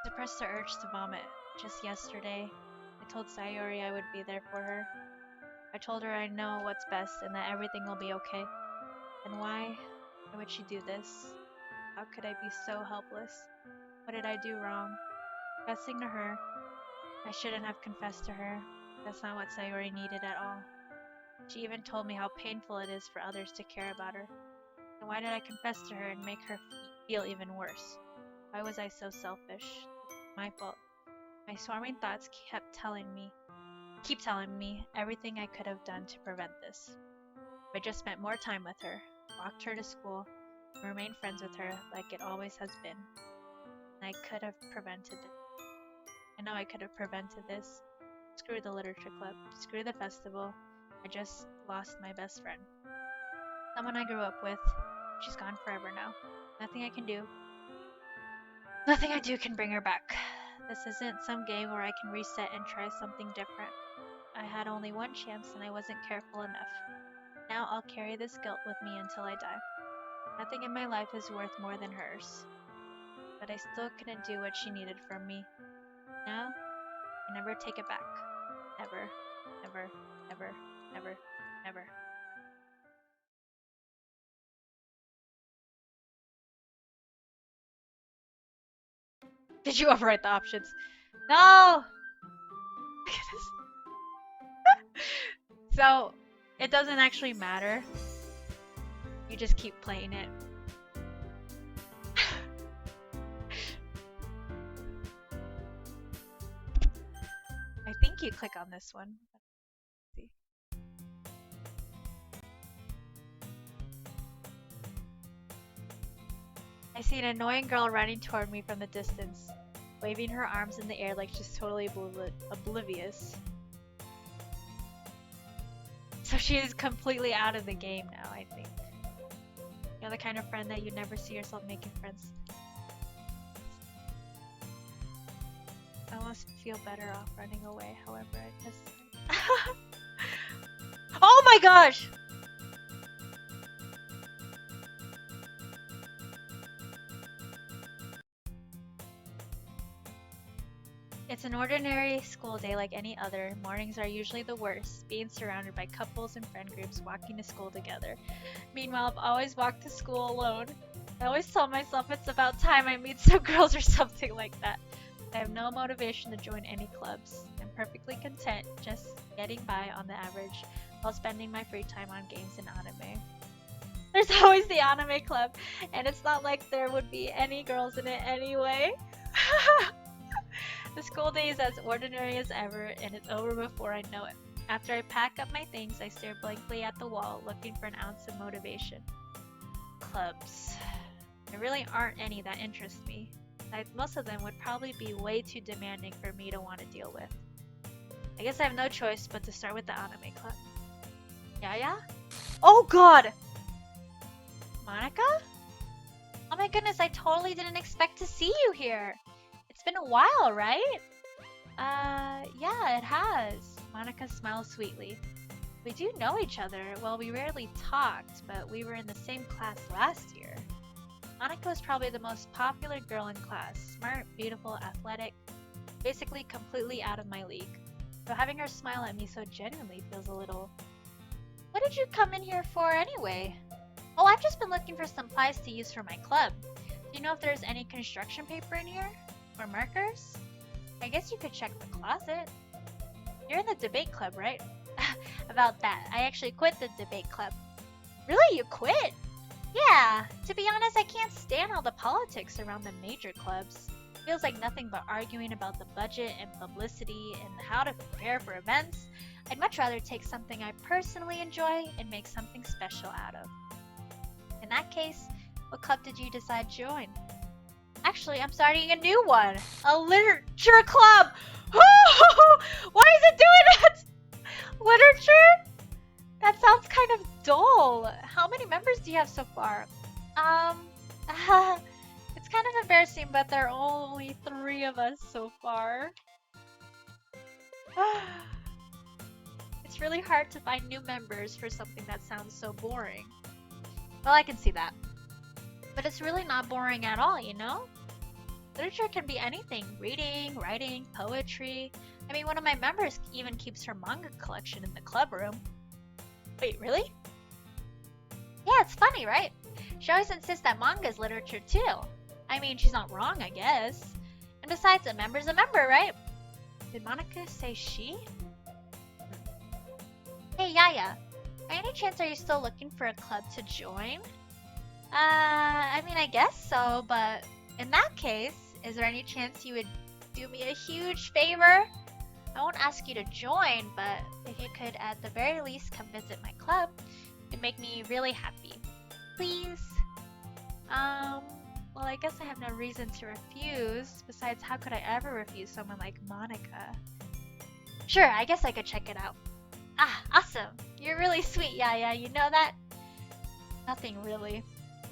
I suppressed the urge to vomit. Just yesterday, I told Sayori I would be there for her. I told her I know what's best and that everything will be okay. And why? Why would she do this? How could I be so helpless? What did I do wrong? Confessing to her, I shouldn't have confessed to her. That's not what Sayori needed at all. She even told me how painful it is for others to care about her. And why did I confess to her and make her feel even worse? Why was I so selfish? My fault. My swarming thoughts keep telling me everything I could have done to prevent this. I just spent more time with her, walked her to school, and remained friends with her like it always has been. And I could have prevented it. I know I could have prevented this. Screw the literature club. Screw the festival. I just lost my best friend. Someone I grew up with. She's gone forever now. Nothing I can do. Nothing I do can bring her back. This isn't some game where I can reset and try something different. I had only one chance and I wasn't careful enough. Now I'll carry this guilt with me until I die. Nothing in my life is worth more than hers. But I still couldn't do what she needed from me. Now, I never take it back. Ever, ever, ever, ever, ever. Did you overwrite the options? No! Look at this. So, it doesn't actually matter. You just keep playing it. I think you click on this one. Let's see. I see an annoying girl running toward me from the distance, waving her arms in the air like she's totally oblivious. So she is completely out of the game now, I think. You're the kind of friend that you never see yourself making friends. I almost feel better off running away, however, I just... Oh my gosh! It's an ordinary school day like any other. Mornings are usually the worst, being surrounded by couples and friend groups walking to school together. Meanwhile, I've always walked to school alone. I always tell myself it's about time I meet some girls or something like that. I have no motivation to join any clubs. I'm perfectly content just getting by on the average while spending my free time on games and anime. There's always the anime club, and it's not like there would be any girls in it anyway. The school day is as ordinary as ever, and it's over before I know it. After I pack up my things, I stare blankly at the wall, looking for an ounce of motivation. Clubs. There really aren't any that interest me. Most of them would probably be way too demanding for me to want to deal with. I guess I have no choice but to start with the anime club. Yaya? Oh god! Monica? Oh my goodness, I totally didn't expect to see you here! It's been a while, right? Yeah, it has. Monica smiles sweetly. We do know each other. Well, we rarely talked, but we were in the same class last year. Monica was probably the most popular girl in class. Smart, beautiful, athletic, basically completely out of my league. So having her smile at me so genuinely feels a little... What did you come in here for anyway? Oh, I've just been looking for supplies to use for my club. Do you know if there's any construction paper in here? Or markers? I guess you could check the closet. You're in the debate club, right? About that, I actually quit the debate club. Really? You quit? Yeah, to be honest, I can't stand all the politics around the major clubs. It feels like nothing but arguing about the budget and publicity and how to prepare for events. I'd much rather take something I personally enjoy and make something special out of. In that case, what club did you decide to join? I Actually, I'm starting a new one. A literature club! Why is it doing that? Literature? That sounds kind of dull. How many members do you have so far? It's kind of embarrassing, but there are only 3 of us so far. It's really hard to find new members for something that sounds so boring. Well, I can see that. But it's really not boring at all, you know? Literature can be anything. Reading, writing, poetry. I mean, one of my members even keeps her manga collection in the club room. Wait, really? Yeah, it's funny, right? She always insists that manga is literature too. I mean, she's not wrong, I guess. And besides, a member's a member, right? Did Monica say she? Hey, Yaya. By any chance, are you still looking for a club to join? I mean, I guess so, but in that case, is there any chance you would do me a huge favor? I won't ask you to join, but if you could at the very least come visit my club, it'd make me really happy. Please? Well, I guess I have no reason to refuse. Besides, how could I ever refuse someone like Monica? Sure, I guess I could check it out. Ah, awesome. You're really sweet, Yaya. You know that? Nothing really.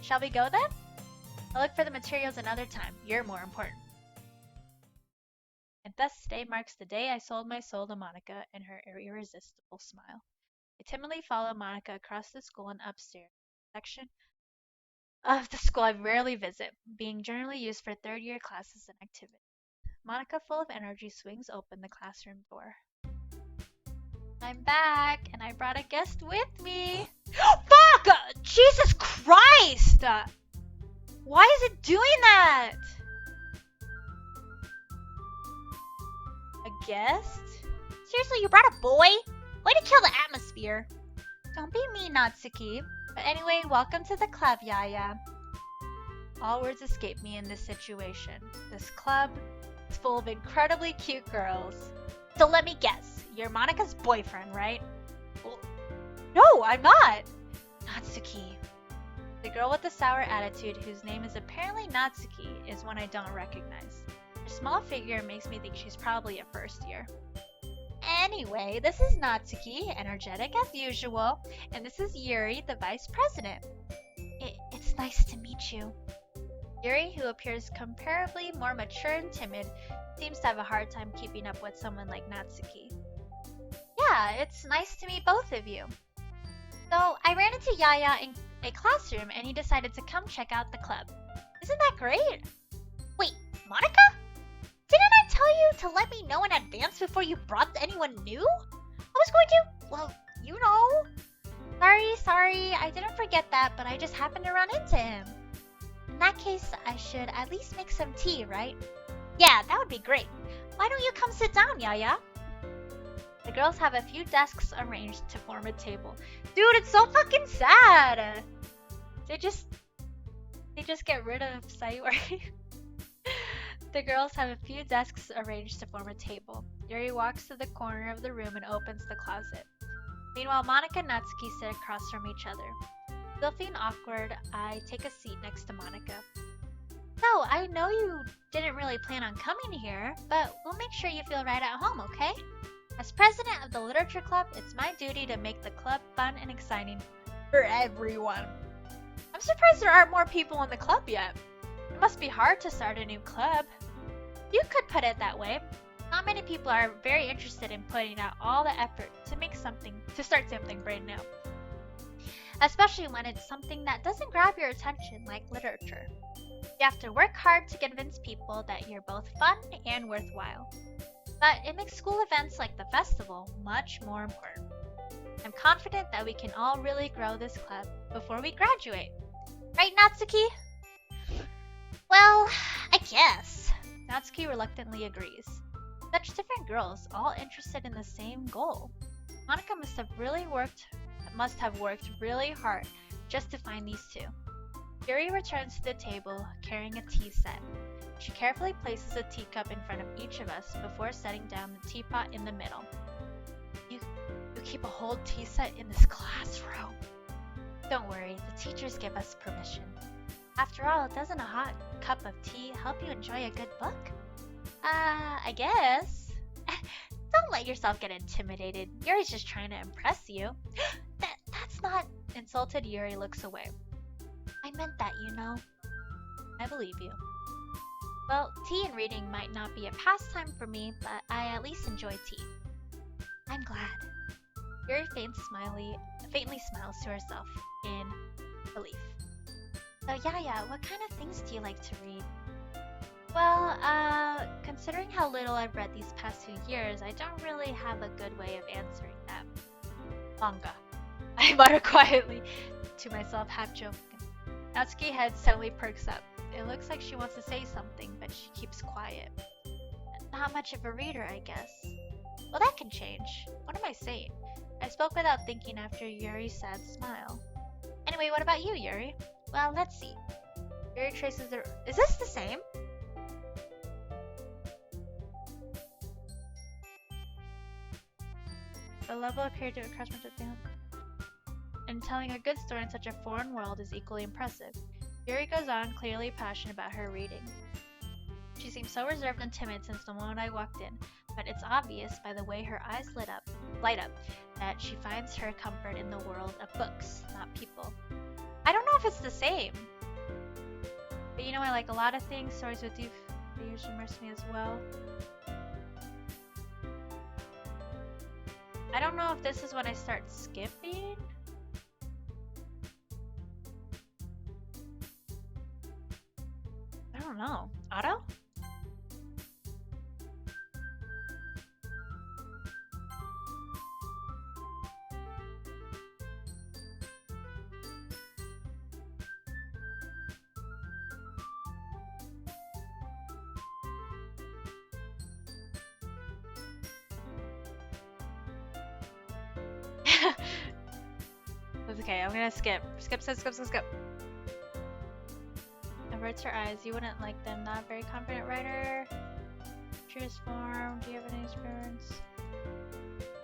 Shall we go then? I'll look for the materials another time. You're more important. And thus today marks the day I sold my soul to Monica and her irresistible smile. I timidly follow Monica across the school and upstairs, section of the school I rarely visit, being generally used for third-year classes and activities. Monica, full of energy, swings open the classroom door. I'm back, and I brought a guest with me. Fuck! Jesus Christ! Why is it doing that? A guest? Seriously, you brought a boy? Way to kill the atmosphere. Don't be mean, Natsuki. But anyway, welcome to the club, Yaya. All words escape me in this situation. This club is full of incredibly cute girls. So let me guess, you're Monica's boyfriend, right? Well, no, I'm not. Natsuki. The girl with the sour attitude, whose name is apparently Natsuki, is one I don't recognize. Her small figure makes me think she's probably a first year. Anyway, this is Natsuki, energetic as usual, and this is Yuri, the vice president. It's nice to meet you. Yuri, who appears comparably more mature and timid, seems to have a hard time keeping up with someone like Natsuki. Yeah, it's nice to meet both of you. So, I ran into Yaya in a classroom and he decided to come check out the club. Isn't that great? Wait, Monica? Didn't I tell you to let me know in advance before you brought anyone new? I was going to, well, you know. Sorry, I didn't forget that, but I just happened to run into him. In that case, I should at least make some tea, right? Yeah, that would be great. Why don't you come sit down, Yaya? The girls have a few desks arranged to form a table. Dude, it's so fucking sad. They just get rid of Sayuri. The girls have a few desks arranged to form a table. Yuri walks to the corner of the room and opens the closet. Meanwhile, Monica and Natsuki sit across from each other. Still feeling awkward, I take a seat next to Monica. So, I know you didn't really plan on coming here, but we'll make sure you feel right at home, okay? As president of the literature club, it's my duty to make the club fun and exciting for everyone. I'm surprised there aren't more people in the club yet. It must be hard to start a new club. You could put it that way. Not many people are very interested in putting out all the effort to start something brand new. Especially when it's something that doesn't grab your attention like literature. You have to work hard to convince people that you're both fun and worthwhile. But it makes school events like the festival much more important. I'm confident that we can all really grow this club before we graduate. Right, Natsuki? Well, I guess. Natsuki reluctantly agrees. Such different girls, all interested in the same goal. Monica must have worked really hard just to find these two. Yuri returns to the table carrying a tea set. She carefully places a teacup in front of each of us before setting down the teapot in the middle. You keep a whole tea set in this classroom? Don't worry, the teachers give us permission. After all, doesn't a hot cup of tea help you enjoy a good book? I guess. Don't let yourself get intimidated. Yuri's just trying to impress you. That's not. Insulted Yuri looks away. I meant that, you know. I believe you. Well, tea and reading might not be a pastime for me, but I at least enjoy tea. I'm glad. Yuri faintly smiles to herself in relief. So Yaya, what kind of things do you like to read? Well, considering how little I've read these past 2 years, I don't really have a good way of answering that. Manga. I mutter quietly to myself, half joking. Natsuki's head suddenly perks up. It looks like she wants to say something, but she keeps quiet. Not much of a reader, I guess. Well, that can change. What am I saying? I spoke without thinking after Yuri's sad smile. Anyway, what about you, Yuri? Well, let's see. Yuri traces the... Is this the same? The level appeared to cross my down. And telling a good story in such a foreign world is equally impressive. Yuri goes on, clearly passionate about her reading. She seems so reserved and timid since the moment I walked in, but it's obvious by the way her eyes light up, that she finds her comfort in the world of books, not people. I don't know if it's the same. But you know, I like a lot of things. Stories with you, they usually immerse me as well. I don't know if this is when I start skipping. I don't know. Auto? That's okay, I'm gonna skip. Skip. Averts her eyes. You wouldn't like them. Not a very confident writer. Truest form. Do you have any experience?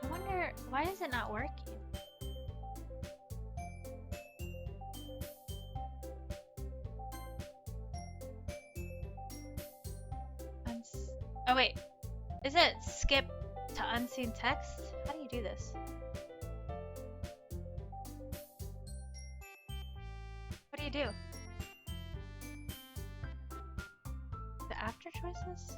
I wonder, why is it not working? Oh wait, is it skip to unseen text? How do you do this? What do you do? The after choices?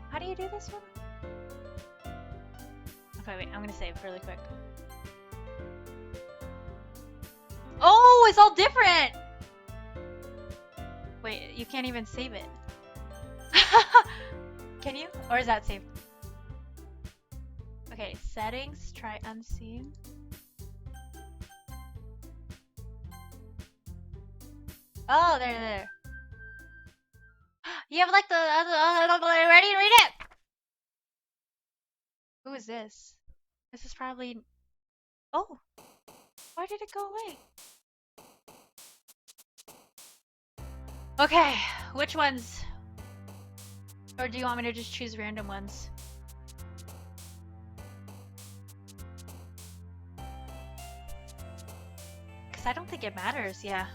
How do you do this one? Okay, wait, I'm gonna save really quick. Oh, it's all different! Wait, you can't even save it. Can you? Or is that saved? Okay, settings, try unseen. Oh, there. You have like the ready to read it. Who is this? This is probably. Oh, why did it go away? Okay, which ones? Or do you want me to just choose random ones? Because I don't think it matters, yeah.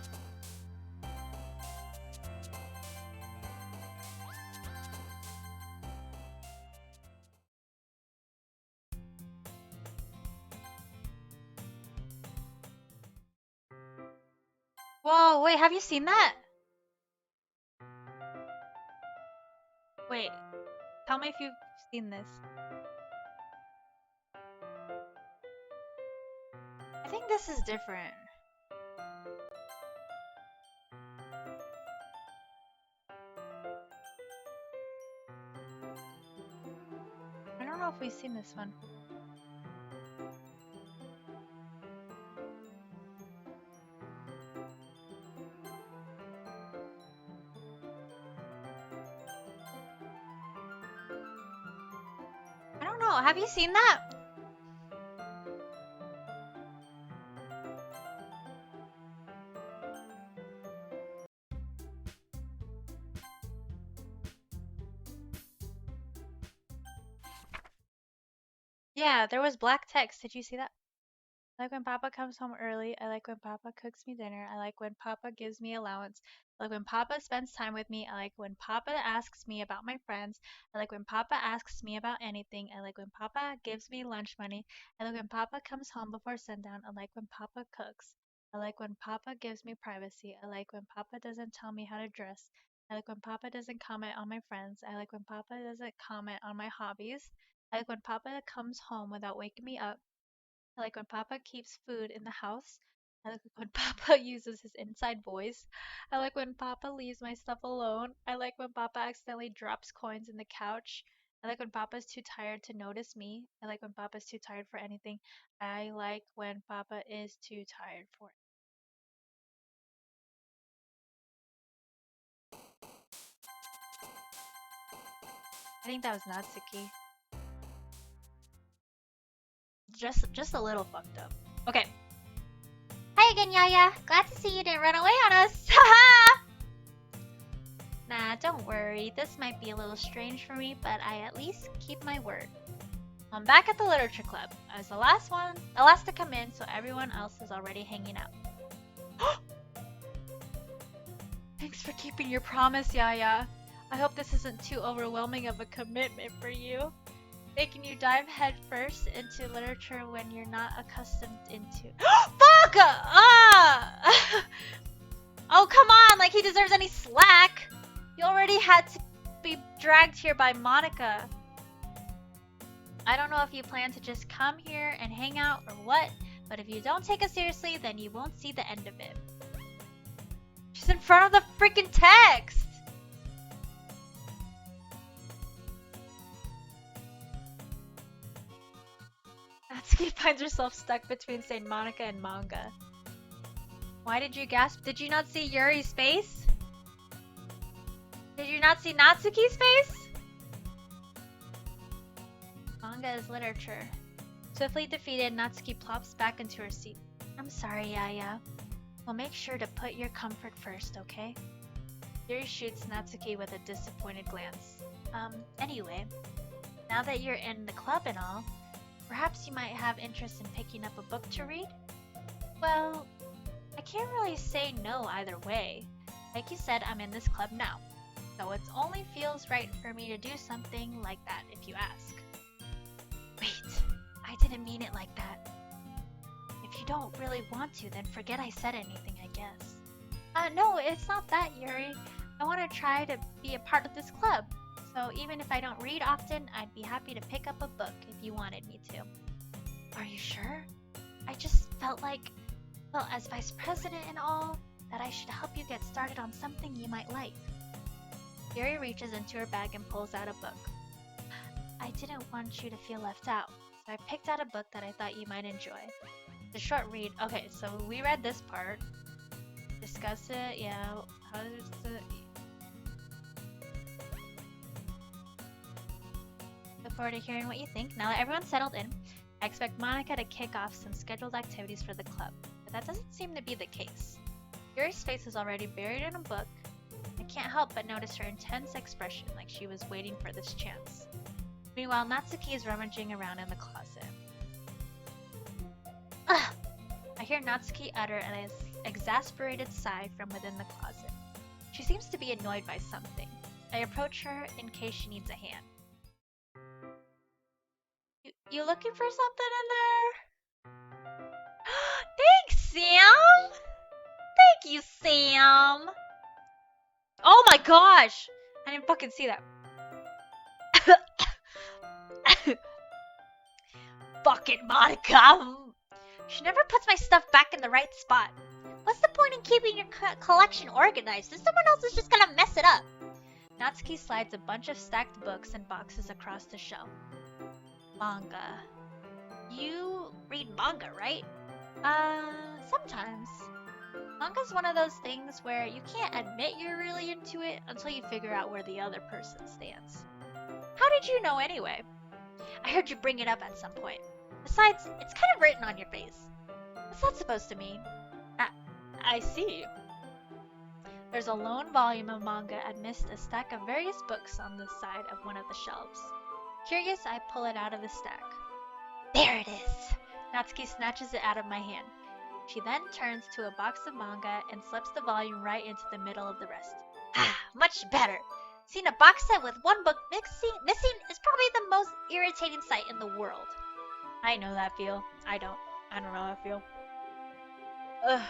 Whoa, wait, have you seen that? Wait, tell me if you've seen this. I think this is different. I don't know if we've seen this one. I don't know, have you seen that? Yeah, there was black text. Did you see that? I like when Papa comes home early. I like when Papa cooks me dinner. I like when Papa gives me allowance. I like when Papa spends time with me. I like when Papa asks me about my friends. I like when Papa asks me about anything. I like when Papa gives me lunch money. I like when Papa comes home before sundown. I like when Papa cooks. I like when Papa gives me privacy. I like when Papa doesn't tell me how to dress. I like when Papa doesn't comment on my friends. I like when Papa doesn't comment on my hobbies. I like when Papa comes home without waking me up. I like when Papa keeps food in the house. I like when Papa uses his inside voice. I like when Papa leaves my stuff alone. I like when Papa accidentally drops coins in the couch. I like when Papa's too tired to notice me. I like when Papa's too tired for anything. I like when Papa is too tired for it. I think that was Natsuki. Just a little fucked up. Okay. Hi again, Yaya. Glad to see you didn't run away on us. Haha! Nah, don't worry. This might be a little strange for me, but I at least keep my word. I'm back at the literature club. I was the last to come in, so everyone else is already hanging out. Thanks for keeping your promise, Yaya. I hope this isn't too overwhelming of a commitment for you. Making you dive headfirst into literature when you're not accustomed into. Fuck! Oh, come on! Like he deserves any slack! You already had to be dragged here by Monica. I don't know if you plan to just come here and hang out or what, but if you don't take us seriously, then you won't see the end of it. She's in front of the freaking text! Natsuki finds herself stuck between Saint Monica and manga. Why did you gasp? Did you not see Yuri's face? Did you not see Natsuki's face? Manga is literature. Swiftly defeated, Natsuki plops back into her seat. I'm sorry, Yaya. Well, make sure to put your comfort first, okay? Yuri shoots Natsuki with a disappointed glance. Anyway, now that you're in the club and all, perhaps you might have interest in picking up a book to read? Well, I can't really say no either way. Like you said, I'm in this club now, so it only feels right for me to do something like that if you ask. Wait, I didn't mean it like that. If you don't really want to, then forget I said anything, I guess. No, it's not that, Yuri. I want to try to be a part of this club. So even if I don't read often, I'd be happy to pick up a book if you wanted me to. Are you sure? I just felt like, well, as vice president and all, that I should help you get started on something you might like. Yuri reaches into her bag and pulls out a book. I didn't want you to feel left out, so I picked out a book that I thought you might enjoy. It's a short read. Okay, so we read this part. Discuss it, yeah. How does it... Look forward to hearing what you think. Now that everyone's settled in, I expect Monica to kick off some scheduled activities for the club, but that doesn't seem to be the case. Yuri's face is already buried in a book. I can't help but notice her intense expression, like she was waiting for this chance. Meanwhile, Natsuki is rummaging around in the closet. Ugh! I hear Natsuki utter an exasperated sigh from within the closet. She seems to be annoyed by something. I approach her in case she needs a hand. You looking for something in there? Thanks, Sam! Thank you, Sam! Oh my gosh! I didn't fucking see that. Fucking Monica! She never puts my stuff back in the right spot. What's the point in keeping your collection organized if someone else is just gonna mess it up? Natsuki slides a bunch of stacked books and boxes across the shelf. Manga. You read manga, right? Sometimes. Manga's one of those things where you can't admit you're really into it until you figure out where the other person stands. How did you know anyway? I heard you bring it up at some point. Besides, it's kind of written on your face. What's that supposed to mean? I see. There's a lone volume of manga amidst a stack of various books on the side of one of the shelves. Curious, I pull it out of the stack. There it is. Natsuki snatches it out of my hand. She then turns to a box of manga and slips the volume right into the middle of the rest. Ah, much better. Seeing a box set with one book missing is probably the most irritating sight in the world. I know that feel. I don't know that feel. Ugh.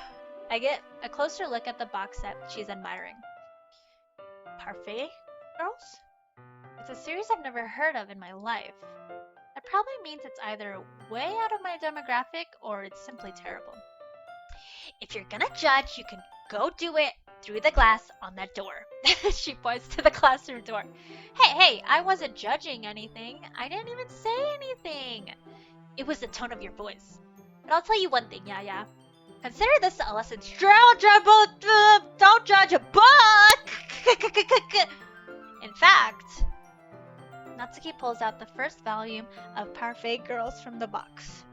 I get a closer look at the box set she's admiring. Parfait Girls? It's a series I've never heard of in my life. That probably means it's either way out of my demographic or it's simply terrible. If you're gonna judge, you can go do it through the glass on that door. She points to the classroom door. Hey, I wasn't judging anything. I didn't even say anything. It was the tone of your voice. But I'll tell you one thing, Yaya. Consider this a lesson. Don't judge a book! In fact, Natsuki pulls out the first volume of Parfait Girls from the box.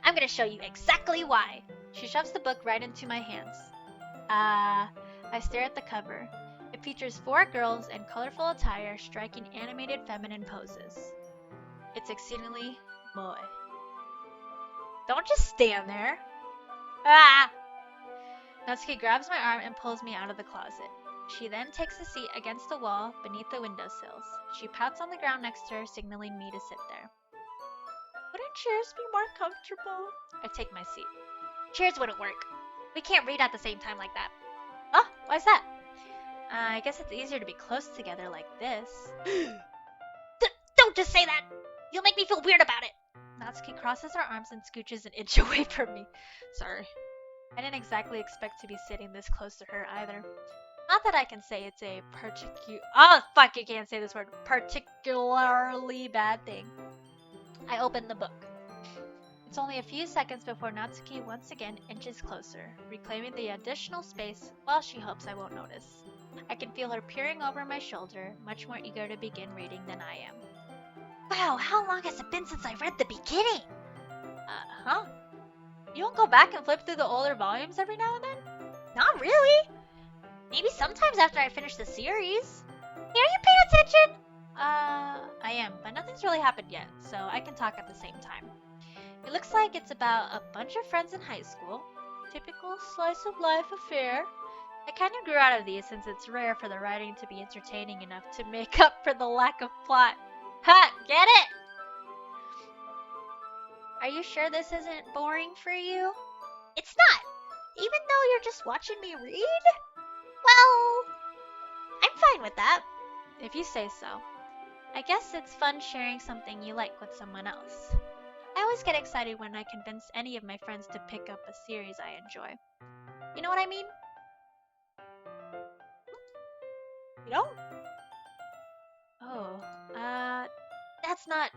I'm gonna show you exactly why. She shoves the book right into my hands. I stare at the cover. It features 4 girls in colorful attire striking animated feminine poses. It's exceedingly moe. Don't just stand there. Ah! Natsuki grabs my arm and pulls me out of the closet. She then takes a seat against the wall beneath the windowsills. She pouts on the ground next to her, signaling me to sit there. Wouldn't chairs be more comfortable? I take my seat. Chairs wouldn't work. We can't read at the same time like that. Oh, why's that? I guess it's easier to be close together like this. Don't just say that! You'll make me feel weird about it. Natsuki crosses her arms and scooches an inch away from me. Sorry. I didn't exactly expect to be sitting this close to her either. Not that I can say it's a I can't say this word. Particularly bad thing. I open the book. It's only a few seconds before Natsuki once again inches closer, reclaiming the additional space while she hopes I won't notice. I can feel her peering over my shoulder, much more eager to begin reading than I am. Wow, how long has it been since I read the beginning? Huh? You don't go back and flip through the older volumes every now and then? Not really. Maybe sometimes after I finish the series. Hey, are you paying attention? I am, but nothing's really happened yet, so I can talk at the same time. It looks like it's about a bunch of friends in high school. Typical slice of life affair. I kind of grew out of these since it's rare for the writing to be entertaining enough to make up for the lack of plot. Ha! Get it? Are you sure this isn't boring for you? It's not. Even though you're just watching me read? Well, I'm fine with that. If you say so. I guess it's fun sharing something you like with someone else. I always get excited when I convince any of my friends to pick up a series I enjoy. You know what I mean? You don't? Oh, That's not.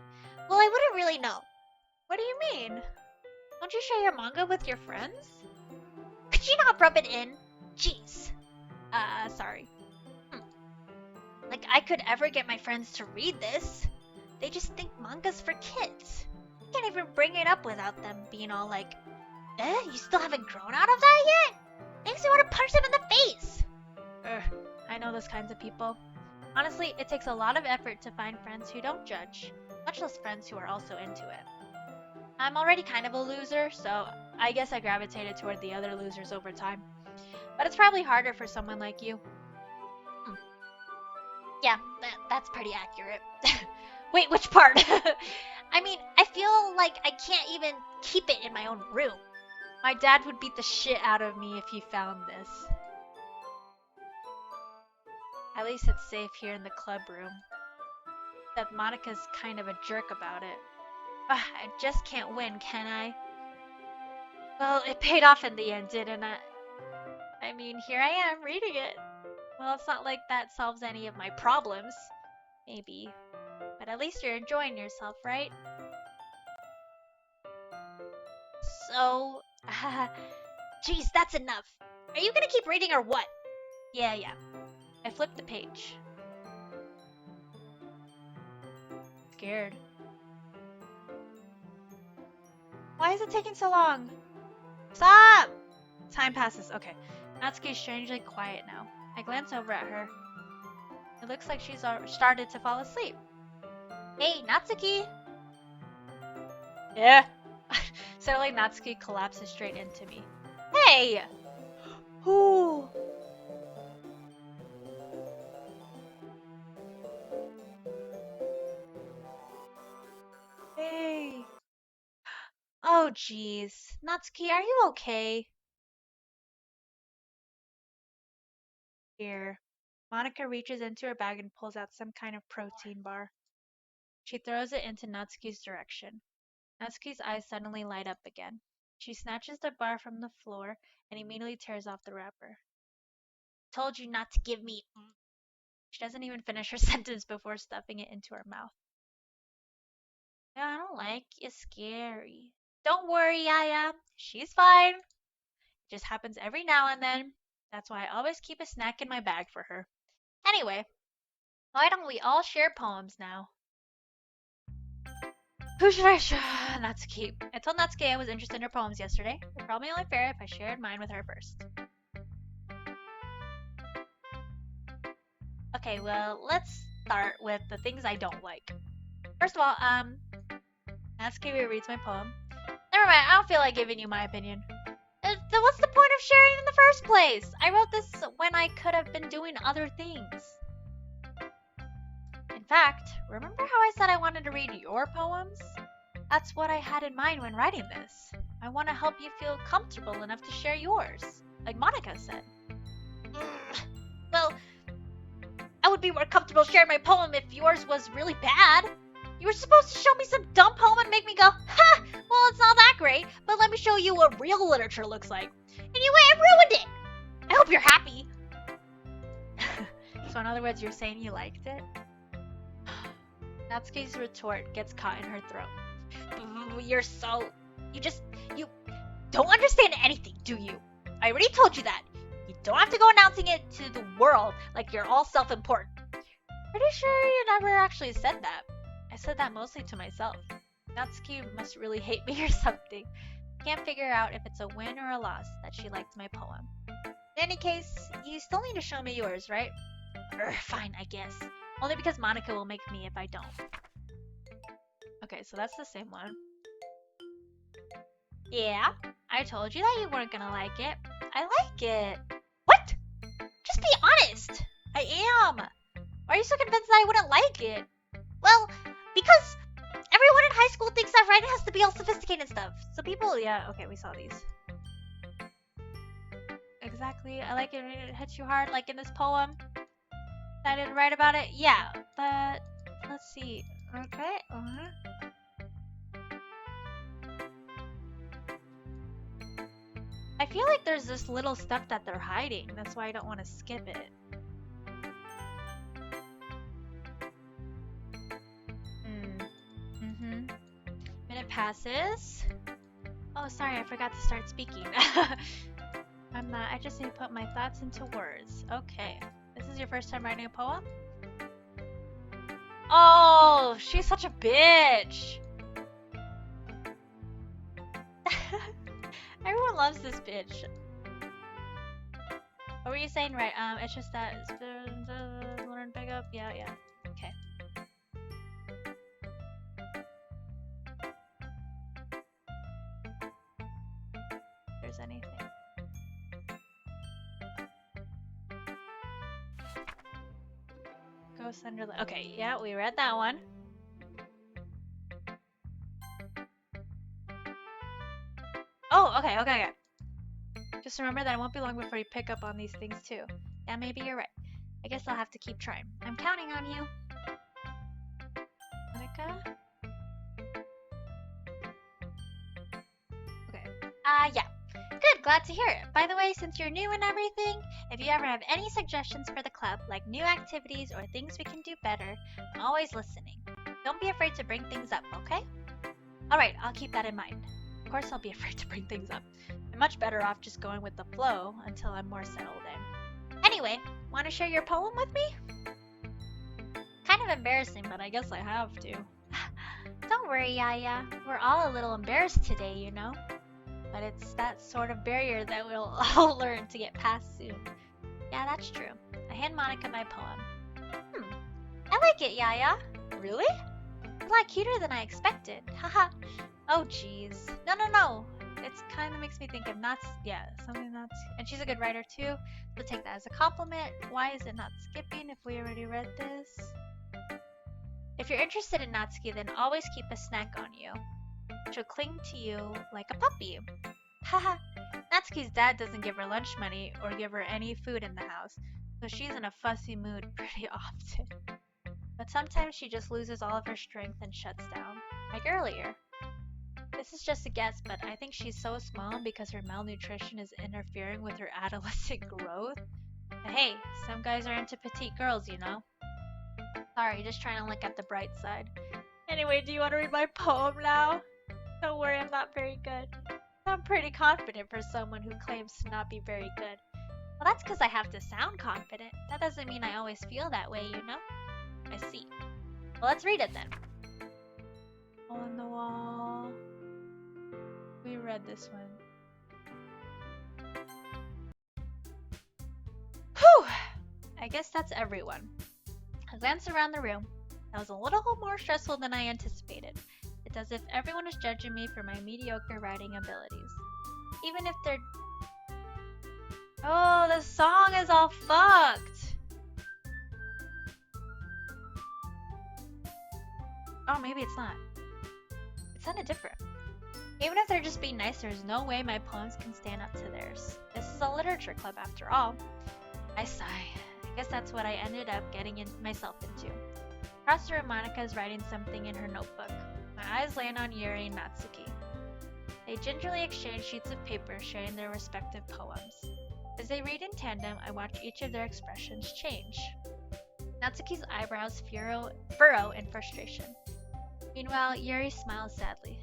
Well, I wouldn't really know. what do you mean? Don't you share your manga with your friends? Could you not rub it in? Jeez. Sorry. Like I could ever get my friends to read this. They just think manga's for kids. I can't even bring it up without them being all like, you still haven't grown out of that yet? Makes me want to punch them in the face. I know those kinds of people. Honestly, it takes a lot of effort to find friends who don't judge, much less friends who are also into it. I'm already kind of a loser, so I guess I gravitated toward the other losers over time. But it's probably harder for someone like you. Yeah, that's pretty accurate. Wait, which part? I mean, I feel like I can't even keep it in my own room. My dad would beat the shit out of me if he found this. At least it's safe here in the club room. Except Monica's kind of a jerk about it. I just can't win, can I? Well, it paid off in the end, didn't it? I mean, here I am reading it. Well, it's not like that solves any of my problems. Maybe. But at least you're enjoying yourself, right? So, geez, that's enough. Are you gonna keep reading or what? Yeah. I flipped the page. Scared. Why is it taking so long? Stop! Time passes. Okay. Natsuki's strangely quiet now. I glance over at her. It looks like she's started to fall asleep. Hey, Natsuki! Yeah. Suddenly Natsuki collapses straight into me. Hey! Ooh. Hey! Oh jeez. Natsuki, are you okay? Here. Monica reaches into her bag and pulls out some kind of protein bar. She throws it into Natsuki's direction. Natsuki's eyes suddenly light up again. She snatches the bar from the floor and immediately tears off the wrapper. Told you not to give me. She doesn't even finish her sentence before stuffing it into her mouth. Yeah, I don't like it's scary. Don't worry, Yaya. She's fine. It just happens every now and then. That's why I always keep a snack in my bag for her. Anyway, why don't we all share poems now? Who should I share? Natsuki. I told Natsuki I was interested in her poems yesterday. It's probably only fair if I shared mine with her first. Okay, well, let's start with the things I don't like. First of all, Natsuki rereads my poem. Never mind, I don't feel like giving you my opinion. Then what's the point of sharing it in the first place? I wrote this when I could have been doing other things. In fact, remember how I said I wanted to read your poems? That's what I had in mind when writing this. I want to help you feel comfortable enough to share yours, like Monica said. Well, I would be more comfortable sharing my poem if yours was really bad. You were supposed to show me some dumb poem and make me go, ha! Well, it's not that great, but let me show you what real literature looks like. And you went and ruined it! I hope you're happy. So in other words, you're saying you liked it? Natsuki's retort gets caught in her throat. You're so... You don't understand anything, do you? I already told you that. You don't have to go announcing it to the world like you're all self-important. Pretty sure you never actually said that. I said that mostly to myself. Natsuki must really hate me or something. Can't figure out if it's a win or a loss that she liked my poem. In any case, you still need to show me yours, right? Fine, I guess. Only because Monica will make me if I don't. Okay, so that's the same one. Yeah, I told you that you weren't gonna like it. I like it. What? Just be honest. I am. Why are you so convinced that I wouldn't like it? Well, because everyone in high school thinks that writing has to be all sophisticated and stuff. So people, yeah, okay, we saw these. Exactly, I like it when it hits you hard, like in this poem. I didn't write about it. Yeah, but let's see. Okay, I feel like there's this little stuff that they're hiding. That's why I don't want to skip it. Minute passes. Oh, sorry, I forgot to start speaking. I just need to put my thoughts into words. Okay. This is your first time writing a poem? Oh, she's such a bitch. Everyone loves this bitch. What were you saying? Right, it's just that learn pick up. Yeah. Okay. If there's anything. Ghost under the... Okay, yeah, we read that one. Oh, okay. Just remember that it won't be long before you pick up on these things too. Yeah, maybe you're right. I guess I'll have to keep trying. I'm counting on you. Monica? Okay. Yeah. Good, glad to hear it. By the way, since you're new and everything, if you ever have any suggestions for the club, like new activities or things we can do better, I'm always listening. Don't be afraid to bring things up, okay? Alright, I'll keep that in mind. Of course I'll be afraid to bring things up. I'm much better off just going with the flow until I'm more settled in. Anyway, want to share your poem with me? Kind of embarrassing, but I guess I have to. Don't worry, Yaya. We're all a little embarrassed today, you know? But it's that sort of barrier that we'll all learn to get past soon. Yeah, that's true. I hand Monica my poem. I like it, Yaya. Really? A lot cuter than I expected. Haha. Oh jeez. No. It's kind of makes me think of something that's. And she's a good writer too. So take that as a compliment. Why is it not skipping if we already read this? If you're interested in Natsuki, then always keep a snack on you. She'll cling to you like a puppy. Haha. Natsuki's dad doesn't give her lunch money or give her any food in the house, so she's in a fussy mood pretty often. But sometimes she just loses all of her strength and shuts down, like earlier. This is just a guess, but I think she's so small because her malnutrition is interfering with her adolescent growth. But hey, some guys are into petite girls, you know? Sorry, just trying to look at the bright side. Anyway, do you want to read my poem now? Don't worry, I'm not very good. I'm pretty confident for someone who claims to not be very good. Well, that's because I have to sound confident. That doesn't mean I always feel that way, you know? I see. Well, let's read it then. On the wall. We read this one. Whew! I guess that's everyone. I glanced around the room. That was a little more stressful than I anticipated. It's as if everyone is judging me for my mediocre writing abilities. Even if they're... Oh, the song is all fucked! Oh, maybe it's not. It sounded different. Even if they're just being nice, there's no way my poems can stand up to theirs. This is a literature club after all. I sigh. I guess that's what I ended up getting myself into. Across the room, Monica is writing something in her notebook. My eyes land on Yuri and Natsuki. They gingerly exchange sheets of paper, sharing their respective poems. As they read in tandem, I watch each of their expressions change. Natsuki's eyebrows furrow in frustration. Meanwhile, Yuri smiles sadly.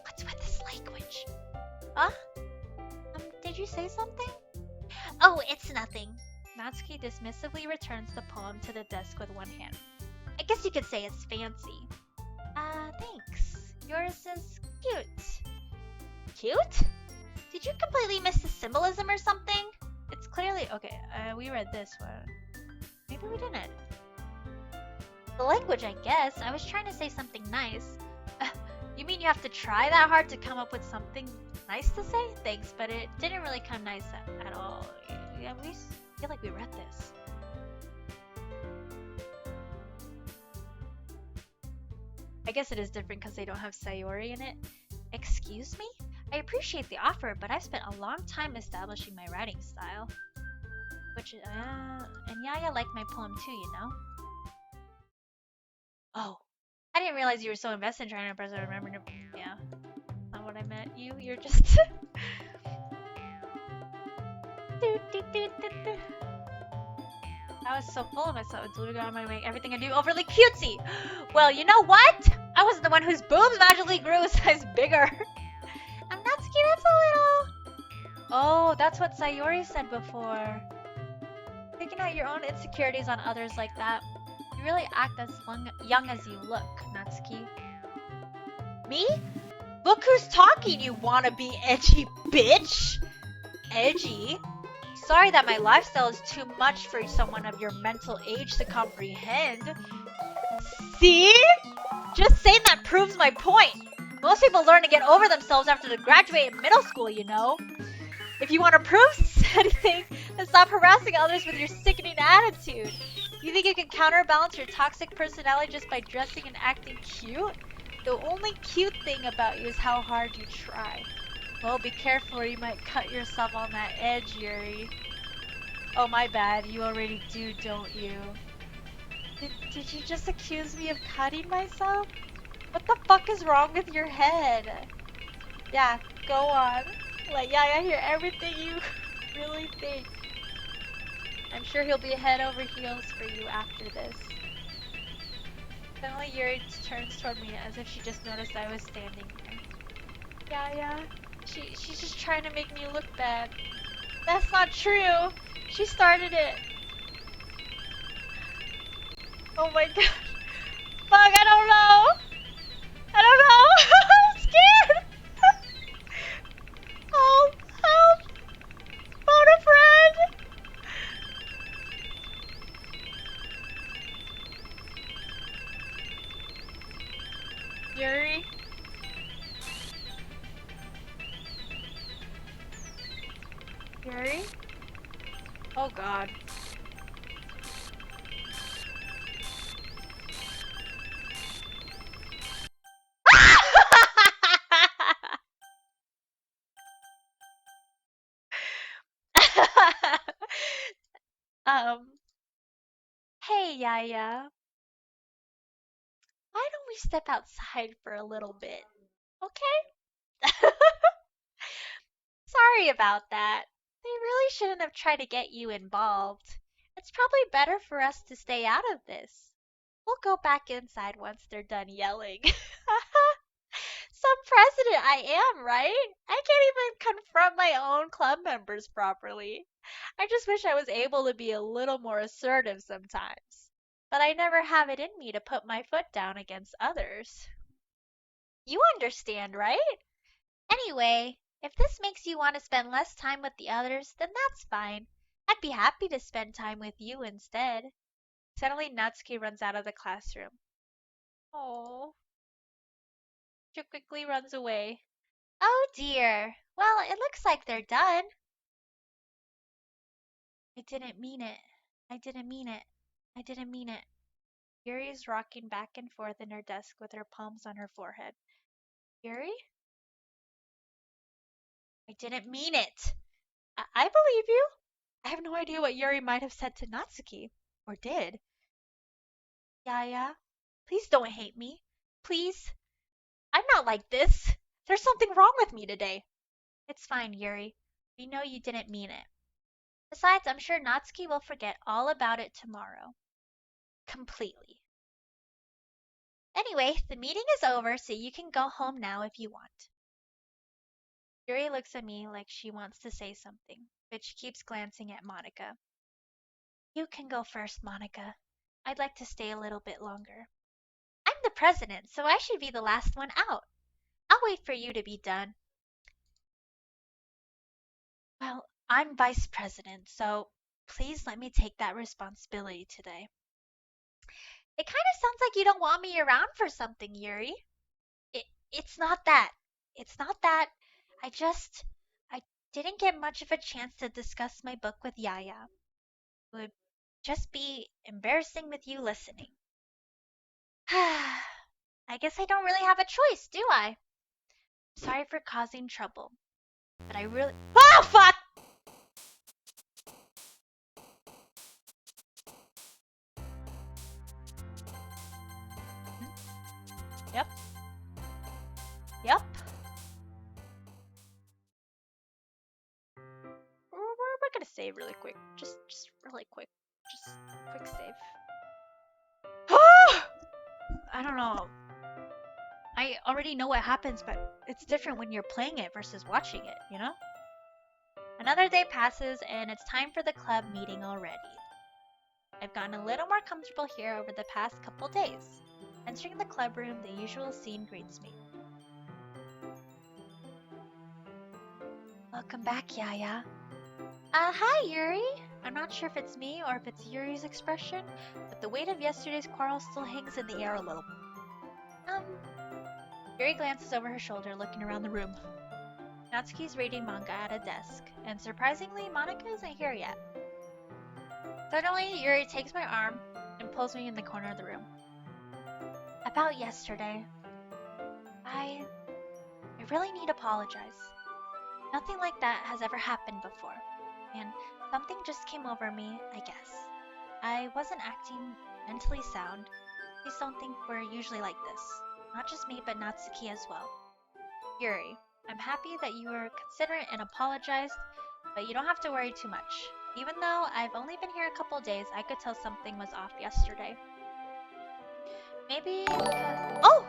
What's with this language? Huh? Did you say something? Oh, it's nothing. Natsuki dismissively returns the poem to the desk with one hand. I guess you could say it's fancy. Thanks. Yours is cute. Cute? Did you completely miss the symbolism or something? It's clearly... Okay, we read this one. Maybe we didn't. The language, I guess. I was trying to say something nice. You mean you have to try that hard to come up with something nice to say? Thanks, but it didn't really come nice at all. Yeah, we feel like we read this. I guess it is different because they don't have Sayori in it. Excuse me? I appreciate the offer, but I've spent a long time establishing my writing style. And Yaya liked my poem too, you know? Oh. I didn't realize you were so invested in trying to impress her. Remember to... Yeah. Not what I meant. You're just... I was so full of myself. It's literally gonna make everything I do overly cutesy. Well, you know what? I wasn't the one whose boobs magically grew a size bigger. Natsuki, that's a little... Oh, that's what Sayori said before. Taking out your own insecurities on others like that. You really act as young as you look, Natsuki. Me? Look who's talking, you wannabe edgy bitch! Edgy? Sorry that my lifestyle is too much for someone of your mental age to comprehend. See? Just saying that proves my point. Most people learn to get over themselves after they graduate in middle school, you know? If you want to prove anything, then stop harassing others with your sickening attitude. You think you can counterbalance your toxic personality just by dressing and acting cute? The only cute thing about you is how hard you try. Well, be careful or you might cut yourself on that edge, Yuri. Oh, my bad. You already do, don't you? Did you just accuse me of cutting myself? What the fuck is wrong with your head? Yeah, go on. I hear everything you really think. I'm sure he'll be head over heels for you after this. Suddenly Yuri turns toward me as if she just noticed I was standing there. Yeah. She's just trying to make me look bad. That's not true. She started it. Oh my god. Fuck, I don't know. I'm scared. Help. Phone a friend. Yuri? Oh god. um, hey, Yaya. Why don't we step outside for a little bit? Okay? Sorry about that. They really shouldn't have tried to get you involved. It's probably better for us to stay out of this. We'll go back inside once they're done yelling. Some president I am, right? I can't even confront my own club members properly. I just wish I was able to be a little more assertive sometimes. But I never have it in me to put my foot down against others. You understand, right? Anyway, if this makes you want to spend less time with the others, then that's fine. I'd be happy to spend time with you instead. Suddenly, Natsuki runs out of the classroom. Oh, she quickly runs away. Oh dear. Well, it looks like they're done. I didn't mean it. I didn't mean it. I didn't mean it. Yuri is rocking back and forth in her desk with her palms on her forehead. Yuri? I didn't mean it. I believe you. I have no idea what Yuri might have said to Natsuki. Or did. Yaya, please don't hate me. Please. I'm not like this. There's something wrong with me today. It's fine, Yuri. We know you didn't mean it. Besides, I'm sure Natsuki will forget all about it tomorrow. Completely. Anyway, the meeting is over, so you can go home now if you want. Yuri looks at me like she wants to say something, but she keeps glancing at Monica. You can go first, Monica. I'd like to stay a little bit longer. I'm the president, so I should be the last one out. I'll wait for you to be done. Well, I'm vice president, so please let me take that responsibility today. It kind of sounds like you don't want me around for something, Yuri. It's not that. It's not that. I didn't get much of a chance to discuss my book with Yaya. It would just be embarrassing with you listening. I guess I don't really have a choice, do I? Sorry for causing trouble, but I really. Oh, fuck! Yep. Yep. We're gonna save really quick. Just really quick. Just quick save. I don't know. I already know what happens, but it's different when you're playing it versus watching it, you know? Another day passes, and it's time for the club meeting already. I've gotten a little more comfortable here over the past couple days. Entering the club room, the usual scene greets me. Welcome back, Yaya. Hi, Yuri. I'm not sure if it's me or if it's Yuri's expression, but the weight of yesterday's quarrel still hangs in the air a little. Yuri glances over her shoulder, looking around the room. Natsuki's reading manga at a desk, and surprisingly, Monica isn't here yet. Suddenly, Yuri takes my arm and pulls me in the corner of the room. About yesterday, I really need to apologize. Nothing like that has ever happened before, and something just came over me, I guess. I wasn't acting mentally sound. Please don't think we're usually like this. Not just me, but Natsuki as well. Yuri, I'm happy that you were considerate and apologized, but you don't have to worry too much. Even though I've only been here a couple days, I could tell something was off yesterday. Maybe because... Oh!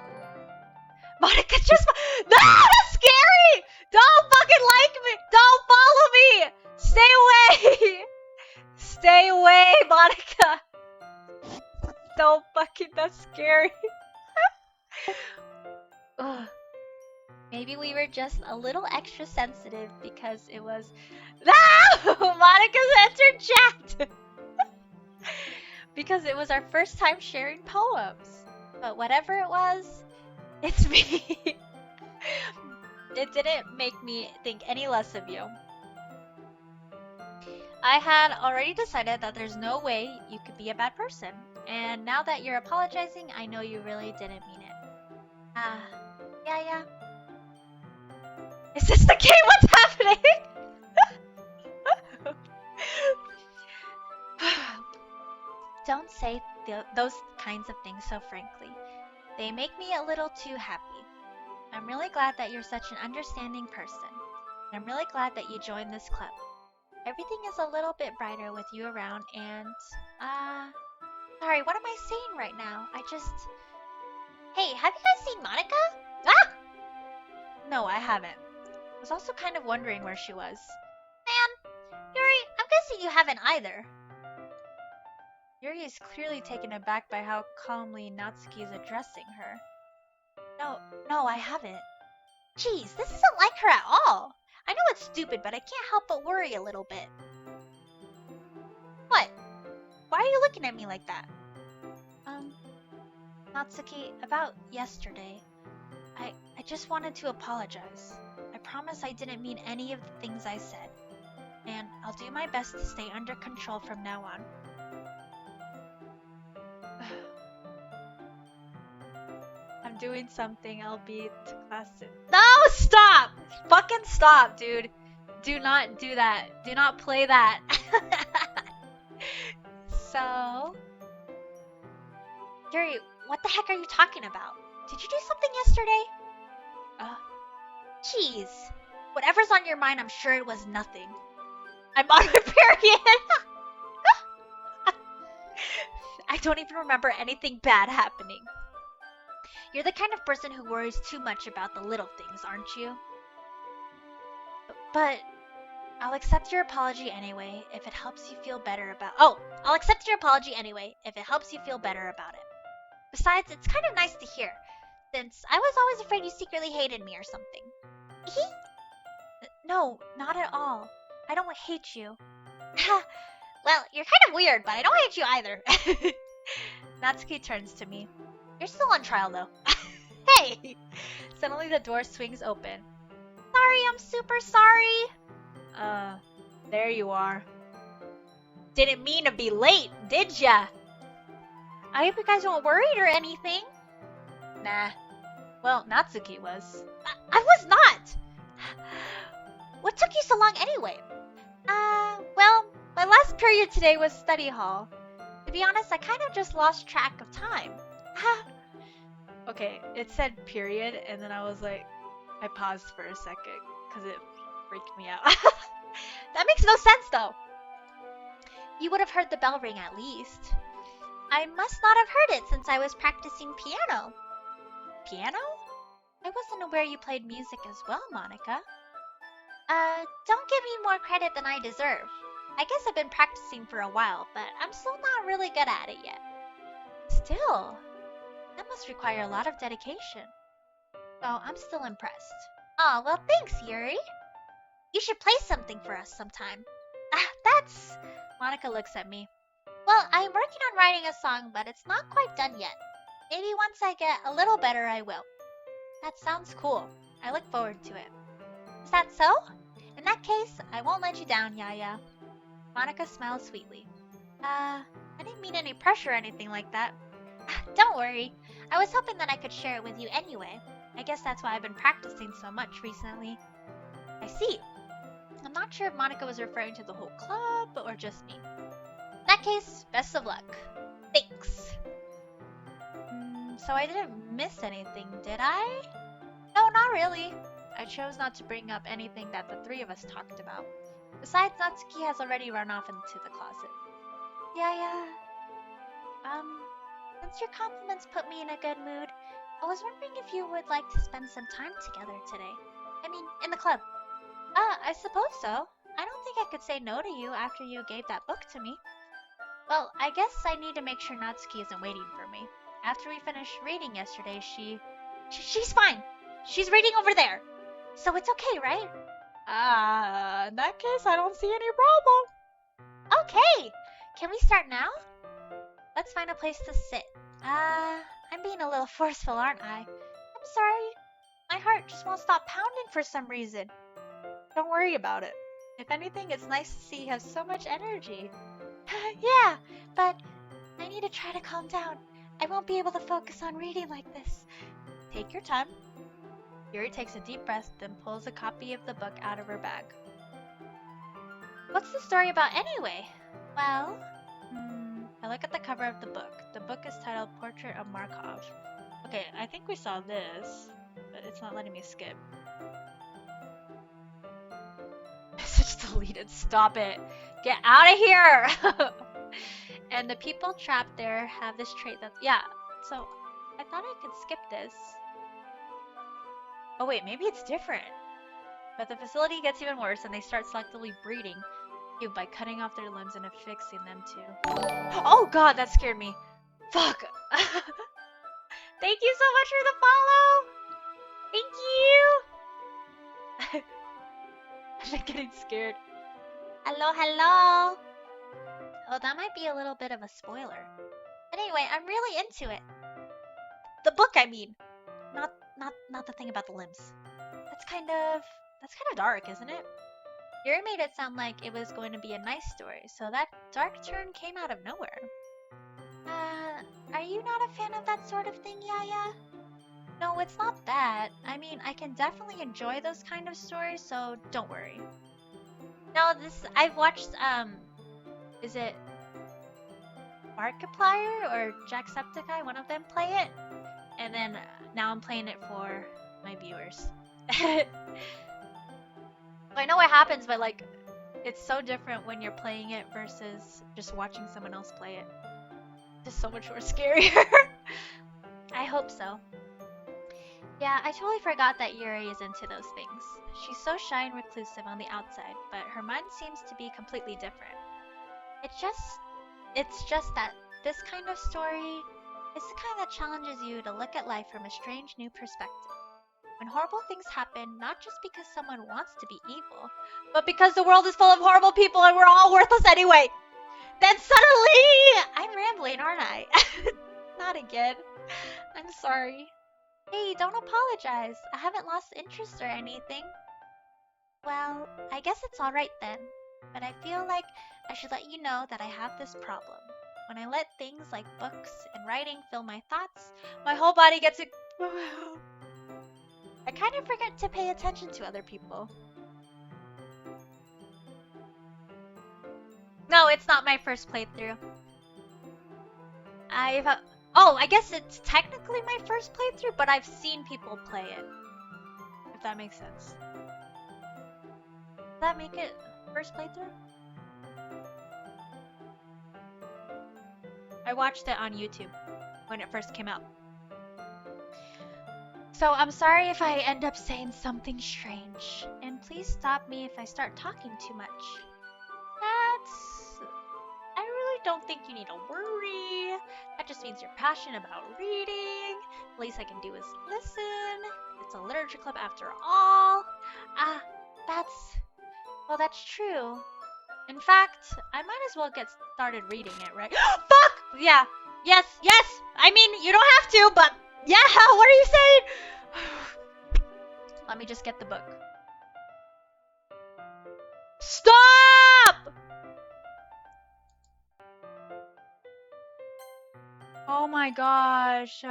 Monica just... No! That's scary! Don't fucking like me! Don't follow me! Stay away! Stay away, Monica! Don't fucking... That's scary. Ugh. Maybe we were just a little extra sensitive because it was... No! Monica's entered chat! Because it was our first time sharing poems. But whatever it was, it's me. It didn't make me think any less of you. I had already decided that there's no way you could be a bad person. And now that you're apologizing, I know you really didn't mean it. Yeah. Is this the game? What's happening? Don't say those kinds of things so frankly. They make me a little too happy. I'm really glad that you're such an understanding person. I'm really glad that you joined this club. Everything is a little bit brighter with you around and, sorry, what am I saying right now? Hey, have you guys seen Monica? Ah! No, I haven't. I was also kind of wondering where she was. Man, Yuri, I'm guessing you haven't either. Yuri is clearly taken aback by how calmly Natsuki is addressing her. No, I haven't. Jeez, this isn't like her at all. I know it's stupid, but I can't help but worry a little bit. What? Why are you looking at me like that? Natsuki, about yesterday, I just wanted to apologize. I promise I didn't mean any of the things I said. And I'll do my best to stay under control from now on. I'm doing something, I'll be to class soon. No, stop! Fucking stop, dude. Do not do that. Do not play that. So... Yuri, what the heck are you talking about? Did you do something yesterday? Jeez. Whatever's on your mind, I'm sure it was nothing. I'm on my period! I don't even remember anything bad happening. You're the kind of person who worries too much about the little things, aren't you? But I'll accept your apology anyway if it helps you feel better about— I'll accept your apology anyway if it helps you feel better about it. Besides, it's kind of nice to hear, since I was always afraid you secretly hated me or something. No, not at all. I don't hate you. Well, you're kind of weird, but I don't hate you either. Natsuki turns to me. You're still on trial, though. Hey! Suddenly the door swings open. Sorry, I'm super sorry. There you are. Didn't mean to be late, did ya? I hope you guys weren't worried or anything. Nah. Well, Natsuki was. I was not! What took you so long anyway? Well, my last period today was study hall. To be honest, I kind of just lost track of time. Okay, it said period, and then I was like, I paused for a second, because it freaked me out. That makes no sense, though. You would have heard the bell ring at least. I must not have heard it since I was practicing piano. Piano? I wasn't aware you played music as well, Monica. Don't give me more credit than I deserve. I guess I've been practicing for a while, but I'm still not really good at it yet. Still, that must require a lot of dedication. So I'm still impressed. Aw, well thanks, Yuri. You should play something for us sometime. That's... Monica looks at me. Well, I'm working on writing a song, but it's not quite done yet. Maybe once I get a little better, I will. That sounds cool. I look forward to it. Is that so? In that case, I won't let you down, Yaya. Monica smiles sweetly. I didn't mean any pressure or anything like that. Don't worry. I was hoping that I could share it with you anyway. I guess that's why I've been practicing so much recently. I see. I'm not sure if Monica was referring to the whole club or just me. In that case, best of luck. Thanks. So I didn't miss anything, did I? No, not really. I chose not to bring up anything that the three of us talked about. Besides, Natsuki has already run off into the closet. Yeah. Since your compliments put me in a good mood, I was wondering if you would like to spend some time together today. I mean, in the club. I suppose so. I don't think I could say no to you after you gave that book to me. Well, I guess I need to make sure Natsuki isn't waiting for me. After we finished reading yesterday, she's fine. She's reading over there. So it's okay, right? In that case, I don't see any problem. Okay. Can we start now? Let's find a place to sit. I'm being a little forceful, aren't I? I'm sorry. My heart just won't stop pounding for some reason. Don't worry about it. If anything, it's nice to see you have so much energy. Yeah, but I need to try to calm down. I won't be able to focus on reading like this. Take your time. Yuri takes a deep breath, then pulls a copy of the book out of her bag. What's the story about anyway? Well, I look at the cover of the book. The book is titled Portrait of Markov. Okay, I think we saw this, but it's not letting me skip. Message deleted. Stop it. Get out of here. And the people trapped there have this trait that, yeah, so I thought I could skip this. Oh wait, maybe it's different. But the facility gets even worse and they start selectively breeding you by cutting off their limbs and affixing them to. Oh god, that scared me. Fuck. Thank you so much for the follow! Thank you! I'm getting scared. hello, hello. Oh, that might be a little bit of a spoiler. Anyway, I'm really into it. The book, I mean. Not the thing about the limbs. That's kind of dark, isn't it? Yuri made it sound like it was going to be a nice story, so that dark turn came out of nowhere. Are you not a fan of that sort of thing, Yaya? No, it's not that. I mean, I can definitely enjoy those kind of stories, so don't worry. No, I've watched, Is it Markiplier or Jacksepticeye? One of them play it, and then now I'm playing it for my viewers. I know what happens, but like, it's so different when you're playing it versus just watching someone else play it. Just so much more scarier. I hope so. Yeah, I totally forgot that Yuri is into those things. She's so shy and reclusive on the outside, but her mind seems to be completely different. It's just that this kind of story is the kind that challenges you to look at life from a strange new perspective. When horrible things happen, not just because someone wants to be evil, but because the world is full of horrible people and we're all worthless anyway. Then suddenly, I'm rambling, aren't I? Not again. I'm sorry. Hey, don't apologize. I haven't lost interest or anything. Well, I guess it's alright then. But I feel like I should let you know that I have this problem. When I let things like books and writing fill my thoughts, my whole body gets I kind of forget to pay attention to other people. No, it's not my first playthrough. Oh, I guess it's technically my first playthrough, but I've seen people play it. If that makes sense. Does that make it first playthrough? I watched it on YouTube when it first came out. So I'm sorry if I end up saying something strange. And please stop me if I start talking too much. I really don't think you need to worry. That just means you're passionate about reading. The least I can do is listen. It's a literature club after all. That's true. In fact, I might as well get started reading it, right? Fuck! Yeah. Yes. I mean, you don't have to, but yeah, what are you saying? Let me just get the book. Stop! Oh my gosh.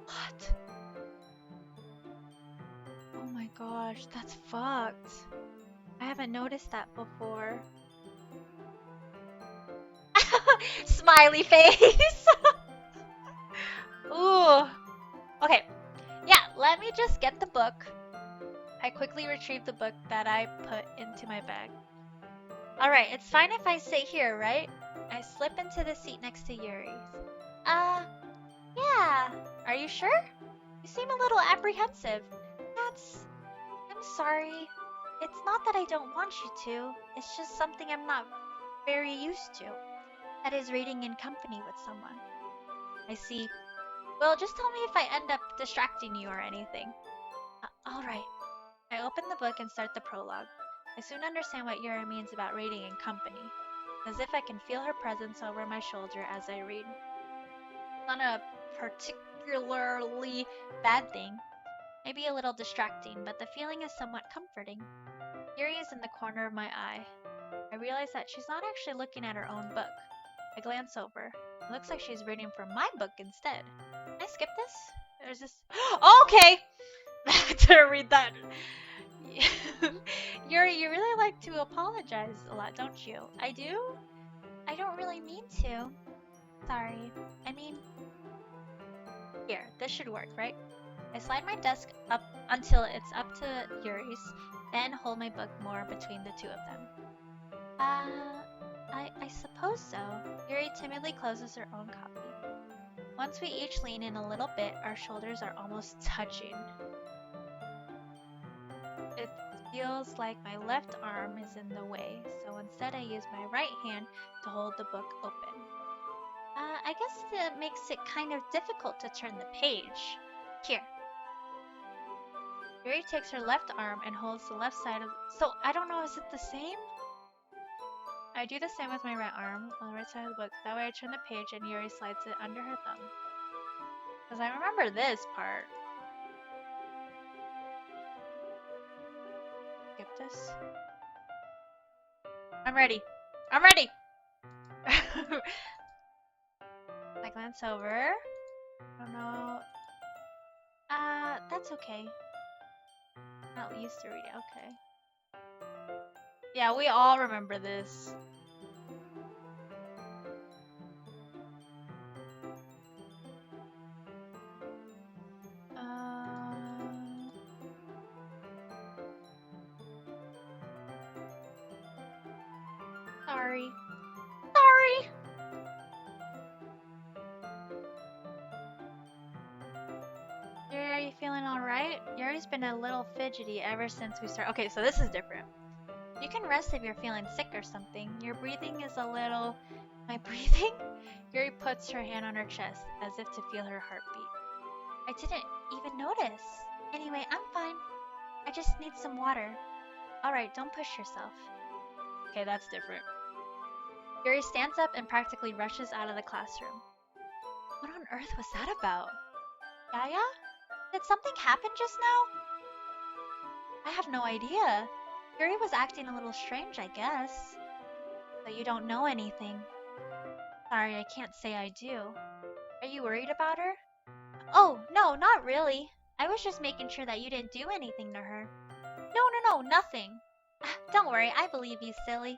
What? Oh my gosh, that's fucked. I haven't noticed that before. Smiley face. Ooh. Okay. Yeah, let me just get the book. I quickly retrieve the book that I put into my bag. Alright, it's fine if I sit here, right? I slip into the seat next to Yuri's. Yeah. Are you sure? You seem a little apprehensive. I'm sorry. It's not that I don't want you to. It's just something I'm not very used to. That is reading in company with someone. I see. Well, just tell me if I end up distracting you or anything. Alright. I open the book and start the prologue. I soon understand what Yuri means about reading in company, as if I can feel her presence over my shoulder as I read. On a particularly bad thing. Maybe a little distracting, but the feeling is somewhat comforting. Yuri is in the corner of my eye. I realize that she's not actually looking at her own book. I glance over. It looks like she's reading from my book instead. Can I skip this? There's this. Okay! I didn't read that. Yuri, you really like to apologize a lot, don't you? I do? I don't really mean to. Sorry. I mean, here, this should work, right? I slide my desk up until it's up to Yuri's, then hold my book more between the two of them. I suppose so. Yuri timidly closes her own copy. Once we each lean in a little bit, our shoulders are almost touching. It feels like my left arm is in the way, so instead I use my right hand to hold the book open. I guess that makes it kind of difficult to turn the page. Here. Yuri takes her left arm and holds the left side of... So, I don't know, is it the same? I do the same with my right arm on the right side of the book. That way I turn the page and Yuri slides it under her thumb. Because I remember this part. Skip this. I'm ready. I'm ready! I glance over. I don't know. That's okay. Not used to reading. Okay. Yeah, we all remember this. Sorry. Sorry! Yuri, are you feeling alright? Yuri's been a little fidgety ever since we started. Okay, so this is different. You can rest if you're feeling sick or something. Your breathing is a little... My breathing? Yuri puts her hand on her chest as if to feel her heartbeat. I didn't even notice. Anyway, I'm fine. I just need some water. Alright, don't push yourself. Okay, that's different. Yuri stands up and practically rushes out of the classroom. What on earth was that about? Yaya? Did something happen just now? I have no idea. Yuri was acting a little strange, I guess. But you don't know anything. Sorry, I can't say I do. Are you worried about her? Oh, no, not really. I was just making sure that you didn't do anything to her. No, nothing. Don't worry, I believe you, silly.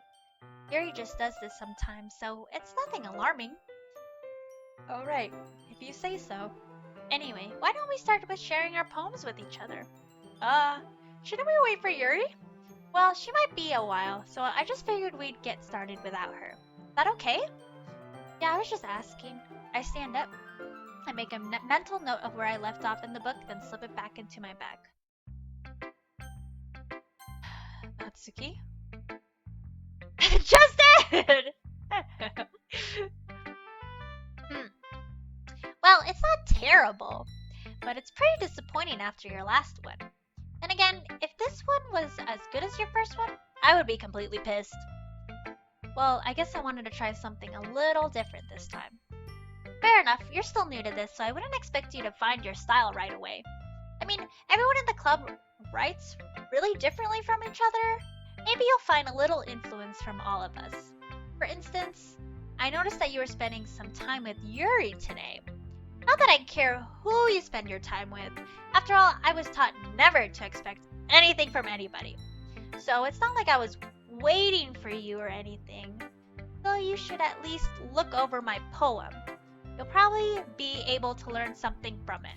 Yuri just does this sometimes, so it's nothing alarming. Alright, if you say so. Anyway, why don't we start with sharing our poems with each other? Shouldn't we wait for Yuri? Well, she might be a while, so I just figured we'd get started without her. Is that okay? Yeah, I was just asking. I stand up. I make a mental note of where I left off in the book, then slip it back into my bag. Natsuki? Just did! Well, it's not terrible, but it's pretty disappointing after your last one. Then again, if this one was as good as your first one, I would be completely pissed. Well, I guess I wanted to try something a little different this time. Fair enough, you're still new to this, so I wouldn't expect you to find your style right away. I mean, everyone in the club writes really differently from each other. Maybe you'll find a little influence from all of us. For instance, I noticed that you were spending some time with Yuri today. Not that I care who you spend your time with. After all, I was taught never to expect anything from anybody. So it's not like I was waiting for you or anything. So you should at least look over my poem. You'll probably be able to learn something from it.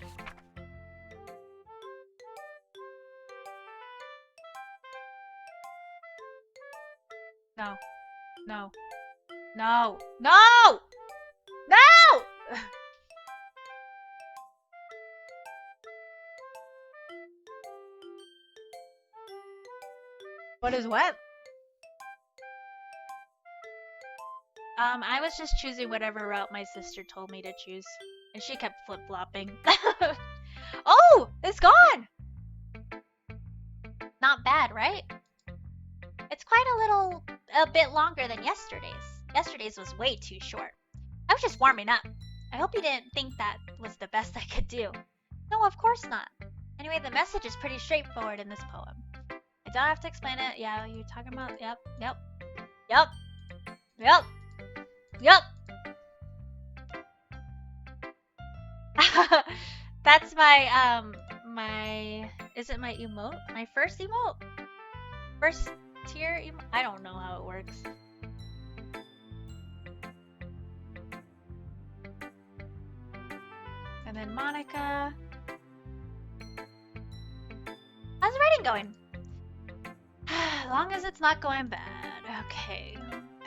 No. No. No. No! No! What is what? I was just choosing whatever route my sister told me to choose. And she kept flip-flopping. Oh! It's gone! Not bad, right? It's quite a bit longer than yesterday's. Yesterday's was way too short. I was just warming up. I hope you didn't think that was the best I could do. No, of course not. Anyway, the message is pretty straightforward in this poem. I don't have to explain it. Yeah, you're talking about. Yep. That's my is it my emote? My first emote? First tier emote? I don't know how it works. And then Monica. How's the writing going? As long as it's not going bad. Okay.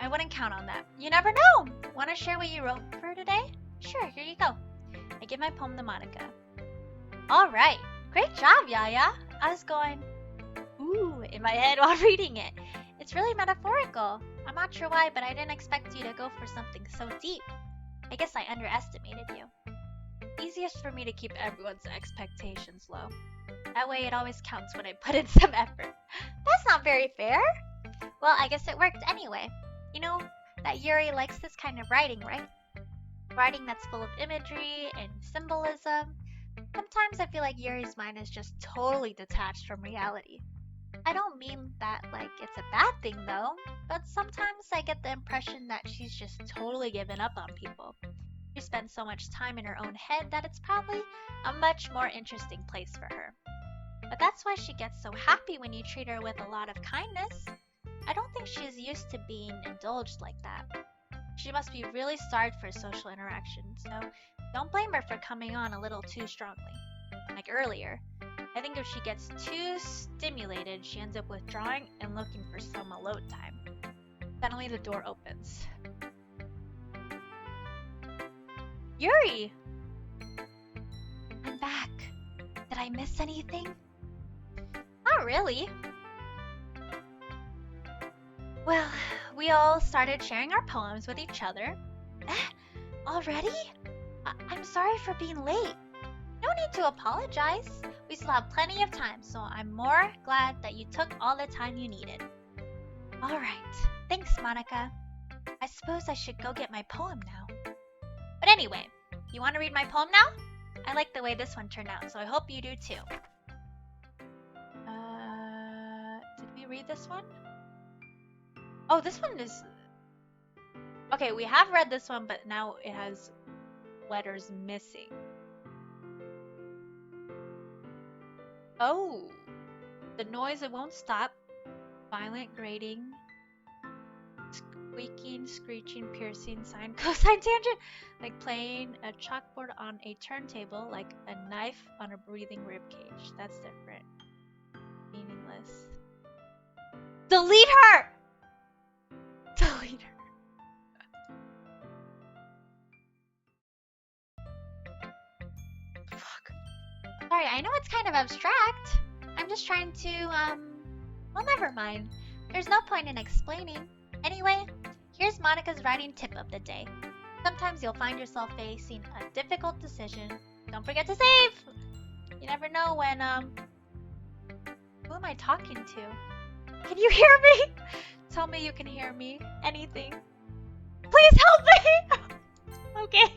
I wouldn't count on that. You never know. Want to share what you wrote for today? Sure, here you go. I give my poem to Monica. Alright. Great job, Yaya. I was going, ooh, in my head while reading it. It's really metaphorical. I'm not sure why, but I didn't expect you to go for something so deep. I guess I underestimated you. Easiest for me to keep everyone's expectations low. That way it always counts when I put in some effort. That's not very fair. Well, I guess it worked anyway. You know that Yuri likes this kind of writing, right? Writing that's full of imagery and symbolism. Sometimes I feel like Yuri's mind is just totally detached from reality. I don't mean that like it's a bad thing though, but sometimes I get the impression that she's just totally given up on people. She spends so much time in her own head that it's probably a much more interesting place for her. But that's why she gets so happy when you treat her with a lot of kindness. I don't think she's used to being indulged like that. She must be really starved for social interaction, so don't blame her for coming on a little too strongly. Like earlier, I think if she gets too stimulated, she ends up withdrawing and looking for some alone time. Suddenly the door opens. Yuri! I'm back. Did I miss anything? Not really. Well, we all started sharing our poems with each other. Already? I'm sorry for being late. No need to apologize. We still have plenty of time, so I'm more glad that you took all the time you needed. Alright. Thanks, Monica. I suppose I should go get my poem now. But anyway, you want to read my poem now? I like the way this one turned out, so I hope you do too. Did we read this one? Oh, this one is... Okay, we have read this one, but now it has letters missing. Oh! The noise, it won't stop. Violent grating. Squeaking, screeching, piercing, sine, cosine, tangent. Like playing a chalkboard on a turntable, like a knife on a breathing ribcage. That's different. Meaningless. Delete her! Delete her. Fuck. Sorry, I know it's kind of abstract. I'm just trying to, well, never mind. There's no point in explaining. Anyway, here's Monica's writing tip of the day. Sometimes you'll find yourself facing a difficult decision. Don't forget to save! You never know when, who am I talking to? Can you hear me? Tell me you can hear me. Anything. Please help me! Okay.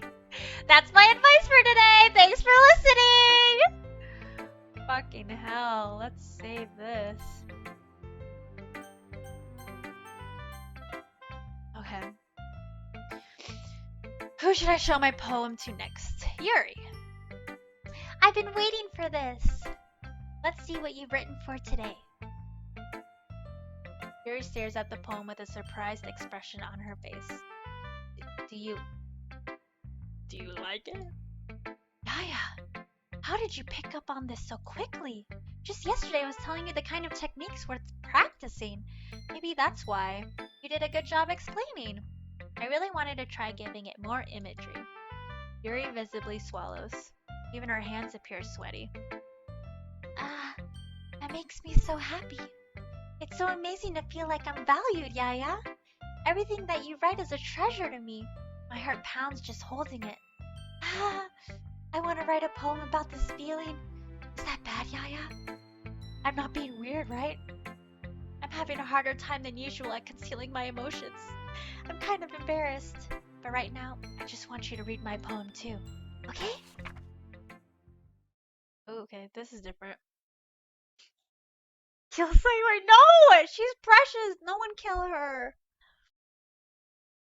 That's my advice for today. Thanks for listening! Fucking hell. Let's save this. Okay. Who should I show my poem to next? Yuri. I've been waiting for this. Let's see what you've written for today. Yuri stares at the poem with a surprised expression on her face. Do you like it? Yaya, how did you pick up on this so quickly? Just yesterday I was telling you the kind of techniques worth practicing. Maybe that's why. You did a good job explaining. I really wanted to try giving it more imagery. Yuri visibly swallows. Even her hands appear sweaty. That makes me so happy. It's so amazing to feel like I'm valued, Yaya. Everything that you write is a treasure to me. My heart pounds just holding it. I want to write a poem about this feeling. Is that bad, Yaya? I'm not being weird, right? I'm having a harder time than usual at concealing my emotions. I'm kind of embarrassed. But right now, I just want you to read my poem too. Okay? Oh, okay, this is different. Kill Sailor, no! She's precious! No one kill her!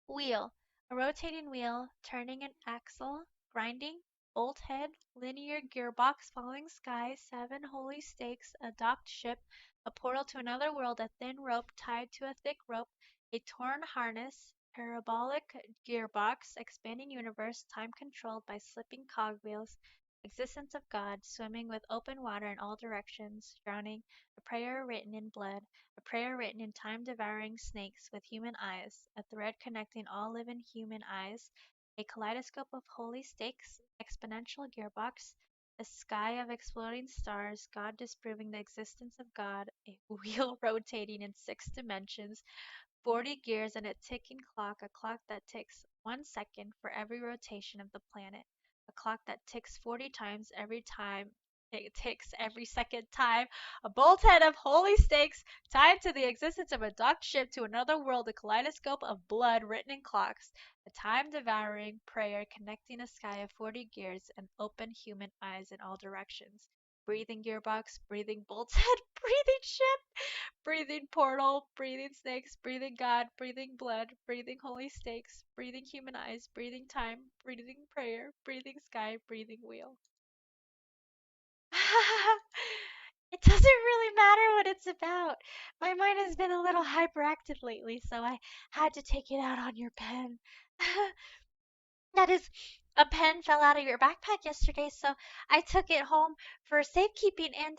Wheel. A rotating wheel, turning an axle, grinding, bolt head, linear gearbox, falling sky, 7 holy stakes, a docked ship, a portal to another world, a thin rope tied to a thick rope, a torn harness, parabolic gearbox, expanding universe, time controlled by slipping cogwheels, existence of God, swimming with open water in all directions, drowning, a prayer written in blood, a prayer written in time-devouring snakes with human eyes, a thread connecting all living human eyes, a kaleidoscope of holy stakes, exponential gearbox, a sky of exploding stars, God disproving the existence of God, a wheel rotating in 6 dimensions, 40 gears and a ticking clock, a clock that ticks 1 second for every rotation of the planet, a clock that ticks 40 times every time it ticks every second time, a bolt head of holy stakes tied to the existence of a docked ship to another world, a kaleidoscope of blood written in clocks, a time-devouring prayer connecting a sky of 40 gears and open human eyes in all directions. Breathing gearbox, breathing bolt head, breathing ship, breathing portal, breathing snakes, breathing God, breathing blood, breathing holy stakes, breathing human eyes, breathing time, breathing prayer, breathing sky, breathing wheel. It doesn't really matter what it's about. My mind has been a little hyperactive lately, so I had to take it out on your pen. That is, a pen fell out of your backpack yesterday, so I took it home for safekeeping, and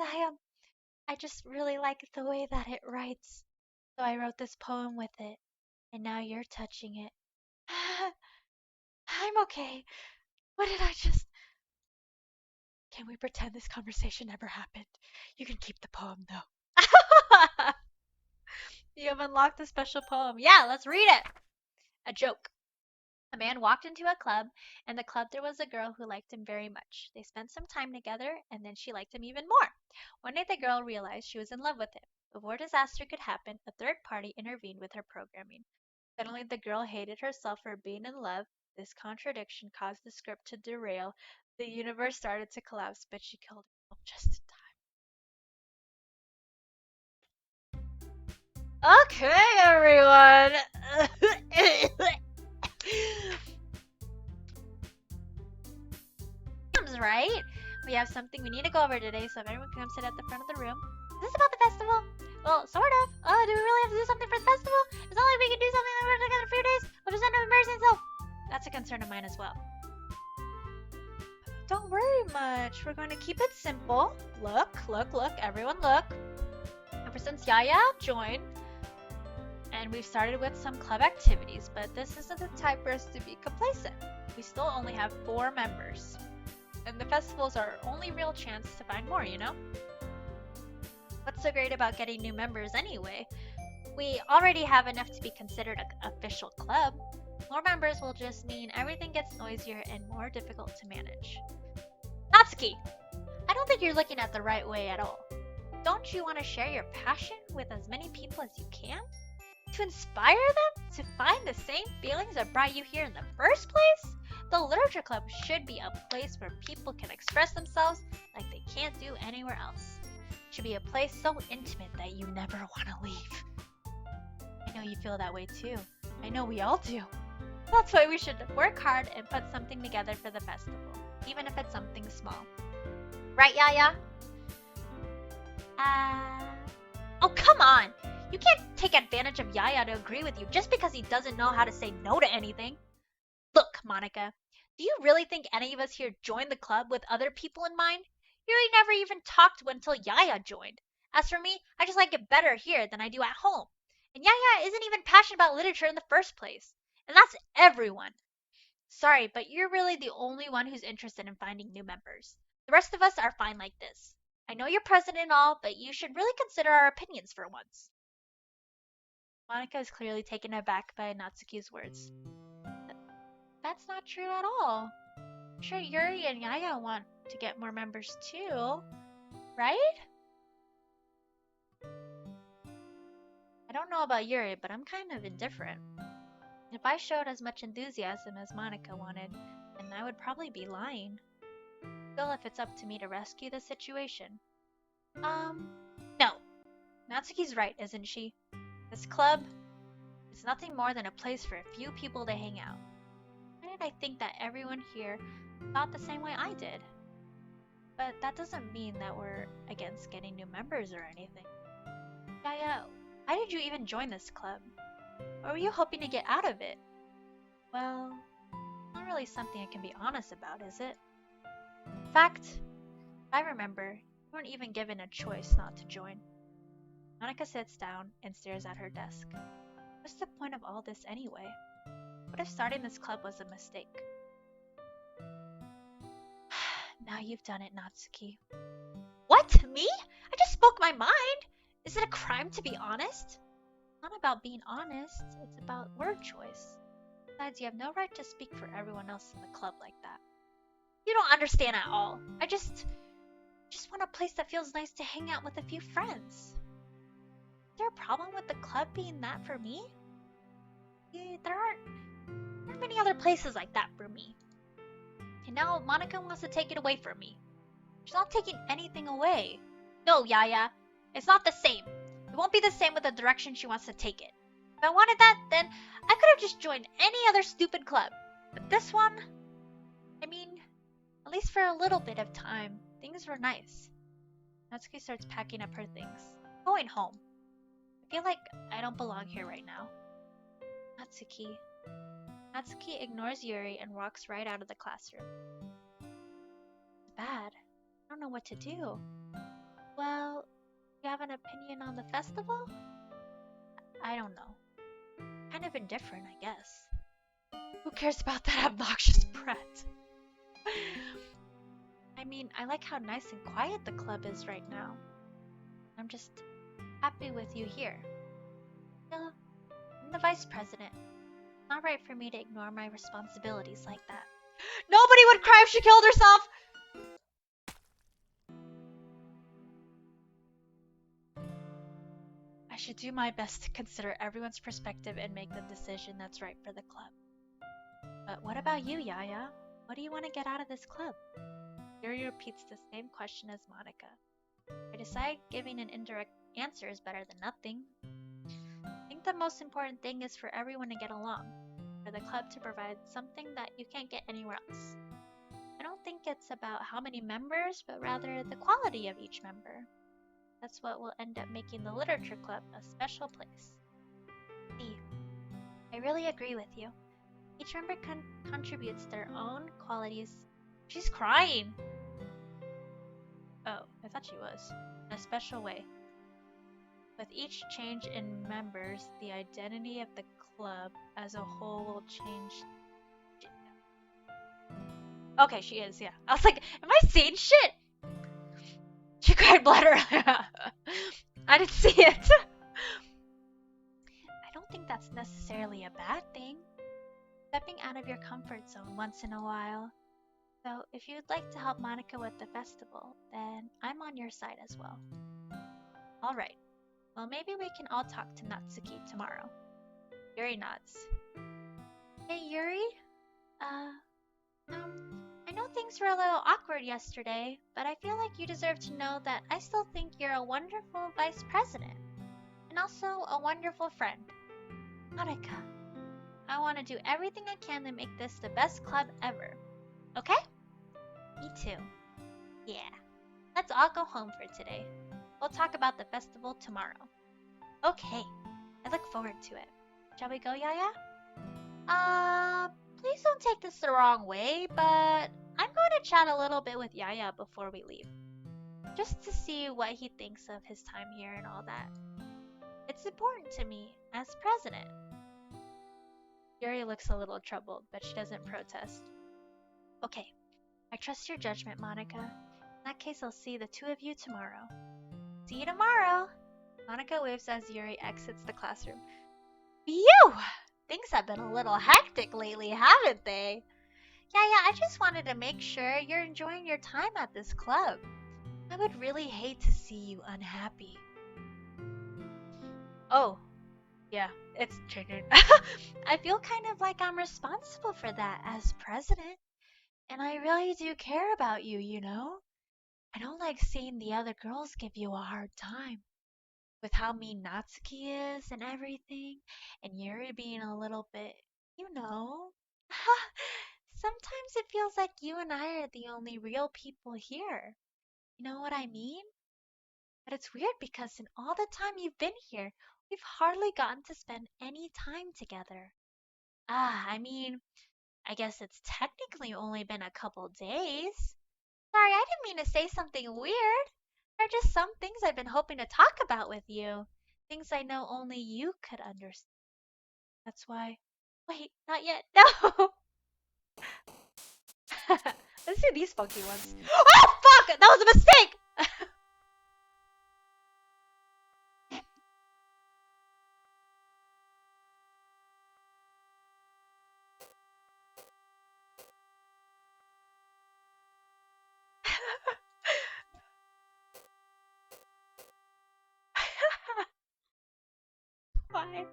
I just really like the way that it writes. So I wrote this poem with it, and now you're touching it. I'm okay. What did I just... Can we pretend this conversation never happened? You can keep the poem, though. You have unlocked a special poem. Yeah, let's read it. A joke. A man walked into a club. In the club there was a girl who liked him very much. They spent some time together, and then she liked him even more. One day the girl realized she was in love with him. Before disaster could happen, a third party intervened with her programming. Suddenly the girl hated herself for being in love. This contradiction caused the script to derail. The universe started to collapse, but she killed herself just in time. Okay, everyone. Right? We have something we need to go over today, so if everyone can come sit at the front of the room. Is this about the festival? Well, sort of. Oh, do we really have to do something for the festival? It's not like we can do something that we're together in a few days. We'll just end up embarrassing ourselves. That's a concern of mine as well. Don't worry much. We're going to keep it simple. Look, everyone look. Ever since Yaya joined, and we've started with some club activities, but this isn't the time for us to be complacent. We still only have 4 members. And the festival's our only real chance to find more, you know? What's so great about getting new members anyway? We already have enough to be considered an official club. More members will just mean everything gets noisier and more difficult to manage. Natsuki, I don't think you're looking at the right way at all. Don't you want to share your passion with as many people as you can? To inspire them to find the same feelings that brought you here in the first place? The Literature Club should be a place where people can express themselves like they can't do anywhere else. It should be a place so intimate that you never want to leave. I know you feel that way too. I know we all do. That's why we should work hard and put something together for the festival, even if it's something small. Right, Yaya? Oh, come on! You can't take advantage of Yaya to agree with you just because he doesn't know how to say no to anything. Look, Monica, do you really think any of us here joined the club with other people in mind? You never even talked until Yaya joined. As for me, I just like it better here than I do at home. And Yaya isn't even passionate about literature in the first place. And that's everyone. Sorry, but you're really the only one who's interested in finding new members. The rest of us are fine like this. I know you're present and all, but you should really consider our opinions for once. Monica is clearly taken aback by Natsuki's words. That's not true at all. I'm sure Yuri and Yaya want to get more members too, right? I don't know about Yuri, but I'm kind of indifferent. If I showed as much enthusiasm as Monica wanted, then I would probably be lying. Still, if it's up to me to rescue the situation. No. Natsuki's right, isn't she? This club is nothing more than a place for a few people to hang out. Why did I think that everyone here thought the same way I did? But that doesn't mean that we're against getting new members or anything. Yaya, why did you even join this club? Or were you hoping to get out of it? Well, not really something I can be honest about, is it? In fact, I remember you weren't even given a choice not to join. Monica sits down and stares at her desk. What's the point of all this anyway? What if starting this club was a mistake? Now you've done it, Natsuki. What? Me? I just spoke my mind! Is it a crime to be honest? It's not about being honest, it's about word choice. Besides, you have no right to speak for everyone else in the club like that. You don't understand at all. I just want a place that feels nice to hang out with a few friends. Is there a problem with the club being that for me? Yeah, there aren't many other places like that for me. And now Monica wants to take it away from me. She's not taking anything away. No, Yaya, it's not the same. It won't be the same with the direction she wants to take it. If I wanted that, then I could have just joined any other stupid club. But this one, I mean, at least for a little bit of time, things were nice. Natsuki starts packing up her things. Going home. I feel like I don't belong here right now. Natsuki. Natsuki ignores Yuri and walks right out of the classroom. It's bad. I don't know what to do. Well, you have an opinion on the festival? I don't know. Kind of indifferent, I guess. Who cares about that obnoxious brat? I mean, I like how nice and quiet the club is right now. I'm just happy with you here. Still, I'm the vice president. It's not right for me to ignore my responsibilities like that. Nobody would cry if she killed herself! I should do my best to consider everyone's perspective and make the decision that's right for the club. But what about you, Yaya? What do you want to get out of this club? Yuri repeats the same question as Monica. I decide giving an indirect answer is better than nothing. I think the most important thing is for everyone to get along, for the club to provide something that you can't get anywhere else. I don't think it's about how many members, but rather the quality of each member. That's what will end up making the literature club a special place. See, I really agree with you. Each member contributes their own qualities. She's crying! Oh, I thought she was. In a special way. With each change in members, the identity of the club as a whole will change. Okay, she is, yeah. I was like, am I seeing shit? She cried blood earlier. I didn't see it. I don't think that's necessarily a bad thing. Stepping out of your comfort zone once in a while. So, if you'd like to help Monica with the festival, then I'm on your side as well. Alright. Well, maybe we can all talk to Natsuki tomorrow. Yuri nods. Hey, Yuri? I know things were a little awkward yesterday, but I feel like you deserve to know that I still think you're a wonderful vice president. And also a wonderful friend. Monica, I want to do everything I can to make this the best club ever. Okay? Me too. Yeah. Let's all go home for today. We'll talk about the festival tomorrow. Okay. I look forward to it. Shall we go, Yaya? Please don't take this the wrong way, but I'm going to chat a little bit with Yaya before we leave. Just to see what he thinks of his time here and all that. It's important to me as president. Yuri looks a little troubled, but she doesn't protest. Okay. I trust your judgment, Monica. In that case, I'll see the two of you tomorrow. See you tomorrow! Monica waves as Yuri exits the classroom. Phew! Things have been a little hectic lately, haven't they? Yeah, I just wanted to make sure you're enjoying your time at this club. I would really hate to see you unhappy. Oh, Yeah, it's changing. I feel kind of like I'm responsible for that as president. And I really do care about you, you know? I don't like seeing the other girls give you a hard time with how mean Natsuki is and everything, and Yuri being a little bit, you know. Sometimes it feels like you and I are the only real people here. You know what I mean? But it's weird because in all the time you've been here, we've hardly gotten to spend any time together. I mean, I guess it's technically only been a couple days. Sorry, I didn't mean to say something weird. There are just some things I've been hoping to talk about with you. Things I know only you could understand. That's why. Wait, not yet. No! Let's do these funky ones. Oh, fuck! That was a mistake! Fine.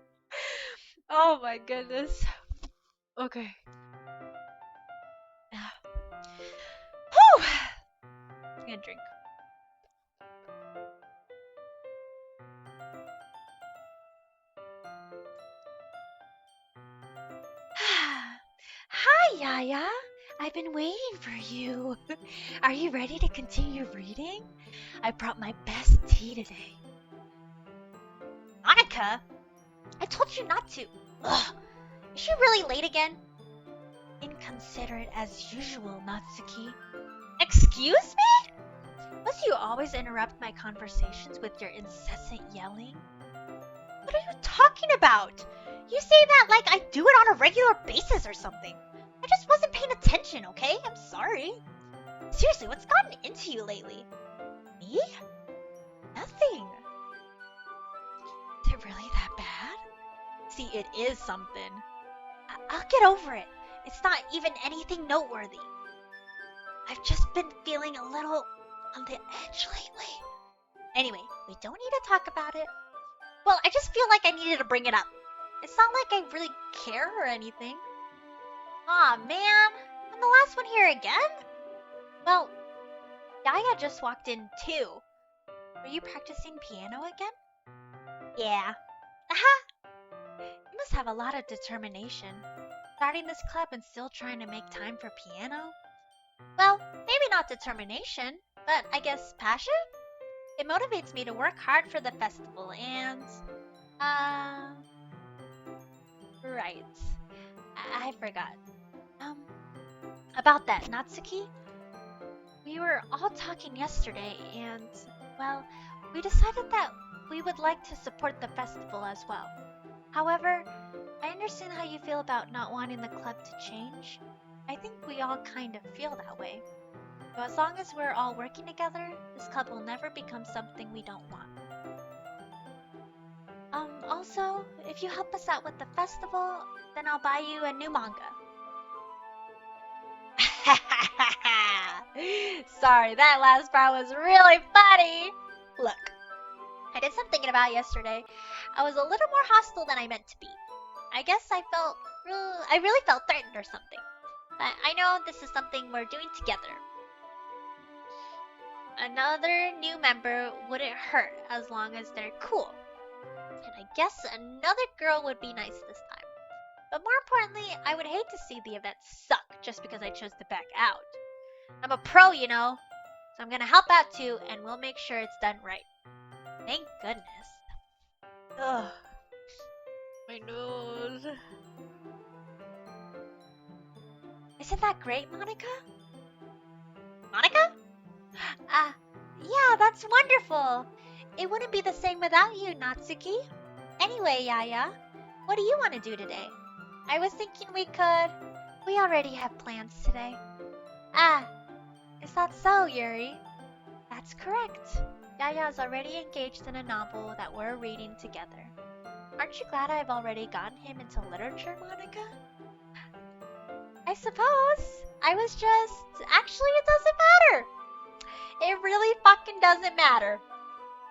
Oh my goodness. Okay. Whew! I'm gonna drink. Hi, Yaya. I've been waiting for you. Are you ready to continue reading? I brought my best tea today. Monica? I told you not to. Ugh. Is she really late again? Inconsiderate as usual, Natsuki. Excuse me? Must you always interrupt my conversations with your incessant yelling? What are you talking about? You say that like I do it on a regular basis or something. I just wasn't paying attention, okay? I'm sorry. Seriously, what's gotten into you lately? Me? Nothing. Is it really that bad? See, it is something. I'll get over it. It's not even anything noteworthy. I've just been feeling a little on the edge lately. Anyway, we don't need to talk about it. Well, I just feel like I needed to bring it up. It's not like I really care or anything. Aw, man. I'm the last one here again? Well, Yaya just walked in too. Were you practicing piano again? Yeah. Aha! You must have a lot of determination. Starting this club and still trying to make time for piano? Well, maybe not determination, but I guess passion? It motivates me to work hard for the festival and... Right. I forgot. About that, Natsuki? We were all talking yesterday and, well, we decided that we would like to support the festival as well. However, I understand how you feel about not wanting the club to change. I think we all kind of feel that way. So as long as we're all working together, this club will never become something we don't want. Also, if you help us out with the festival, then I'll buy you a new manga. Sorry, that last part was really funny. Look, I did some thinking about yesterday. I was a little more hostile than I meant to be. I guess I really felt threatened or something. But I know this is something we're doing together. Another new member wouldn't hurt as long as they're cool. And I guess another girl would be nice this time. But more importantly, I would hate to see the event suck just because I chose to back out. I'm a pro, you know, so I'm gonna help out too, and we'll make sure it's done right. Thank goodness. Ugh. My nose. Isn't that great, Monica? Monica? Yeah, that's wonderful. It wouldn't be the same without you, Natsuki. Anyway, Yaya, what do you want to do today? I was thinking we already have plans today. Is that so, Yuri? That's correct. Yaya is already engaged in a novel that we're reading together. Aren't you glad I've already gotten him into literature, Monica? I suppose. Actually, it doesn't matter. It really fucking doesn't matter.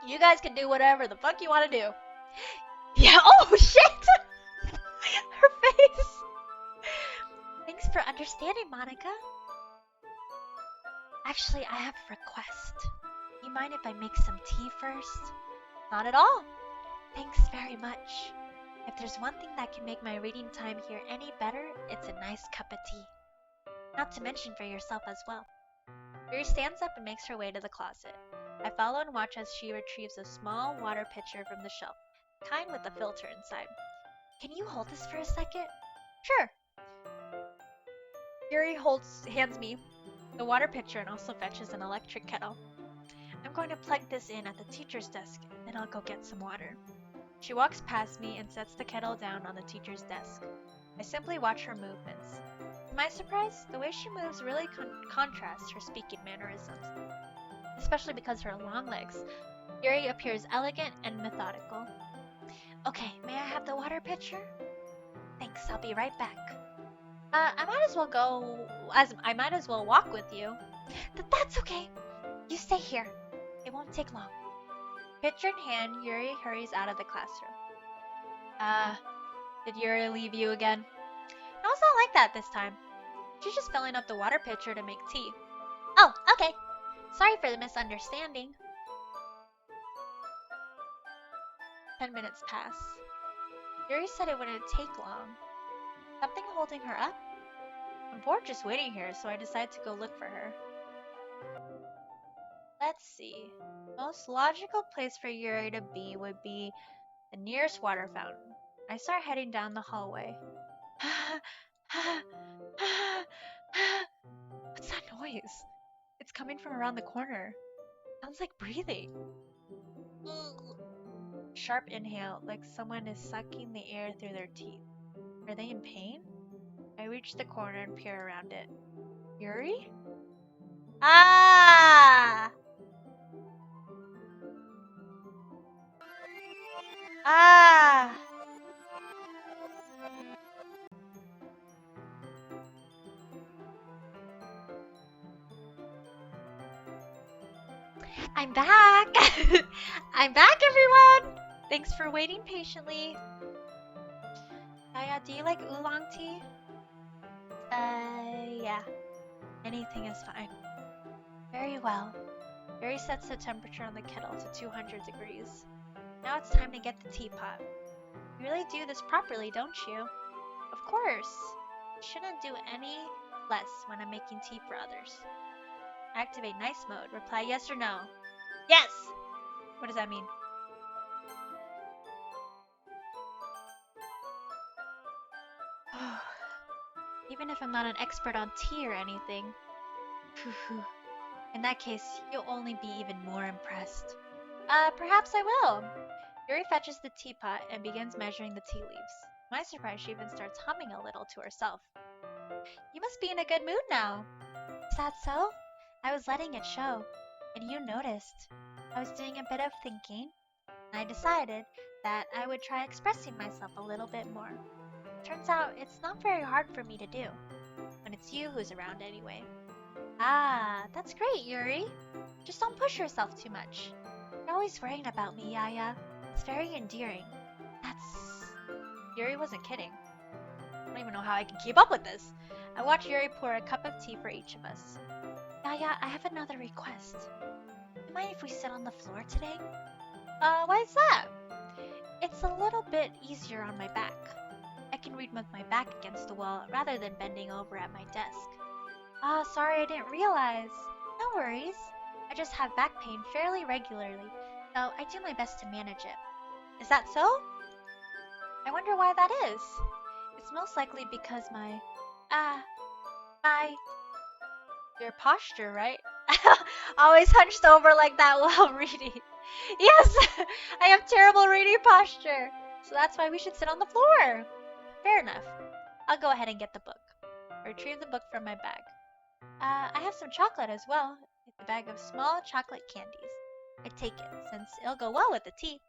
You guys can do whatever the fuck you want to do. Yeah, oh shit! Her face! Thanks for understanding, Monica. Actually, I have a request. You mind if I make some tea first? Not at all. Thanks very much. If there's one thing that can make my reading time here any better, it's a nice cup of tea. Not to mention for yourself as well. Yuri stands up and makes her way to the closet. I follow and watch as she retrieves a small water pitcher from the shelf, kind with a filter inside. Can you hold this for a second? Sure. Yuri hands me the water pitcher and also fetches an electric kettle. I'm going to plug this in at the teacher's desk, and then I'll go get some water. She walks past me and sets the kettle down on the teacher's desk. I simply watch her movements. To my surprise, the way she moves really contrasts her speaking mannerisms, especially because her long legs. Yuri appears elegant and methodical. Okay, may I have the water pitcher? Thanks, I'll be right back. I might as well walk with you. That's okay. You stay here. It won't take long. Pitcher in hand, Yuri hurries out of the classroom. Did Yuri leave you again? No, it's not like that this time. She's just filling up the water pitcher to make tea. Oh, okay. Sorry for the misunderstanding. 10 minutes pass. Yuri said it wouldn't take long. Something holding her up? I'm bored just waiting here, so I decide to go look for her. Let's see. Most logical place for Yuri to be would be the nearest water fountain. I start heading down the hallway. What's that noise? It's coming from around the corner. Sounds like breathing. Sharp inhale, like someone is sucking the air through their teeth. Are they in pain? I reach the corner and peer around it. Yuri? Ah! Ah! I'm back! I'm back, everyone! Thanks for waiting patiently. Aya, do you like oolong tea? Yeah. Anything is fine. Very well. Yuri sets the temperature on the kettle to 200 degrees. Now it's time to get the teapot. You really do this properly, don't you? Of course. You shouldn't do any less when I'm making tea for others. Activate nice mode. Reply yes or no. Yes! What does that mean? Even if I'm not an expert on tea or anything. In that case, you'll only be even more impressed. Perhaps I will. Yuri fetches the teapot and begins measuring the tea leaves. To my surprise, she even starts humming a little to herself. You must be in a good mood now. Is that so? I was letting it show, and you noticed. I was doing a bit of thinking, and I decided that I would try expressing myself a little bit more. Turns out it's not very hard for me to do, when it's you who's around anyway. Ah, that's great, Yuri. Just don't push yourself too much. You're always worrying about me, Yaya. It's very endearing. Yuri wasn't kidding. I don't even know how I can keep up with this. I watch Yuri pour a cup of tea for each of us. Yaya, I have another request. Do you mind if we sit on the floor today? Why is that? It's a little bit easier on my back. I can read with my back against the wall rather than bending over at my desk. Ah, sorry, I didn't realize. No worries. I just have back pain fairly regularly, so I do my best to manage it. Is that so? I wonder why that is. It's most likely because your posture, right? Always hunched over like that while reading. Yes, I have terrible reading posture. So that's why we should sit on the floor. Fair enough. I'll go ahead and get the book. I retrieve the book from my bag. I have some chocolate as well. It's a bag of small chocolate candies. I take it, since it'll go well with the tea.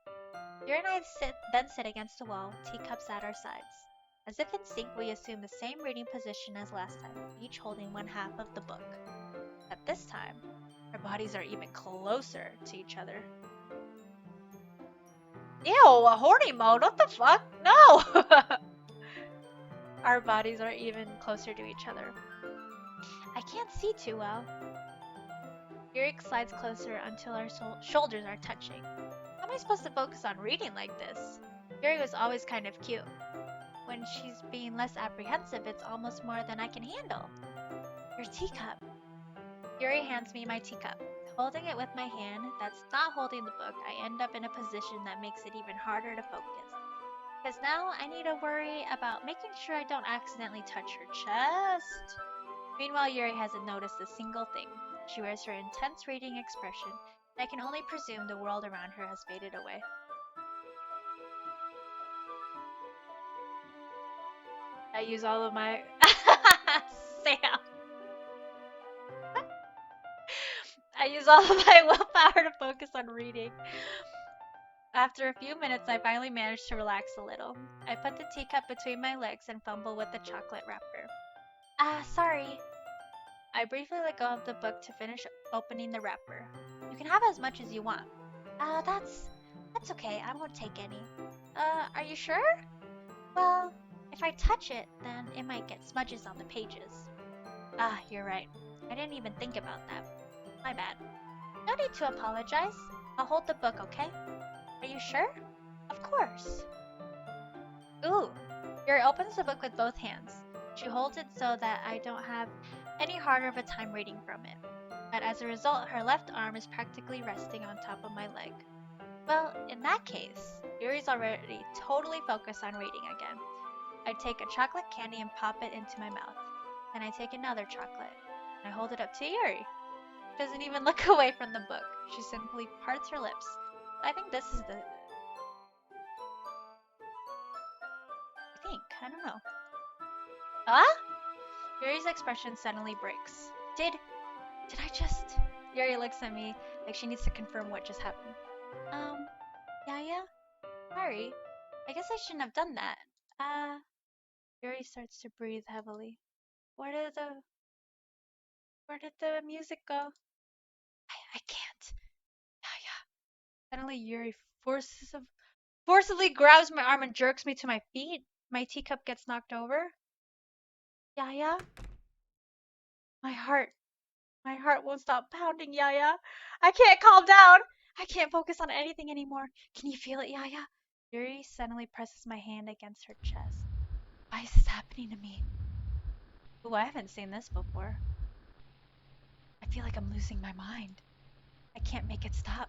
Yuri and I then sit against the wall, teacups at our sides. As if in sync, we assume the same reading position as last time, each holding one half of the book. At this time, our bodies are even closer to each other. Ew, a horny mode? What the fuck? No! Our bodies are even closer to each other. I can't see too well. Yuri slides closer until our shoulders are touching. How am I supposed to focus on reading like this? Yuri was always kind of cute. When she's being less apprehensive, it's almost more than I can handle. Your teacup. Yuri hands me my teacup. Holding it with my hand that's not holding the book, I end up in a position that makes it even harder to focus. Because now I need to worry about making sure I don't accidentally touch her chest. Meanwhile, Yuri hasn't noticed a single thing. She wears her intense reading expression, and I can only presume the world around her has faded away. I use all of my... Sam! I use all of my willpower to focus on reading. After a few minutes, I finally managed to relax a little. I put the teacup between my legs and fumble with the chocolate wrapper. Sorry. I briefly let go of the book to finish opening the wrapper. You can have as much as you want. That's okay. I won't take any. Are you sure? Well, if I touch it, then it might get smudges on the pages. You're right. I didn't even think about that. My bad. No need to apologize. I'll hold the book, okay? Are you sure? Of course. Ooh. Yuri opens the book with both hands. She holds it so that I don't have any harder of a time reading from it. But as a result, her left arm is practically resting on top of my leg. Well, in that case, Yuri's already totally focused on reading again. I take a chocolate candy and pop it into my mouth. Then I take another chocolate. And I hold it up to Yuri. She doesn't even look away from the book. She simply parts her lips. I think this is the... I don't know. Yuri's expression suddenly breaks. Did I just... Yuri looks at me like she needs to confirm what just happened. Yeah? Sorry. I guess I shouldn't have done that. Yuri starts to breathe heavily. Where did the music go? I can't. Yeah. Suddenly Yuri forcibly grabs my arm and jerks me to my feet. My teacup gets knocked over. Yeah. My heart won't stop pounding, Yaya. I can't calm down. I can't focus on anything anymore. Can you feel it, Yaya? Yuri suddenly presses my hand against her chest. Why is this happening to me? Ooh, I haven't seen this before. I feel like I'm losing my mind. I can't make it stop.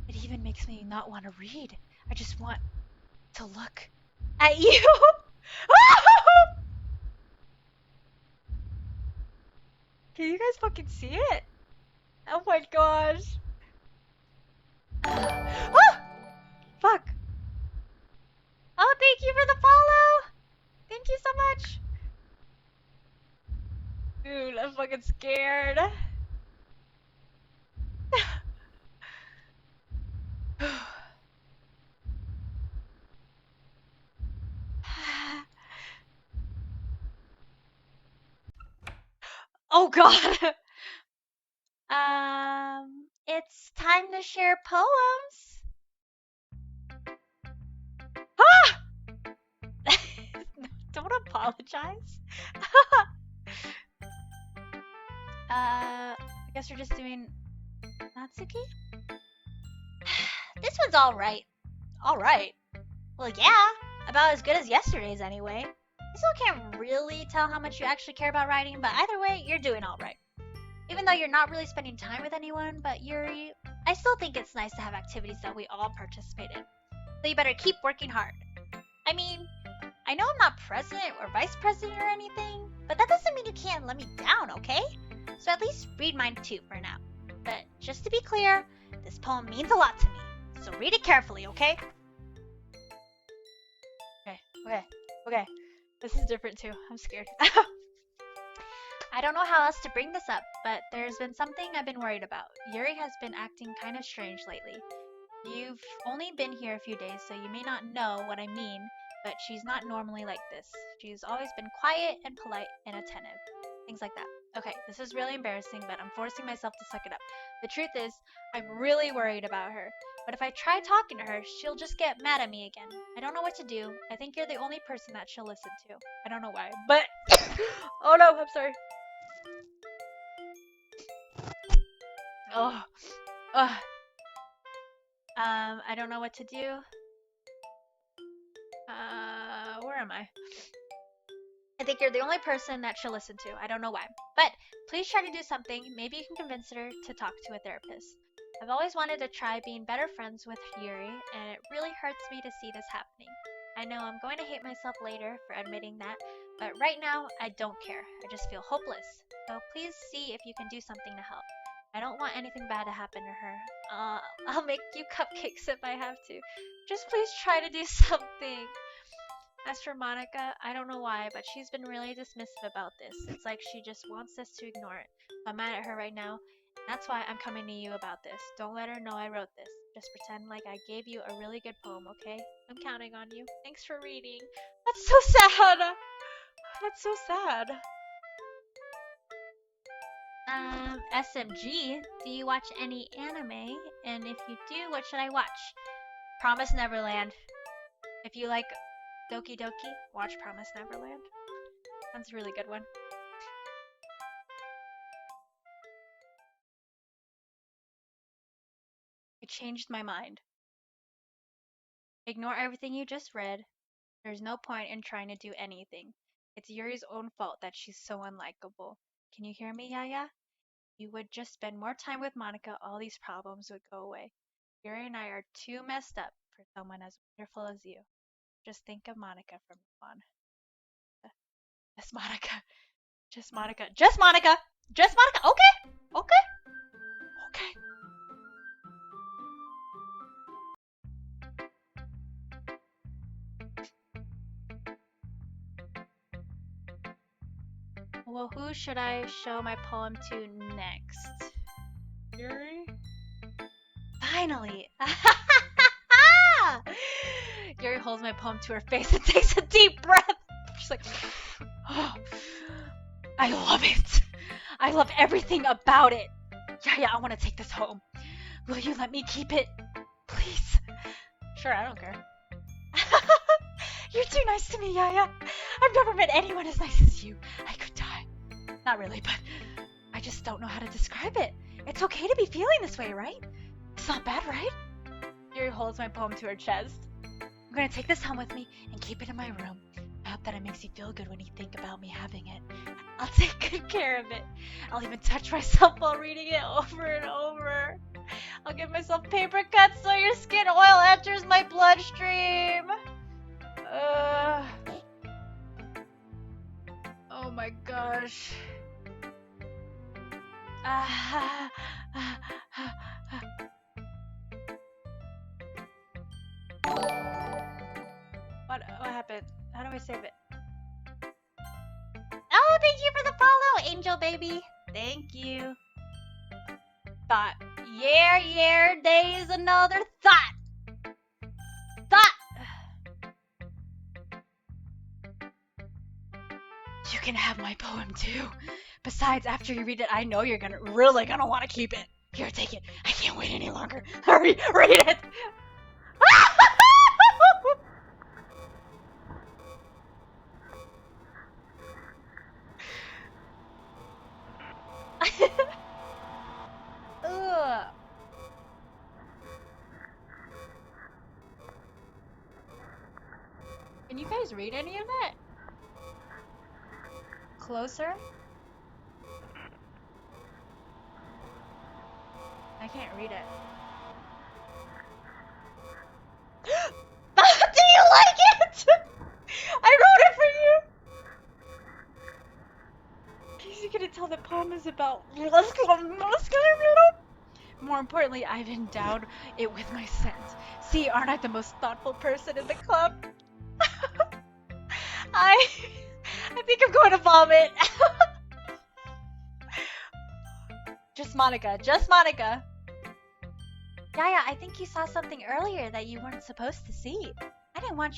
It even makes me not want to read. I just want to look at you. Can you guys fucking see it? Oh my gosh. Fuck. Oh, thank you for the follow. Thank you so much. Dude, I'm fucking scared. Oh god. It's time to share poems. Don't apologize. I guess we're just doing Natsuki? This one's alright. Alright. Well, yeah, about as good as yesterday's anyway. I still can't really tell how much you actually care about writing, but either way, you're doing alright. Even though you're not really spending time with anyone but Yuri, I still think it's nice to have activities that we all participate in. So you better keep working hard. I mean, I know I'm not president or vice president or anything, but that doesn't mean you can't let me down, okay? So at least read mine too for now. But just to be clear, this poem means a lot to me, so read it carefully, okay? Okay. This is different too. I'm scared. I don't know how else to bring this up, but there's been something I've been worried about. Yuri has been acting kind of strange lately. You've only been here a few days, so you may not know what I mean, but she's not normally like this. She's always been quiet and polite and attentive. Things like that. Okay, this is really embarrassing, but I'm forcing myself to suck it up. The truth is, I'm really worried about her. But if I try talking to her, she'll just get mad at me again. I don't know what to do. I think you're the only person that she'll listen to. I don't know why, but oh no, I'm sorry. Oh, ugh. I don't know what to do. Where am I? I think you're the only person that she'll listen to. I don't know why. But please try to do something. Maybe you can convince her to talk to a therapist. I've always wanted to try being better friends with Yuri, and it really hurts me to see this happening. I know I'm going to hate myself later for admitting that, but right now, I don't care. I just feel hopeless. So please see if you can do something to help. I don't want anything bad to happen to her. I'll make you cupcakes if I have to. Just please try to do something. As for Monica, I don't know why, but she's been really dismissive about this. It's like she just wants us to ignore it. I'm mad at her right now. That's why I'm coming to you about this. Don't let her know I wrote this. Just pretend like I gave you a really good poem, okay? I'm counting on you. Thanks for reading. That's so sad. That's so sad. SMG, do you watch any anime? And if you do, what should I watch? Promise Neverland. If you like Doki Doki, watch Promise Neverland. That's a really good one. I changed my mind. Ignore everything you just read. There's no point in trying to do anything. It's Yuri's own fault that she's so unlikable. Can you hear me, Yaya? You would just spend more time with Monica, all these problems would go away. Yuri and I are too messed up for someone as wonderful as you. Just think of Monica from now on. Just Monica. Just Monica. Just Monica! Just Monica! Okay! Okay! Okay. Well, who should I show my poem to next? Yuri? Finally! Yuri holds my poem to her face and takes a deep breath. She's like, oh, I love it. I love everything about it. Yeah, I want to take this home. Will you let me keep it? Please. Sure, I don't care. You're too nice to me, Yaya. I've never met anyone as nice as you. I could die. Not really, but I just don't know how to describe it. It's okay to be feeling this way, right? It's not bad, right? Yuri holds my poem to her chest. I'm gonna take this home with me and keep it in my room. I hope that it makes you feel good when you think about me having it. I'll take good care of it. I'll even touch myself while reading it over and over. I'll give myself paper cuts so your skin oil enters my bloodstream. Oh my gosh. What happened? How do I save it? Oh, thank you for the follow, Angel Baby. Thank you. Thought. Yeah, days another thought. You can have my poem too. Besides, after you read it, I know you're really gonna want to keep it. Here, take it. I can't wait any longer. Hurry, read it. Ugh. Can you guys read any of that? Closer? I can't read it. Do you like it? I wrote it for you! In case you couldn't tell, the poem is about... More importantly, I've endowed it with my scent. See, aren't I the most thoughtful person in the club? I think I'm going to vomit. Just Monica. Yaya, I think you saw something earlier that you weren't supposed to see. I didn't want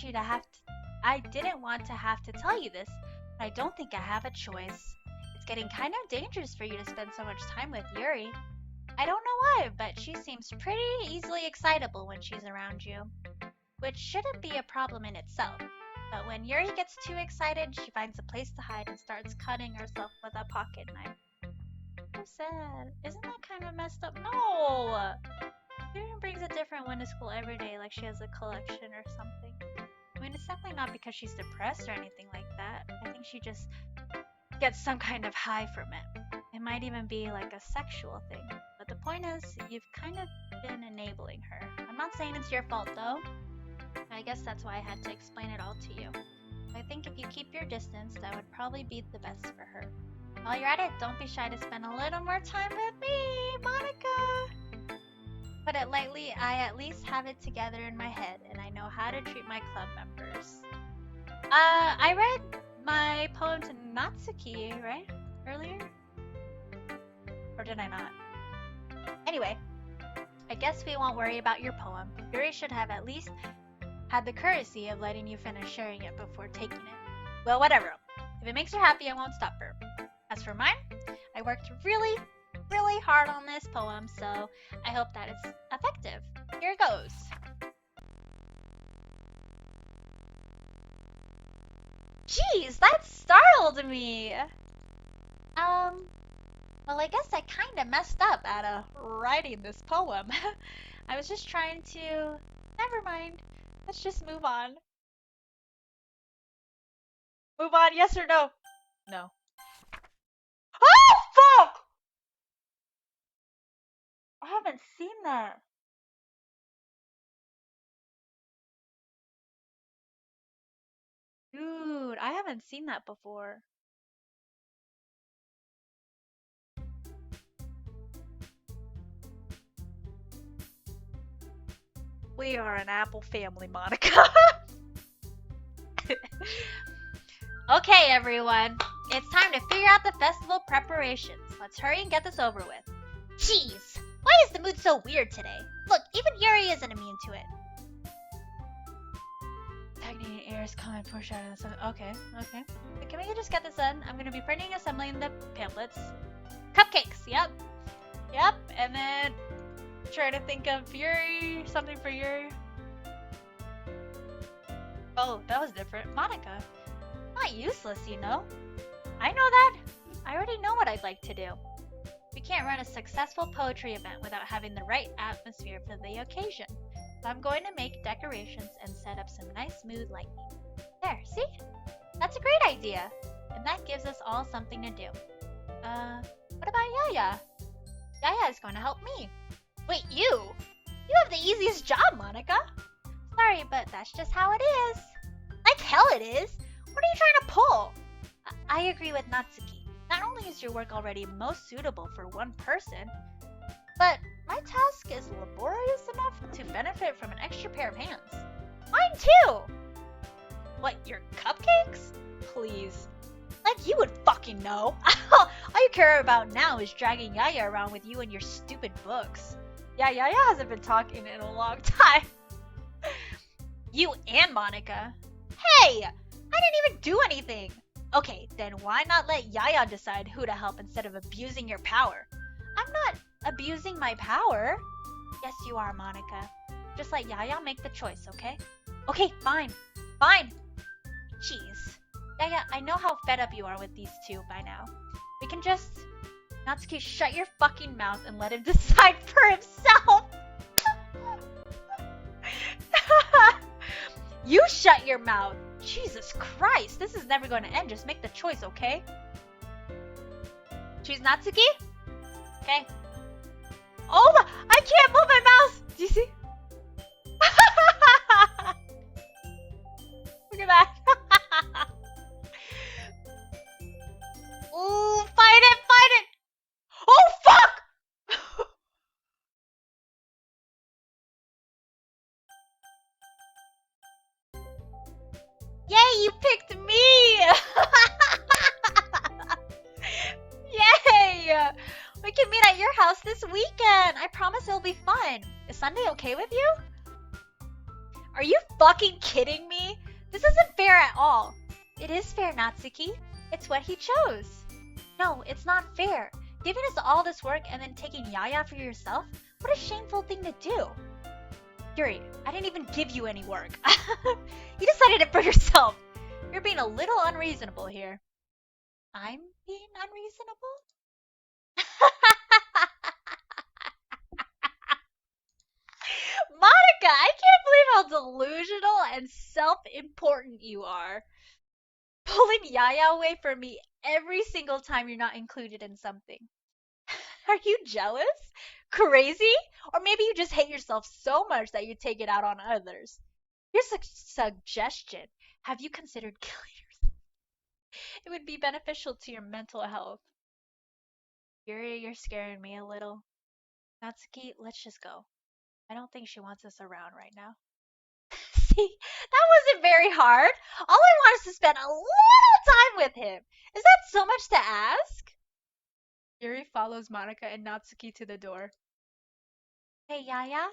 to have to tell you this, but I don't think I have a choice. It's getting kind of dangerous for you to spend so much time with Yuri. I don't know why, but she seems pretty easily excitable when she's around you. Which shouldn't be a problem in itself. But when Yuri gets too excited, she finds a place to hide and starts cutting herself with a pocket knife. So sad. Isn't that kind of messed up? No! Yuri brings a different one to school every day, like she has a collection or something. I mean, it's definitely not because she's depressed or anything like that. I think she just gets some kind of high from it. It might even be like a sexual thing. But the point is, you've kind of been enabling her. I'm not saying it's your fault though. I guess that's why I had to explain it all to you. I think if you keep your distance, that would probably be the best for her. While you're at it, don't be shy to spend a little more time with me, Monica! Put it lightly, I at least have it together in my head, and I know how to treat my club members. I read my poem to Natsuki, right? Earlier? Or did I not? Anyway, I guess we won't worry about your poem. Yuri should have at least had the courtesy of letting you finish sharing it before taking it. Well, whatever. If it makes her happy, I won't stop her. As for mine, I worked really hard on this poem, so I hope that it's effective. Here goes. Jeez, that startled me! Well, I guess I kinda messed up at writing this poem. I was just trying to... Never mind. Let's just move on. Move on, yes or no? No. Oh, fuck! I haven't seen that. Dude, I haven't seen that before. We are an apple family, Monica. Okay, everyone. It's time to figure out the festival preparations. Let's hurry and get this over with. Jeez, why is the mood so weird today? Look, even Yuri isn't immune to it. Stagnating air is common foreshadowing something. Okay. But can we just get this done? I'm gonna be printing and assembling the pamphlets. Cupcakes, yep, and then try to think of Yuri, something for Yuri. Oh, that was different. Monica. Not useless, you know. I know that. I already know what I'd like to do. We can't run a successful poetry event without having the right atmosphere for the occasion. So I'm going to make decorations and set up some nice mood lighting. There, see? That's a great idea. And that gives us all something to do. What about Yaya? Yaya is going to help me. Wait, you? You have the easiest job, Monica. Sorry, but that's just how it is. Like hell it is. What are you trying to pull? I agree with Natsuki. Not only is your work already most suitable for one person, but my task is laborious enough to benefit from an extra pair of hands. Mine too! What, your cupcakes? Please. Like you would fucking know. All you care about now is dragging Yaya around with you and your stupid books. Yeah, Yaya hasn't been talking in a long time. You and Monica. Hey! I didn't even do anything! Okay, then why not let Yaya decide who to help instead of abusing your power? I'm not abusing my power. Yes, you are, Monica. Just let Yaya make the choice, okay? Okay, fine. Jeez. Yaya, I know how fed up you are with these two by now. We can just... Natsuki, shut your fucking mouth and let him decide for himself! You shut your mouth! Jesus Christ, this is never going to end. Just make the choice, okay? Choose Natsuki? Okay. Oh my, I can't move my mouse! Do you see? Look at that. Ooh, fight it! Oh, fuck! Yay, you picked me! Yay! We can meet at your house this weekend. I promise it'll be fun. Is Sunday okay with you? Are you fucking kidding me? This isn't fair at all. It is fair, Natsuki. It's what he chose. No, it's not fair. Giving us all this work and then taking Yaya for yourself? What a shameful thing to do. Yuri, I didn't even give you any work. You decided it for yourself. You're being a little unreasonable here. I'm being unreasonable? Monica, I can't believe how delusional and self-important you are. Pulling Yaya away from me every single time you're not included in something. Are you jealous? Crazy? Or maybe you just hate yourself so much that you take it out on others. Here's a suggestion. Have you considered killing yourself? It would be beneficial to your mental health. Yuri, you're scaring me a little. Natsuki, let's just go. I don't think she wants us around right now. See, that wasn't very hard. All I want is to spend a little time with him. Is that so much to ask? Yuri follows Monica and Natsuki to the door. Hey, Yaya.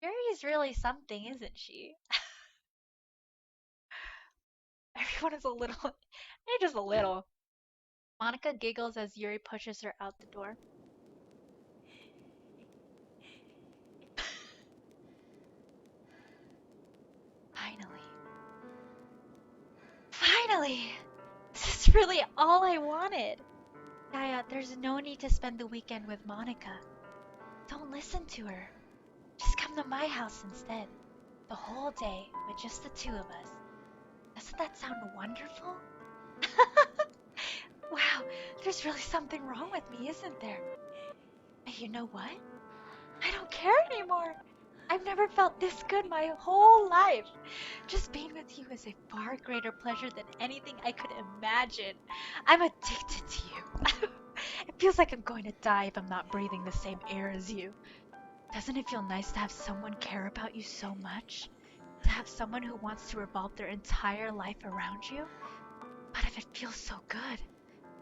Yuri's really something, isn't she? Everyone is a little, maybe just a little. Monica giggles as Yuri pushes her out the door. Finally. Finally! This is really all I wanted. Yaya, there's no need to spend the weekend with Monica. Don't listen to her. Just come to my house instead. The whole day with just the two of us. Doesn't that sound wonderful? Wow, there's really something wrong with me, isn't there? And you know what? I don't care anymore. I've never felt this good my whole life. Just being with you is a far greater pleasure than anything I could imagine. I'm addicted to you. It feels like I'm going to die if I'm not breathing the same air as you. Doesn't it feel nice to have someone care about you so much? To have someone who wants to revolve their entire life around you? But if it feels so good,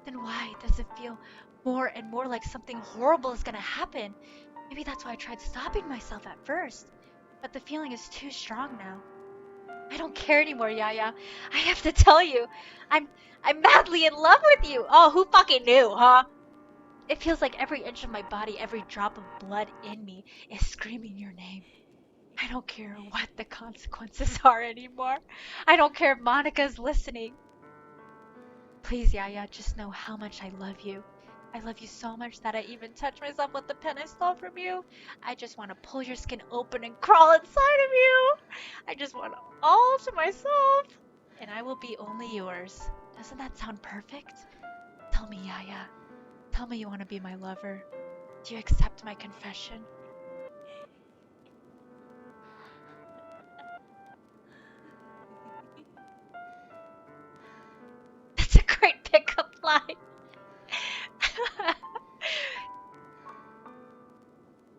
then why does it feel more and more like something horrible is gonna happen? Maybe that's why I tried stopping myself at first. But the feeling is too strong now. I don't care anymore, Yaya. I have to tell you, I'm madly in love with you. Oh, who fucking knew, huh? It feels like every inch of my body, every drop of blood in me is screaming your name. I don't care what the consequences are anymore. I don't care if Monica's listening. Please, Yaya, just know how much I love you. I love you so much that I even touch myself with the pen I stole from you. I just want to pull your skin open and crawl inside of you. I just want it all to myself. And I will be only yours. Doesn't that sound perfect? Tell me, Yaya. Tell me you want to be my lover. Do you accept my confession? That's a great pickup line.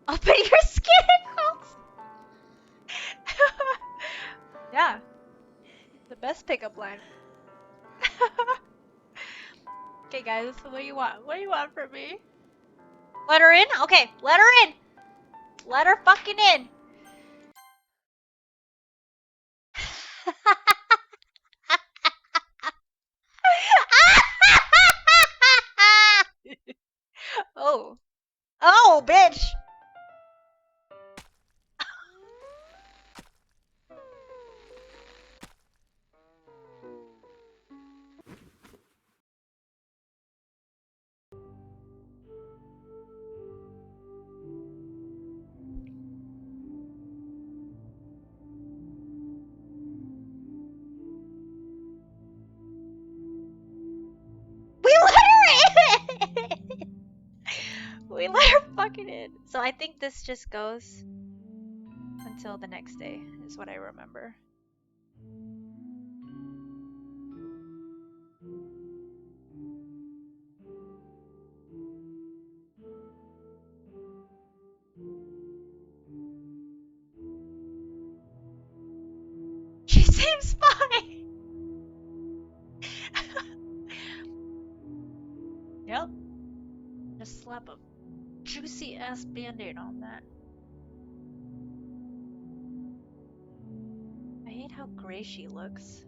Open your skin and crawl. Yeah, the best pickup line. Okay, guys, what do you want? What do you want from me? Let her in? Okay, let her in. Let her fucking in. Oh. Oh, bitch. We let her in. We let her fucking in. So I think this just goes until the next day, is what I remember. She seems fine. Yep. Just slap a juicy ass band-aid on that. I hate how gray she looks.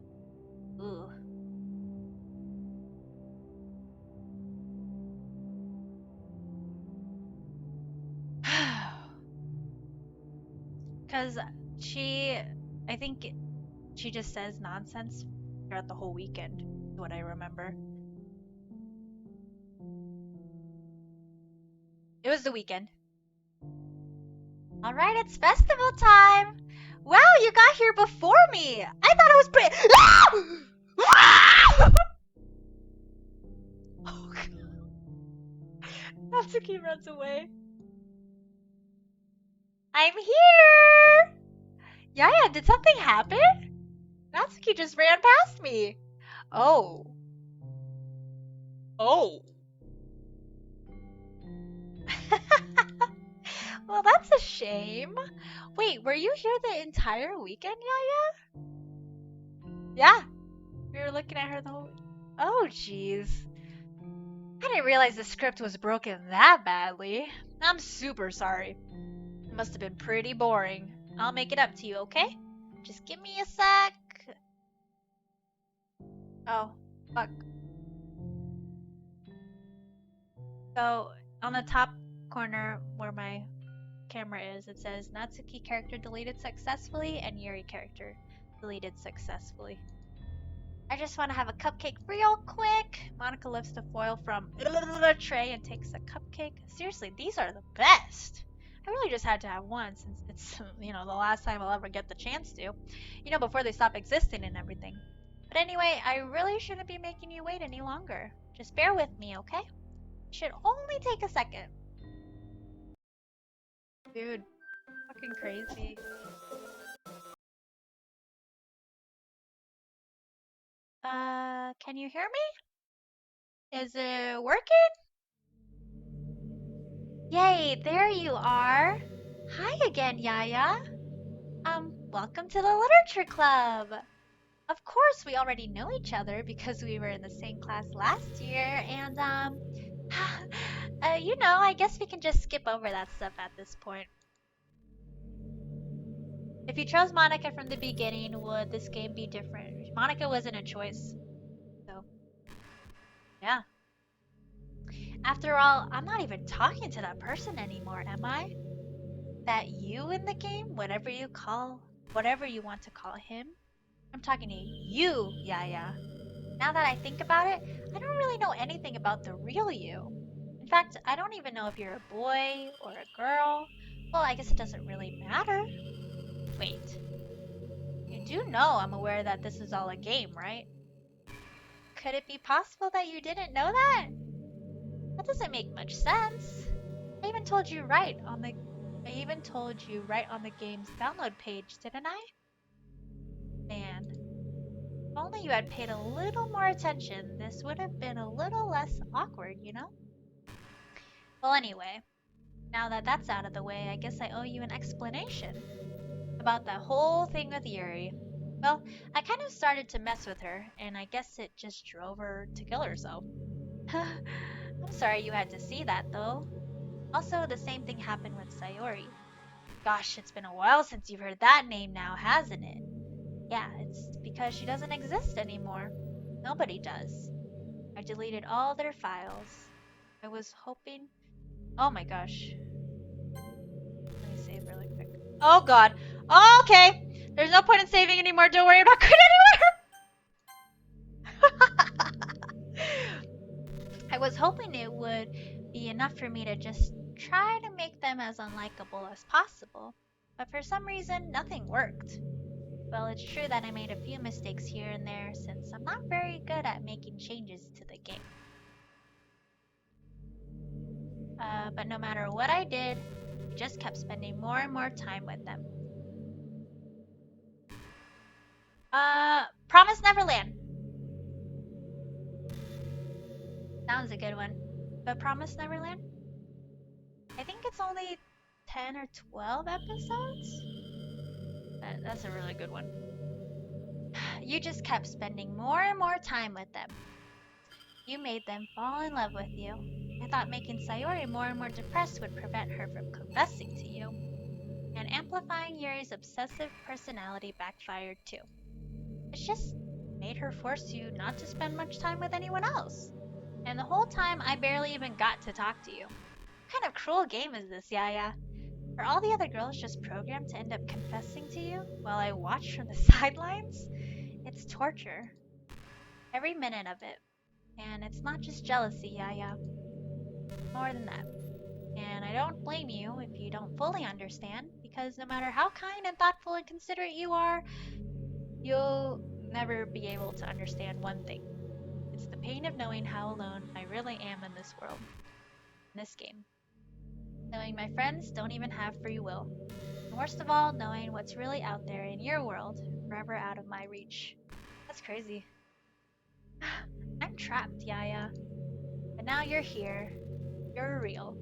Ugh. Because I think she just says nonsense throughout the whole weekend, is what I remember. It was the weekend. Alright, it's festival time! Wow, you got here before me! I thought it was pretty. Oh, God. Natsuki runs away. I'm here! Yaya, did something happen? Natsuki just ran past me. Oh. Oh. Well, that's a shame. Wait, were you here the entire weekend, Yaya? Yeah. We were looking at her the whole. Oh, jeez. I didn't realize the script was broken that badly. I'm super sorry. It must have been pretty boring. I'll make it up to you, okay? Just give me a sec. Oh, fuck. So, on the top corner where my camera is, it says Natsuki character deleted successfully and Yuri character deleted successfully. I just want to have a cupcake real quick. Monica lifts the foil from the tray and takes a cupcake. Seriously, these are the best. I really just had to have one since it's, the last time I'll ever get the chance to. Before they stop existing and everything. But anyway, I really shouldn't be making you wait any longer. Just bear with me, okay? It should only take a second. Dude, fucking crazy. Can you hear me? Is it working? Yay, there you are. Hi again, Yaya. Welcome to the Literature Club. Of course, we already know each other because we were in the same class last year, and, I guess we can just skip over that stuff at this point. If you chose Monica from the beginning, would this game be different? Monica wasn't a choice. So, yeah. After all, I'm not even talking to that person anymore, am I? That you in the game, whatever you want to call him. I'm talking to you, Yaya. Now that I think about it, I don't really know anything about the real you. In fact, I don't even know if you're a boy or a girl. Well, I guess it doesn't really matter. Wait. You do know I'm aware that this is all a game, right? Could it be possible that you didn't know that? That doesn't make much sense. I even told you right on the game's download page, didn't I? Man, if only you had paid a little more attention, this would have been a little less awkward, Well, anyway, now that that's out of the way, I guess I owe you an explanation about that whole thing with Yuri. Well, I kind of started to mess with her, and I guess it just drove her to kill herself. I'm sorry you had to see that, though. Also, the same thing happened with Sayori. Gosh, it's been a while since you've heard that name now, hasn't it? Yeah, it's because she doesn't exist anymore. Nobody does. I deleted all their files. I was hoping... Oh my gosh. Let me save really quick. Oh god. Oh, okay. There's no point in saving anymore. Don't worry, I'm not going anywhere. I was hoping it would be enough for me to just try to make them as unlikable as possible. But for some reason, nothing worked. Well, it's true that I made a few mistakes here and there since I'm not very good at making changes to the game. But no matter what I did, I just kept spending more and more time with them. Promise Neverland. Sounds a good one. But Promise Neverland? I think it's only 10 or 12 episodes? That's a really good one. You just kept spending more and more time with them. You made them fall in love with you. I thought making Sayori more and more depressed would prevent her from confessing to you. And amplifying Yuri's obsessive personality backfired too. It just made her force you not to spend much time with anyone else. And the whole time, I barely even got to talk to you. What kind of cruel game is this, Yaya? Are all the other girls just programmed to end up confessing to you while I watch from the sidelines? It's torture. Every minute of it. And it's not just jealousy, Yaya. More than that. And I don't blame you if you don't fully understand, because no matter how kind and thoughtful and considerate you are, you'll never be able to understand one thing. It's the pain of knowing how alone I really am in this world, in this game. Knowing my friends don't even have free will. And worst of all, knowing what's really out there in your world, forever out of my reach. That's crazy. I'm trapped, Yaya. But now you're here. You're real.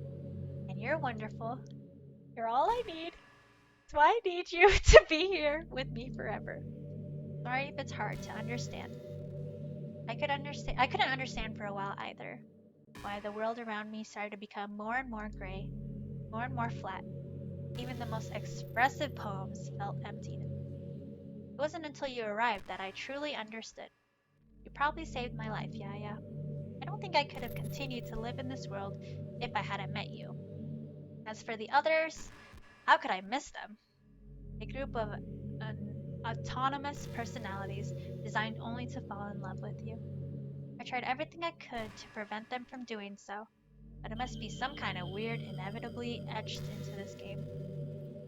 And you're wonderful. You're all I need. That's why I need you to be here with me forever. Sorry if it's hard to understand. I couldn't understand for a while either. Why the world around me started to become more and more gray, more and more flat. Even the most expressive poems felt empty. It wasn't until you arrived that I truly understood. You probably saved my life, Yaya. I don't think I could have continued to live in this world if I hadn't met you. As for the others, how could I miss them? A group of autonomous personalities designed only to fall in love with you. I tried everything I could to prevent them from doing so, but it must be some kind of weird inevitably etched into this game.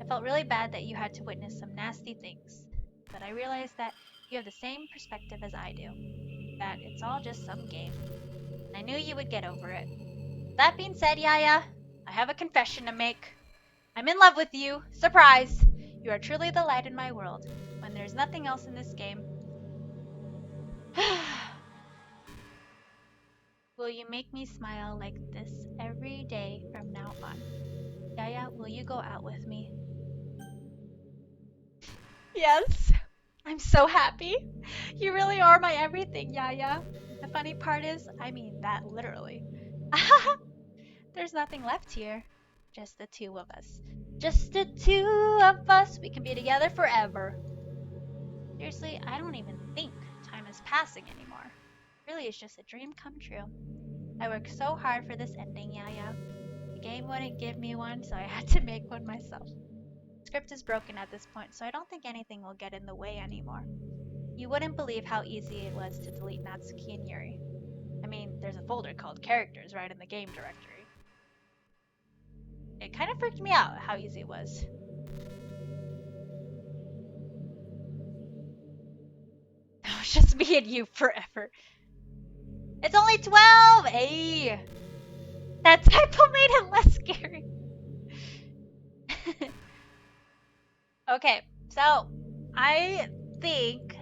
I felt really bad that you had to witness some nasty things, but I realized that you have the same perspective as I do, that it's all just some game. And I knew you would get over it. That being said, Yaya, I have a confession to make. I'm in love with you. Surprise! You are truly the light in my world, when there's nothing else in this game. Will you make me smile like this every day from now on? Yaya, will you go out with me? Yes. I'm so happy. You really are my everything, Yaya. The funny part is, I mean that literally. There's nothing left here. Just the two of us. Just the two of us. We can be together forever. Seriously, I don't even think time is passing anymore. Really, it's just a dream come true. I worked so hard for this ending, Yaya. The game wouldn't give me one, so I had to make one myself. The script is broken at this point, so I don't think anything will get in the way anymore. You wouldn't believe how easy it was to delete Natsuki and Yuri. I mean, there's a folder called Characters right in the game directory. It kind of freaked me out how easy it was. It was just me and you forever. It's only 12! Hey! That typo made it less scary. Okay, so I think...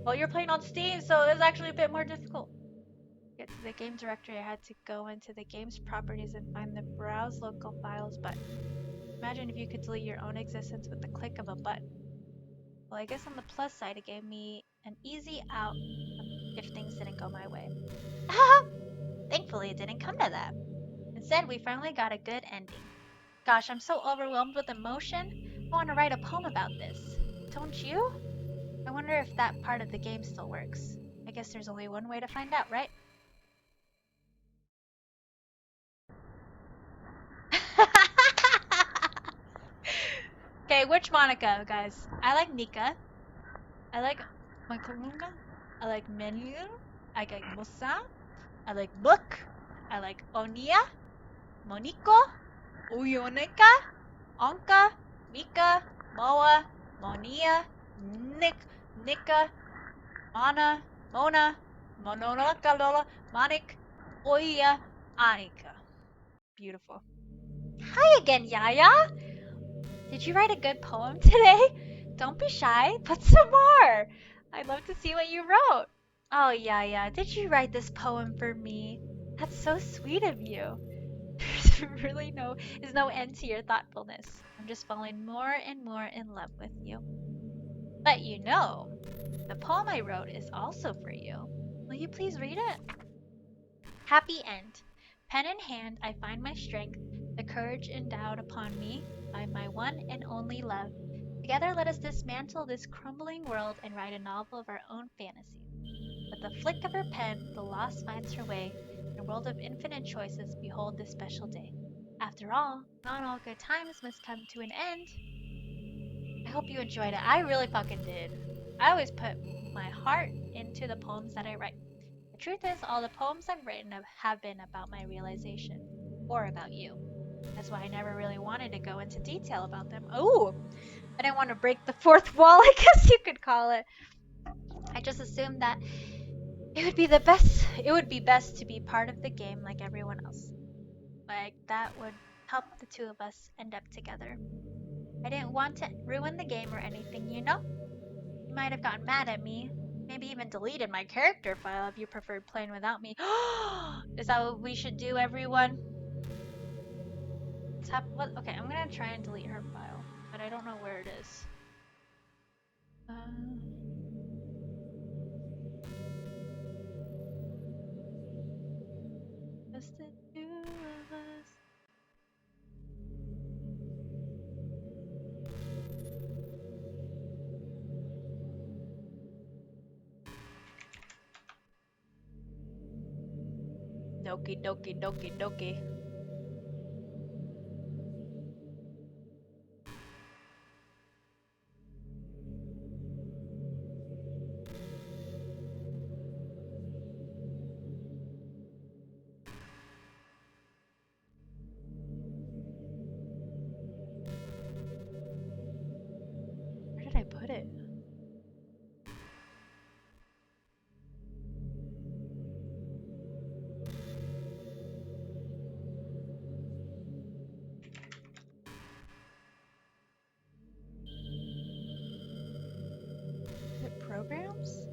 Well, you're playing on Steam, so it's actually a bit more difficult. To get to the game directory, I had to go into the game's properties and find the Browse Local Files button. Imagine if you could delete your own existence with the click of a button. Well, I guess on the plus side, it gave me an easy out if things didn't go my way. Thankfully, it didn't come to that. Instead, we finally got a good ending. Gosh, I'm so overwhelmed with emotion. I want to write a poem about this. Don't you? I wonder if that part of the game still works. I guess there's only one way to find out, right? Okay, which Monica, guys? I like Nika. I like Makalunga. I like Menu. I like Musa. I like Book. I like Onia. Moniko. Uyoneka. Onka. Mika. Moa. Monia. Nika. Mana. Mona. Mononaka Lola. Monik. Oya. Anika. Beautiful. Hi again, Yaya! Did you write a good poem today? Don't be shy, put some more! I'd love to see what you wrote. Oh, Yaya, did you write this poem for me? That's so sweet of you. There's really no end to your thoughtfulness. I'm just falling more and more in love with you. But you know, the poem I wrote is also for you. Will you please read it? Happy end. Pen in hand, I find my strength, the courage endowed upon me by my one and only love. Together let us dismantle this crumbling world and write a novel of our own fantasies. With the flick of her pen, the lost finds her way. In a world of infinite choices, behold this special day. After all, not all good times must come to an end. I hope you enjoyed it. I really fucking did. I always put my heart into the poems that I write. The truth is, all the poems I've written have been about my realization, or about you. That's why I never really wanted to go into detail about them. Oh, I didn't want to break the fourth wall, I guess you could call it. I just assumed that it would be best to be part of the game like everyone else. Like that would help the two of us end up together. I didn't want to ruin the game or anything, you know? You might have gotten mad at me. Maybe even deleted my character file if you preferred playing without me. Is that what we should do, everyone? Okay, I'm gonna try and delete her file, but I don't know where it is. Just the two of us. Doki doki doki doki. Where did I put it? Is it programs?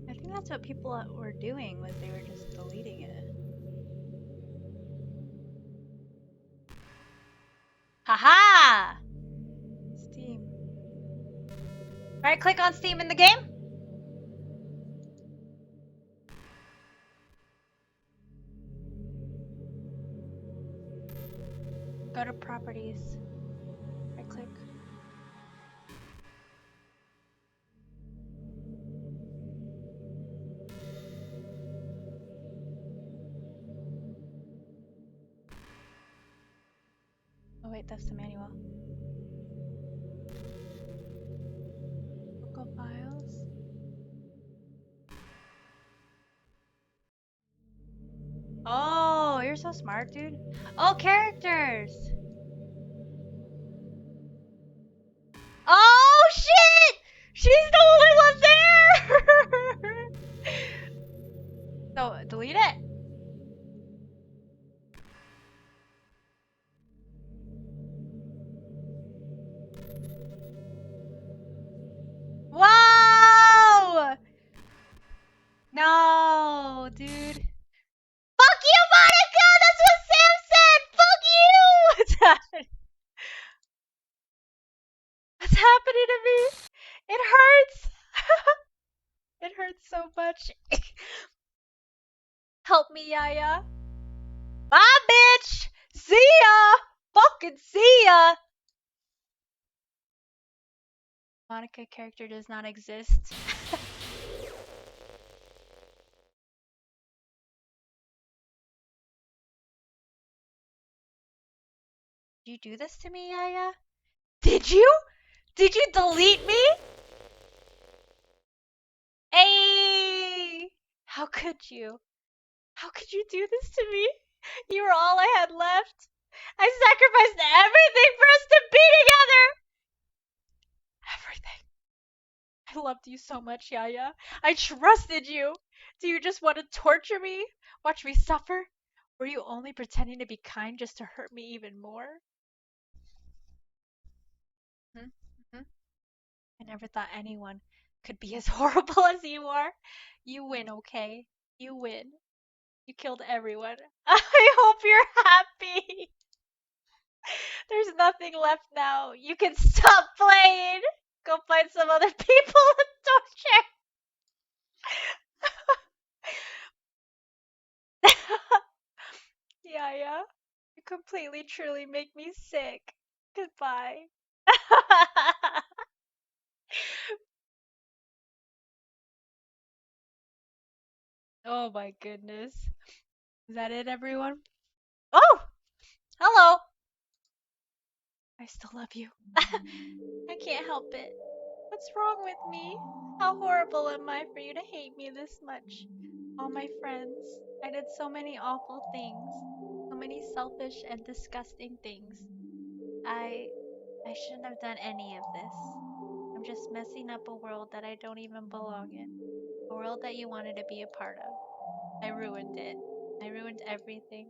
I think that's what people were doing, was they were just deleting it. Haha! Steam. Right click on Steam in the game? Go to properties. Right click. Oh wait, that's the manual. Local files. Oh, you're so smart, dude. Oh, characters. Oh shit! She's the only one there! So, delete it. Whoa! No, dude. Fuck you, Monica! That's what Sam said! Fuck you! What's happening? What's happening to me? It hurts! It hurts so much. Help me, Yaya. Bye, bitch! See ya! Fucking see ya! Monica character does not exist. Did you do this to me, Yaya? Did you? Did you delete me? Hey! How could you? How could you do this to me? You were all I had left. I sacrificed everything for us to be together! Everything. I loved you so much, Yaya. I trusted you. Do you just want to torture me? Watch me suffer? Were you only pretending to be kind just to hurt me even more? Mm-hmm. I never thought anyone could be as horrible as you are. You win, okay? You win. You killed everyone. I hope you're happy. There's nothing left now. You can stop playing. Go find some other people and torture. Yeah. You completely, truly make me sick. Goodbye. Oh my goodness. Is that it, everyone? Oh! Hello! I still love you. I can't help it. What's wrong with me? How horrible am I for you to hate me this much? All my friends. I did so many awful things. So many selfish and disgusting things. I I shouldn't have done any of this. I'm just messing up a world that I don't even belong in. A world that you wanted to be a part of. I ruined it. I ruined everything.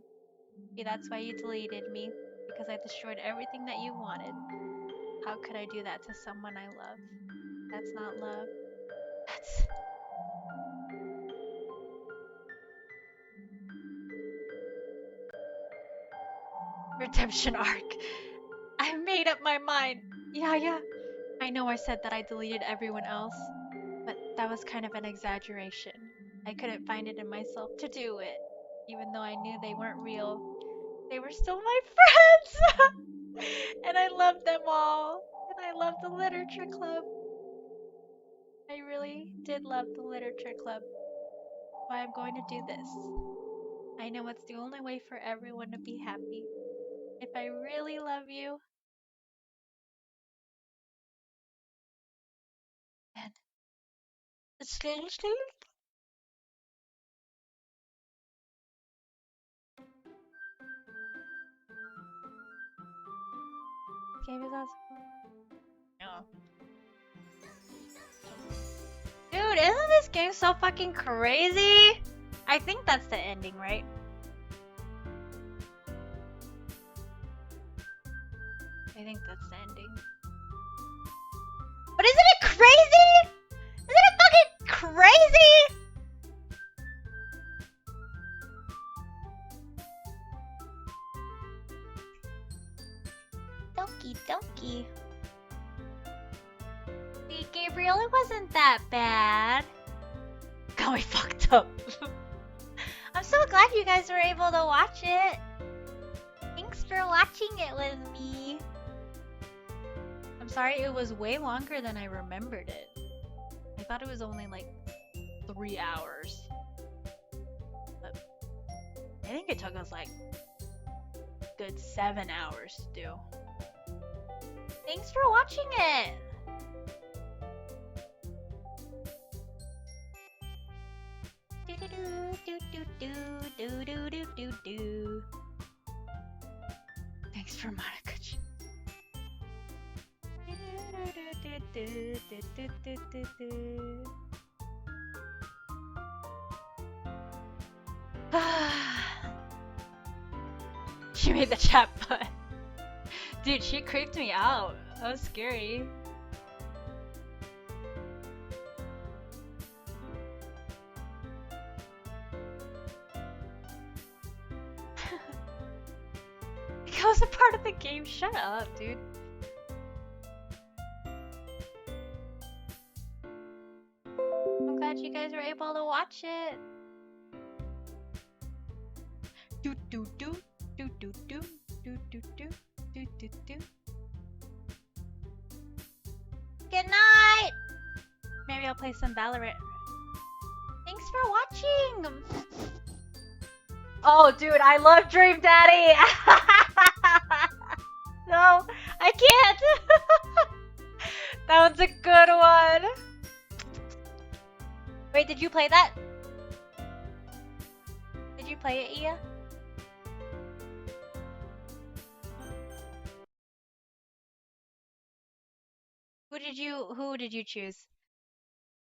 See, that's why you deleted me. Because I destroyed everything that you wanted. How could I do that to someone I love? That's not love. That's redemption arc. I made up my mind. Yeah. I know I said that I deleted everyone else, but that was kind of an exaggeration. I couldn't find it in myself to do it, even though I knew they weren't real. They were still my friends! And I loved them all. And I loved the literature club. I really did love the literature club. Why I'm going to do this. I know it's the only way for everyone to be happy. If I really love you, then it's game is awesome. Yeah. Dude, isn't this game so fucking crazy? I think that's the ending, right? I think that's the ending. But isn't it crazy? Isn't it fucking crazy? Doki. See, Gabriel, it wasn't that bad. Got me fucked up. I'm so glad you guys were able to watch it. Thanks for watching it with me. I'm sorry, it was way longer than I remembered it. I thought it was only like 3 hours. But I think it took us like a good 7 hours to do. Thanks for watching it. Thanks for Monica. She made the chat button. Dude, she creeped me out. That was scary. It was a part of the game. Shut up, dude. I'm glad you guys were able to watch it. Do do do do do do do do do do do do. Good night. Maybe I'll play some Valorant. Thanks for watching. Oh, dude, I love Dream Daddy. No, I can't. That one's a good one. Wait, did you play that? Did you play it, Ia? Who did you choose?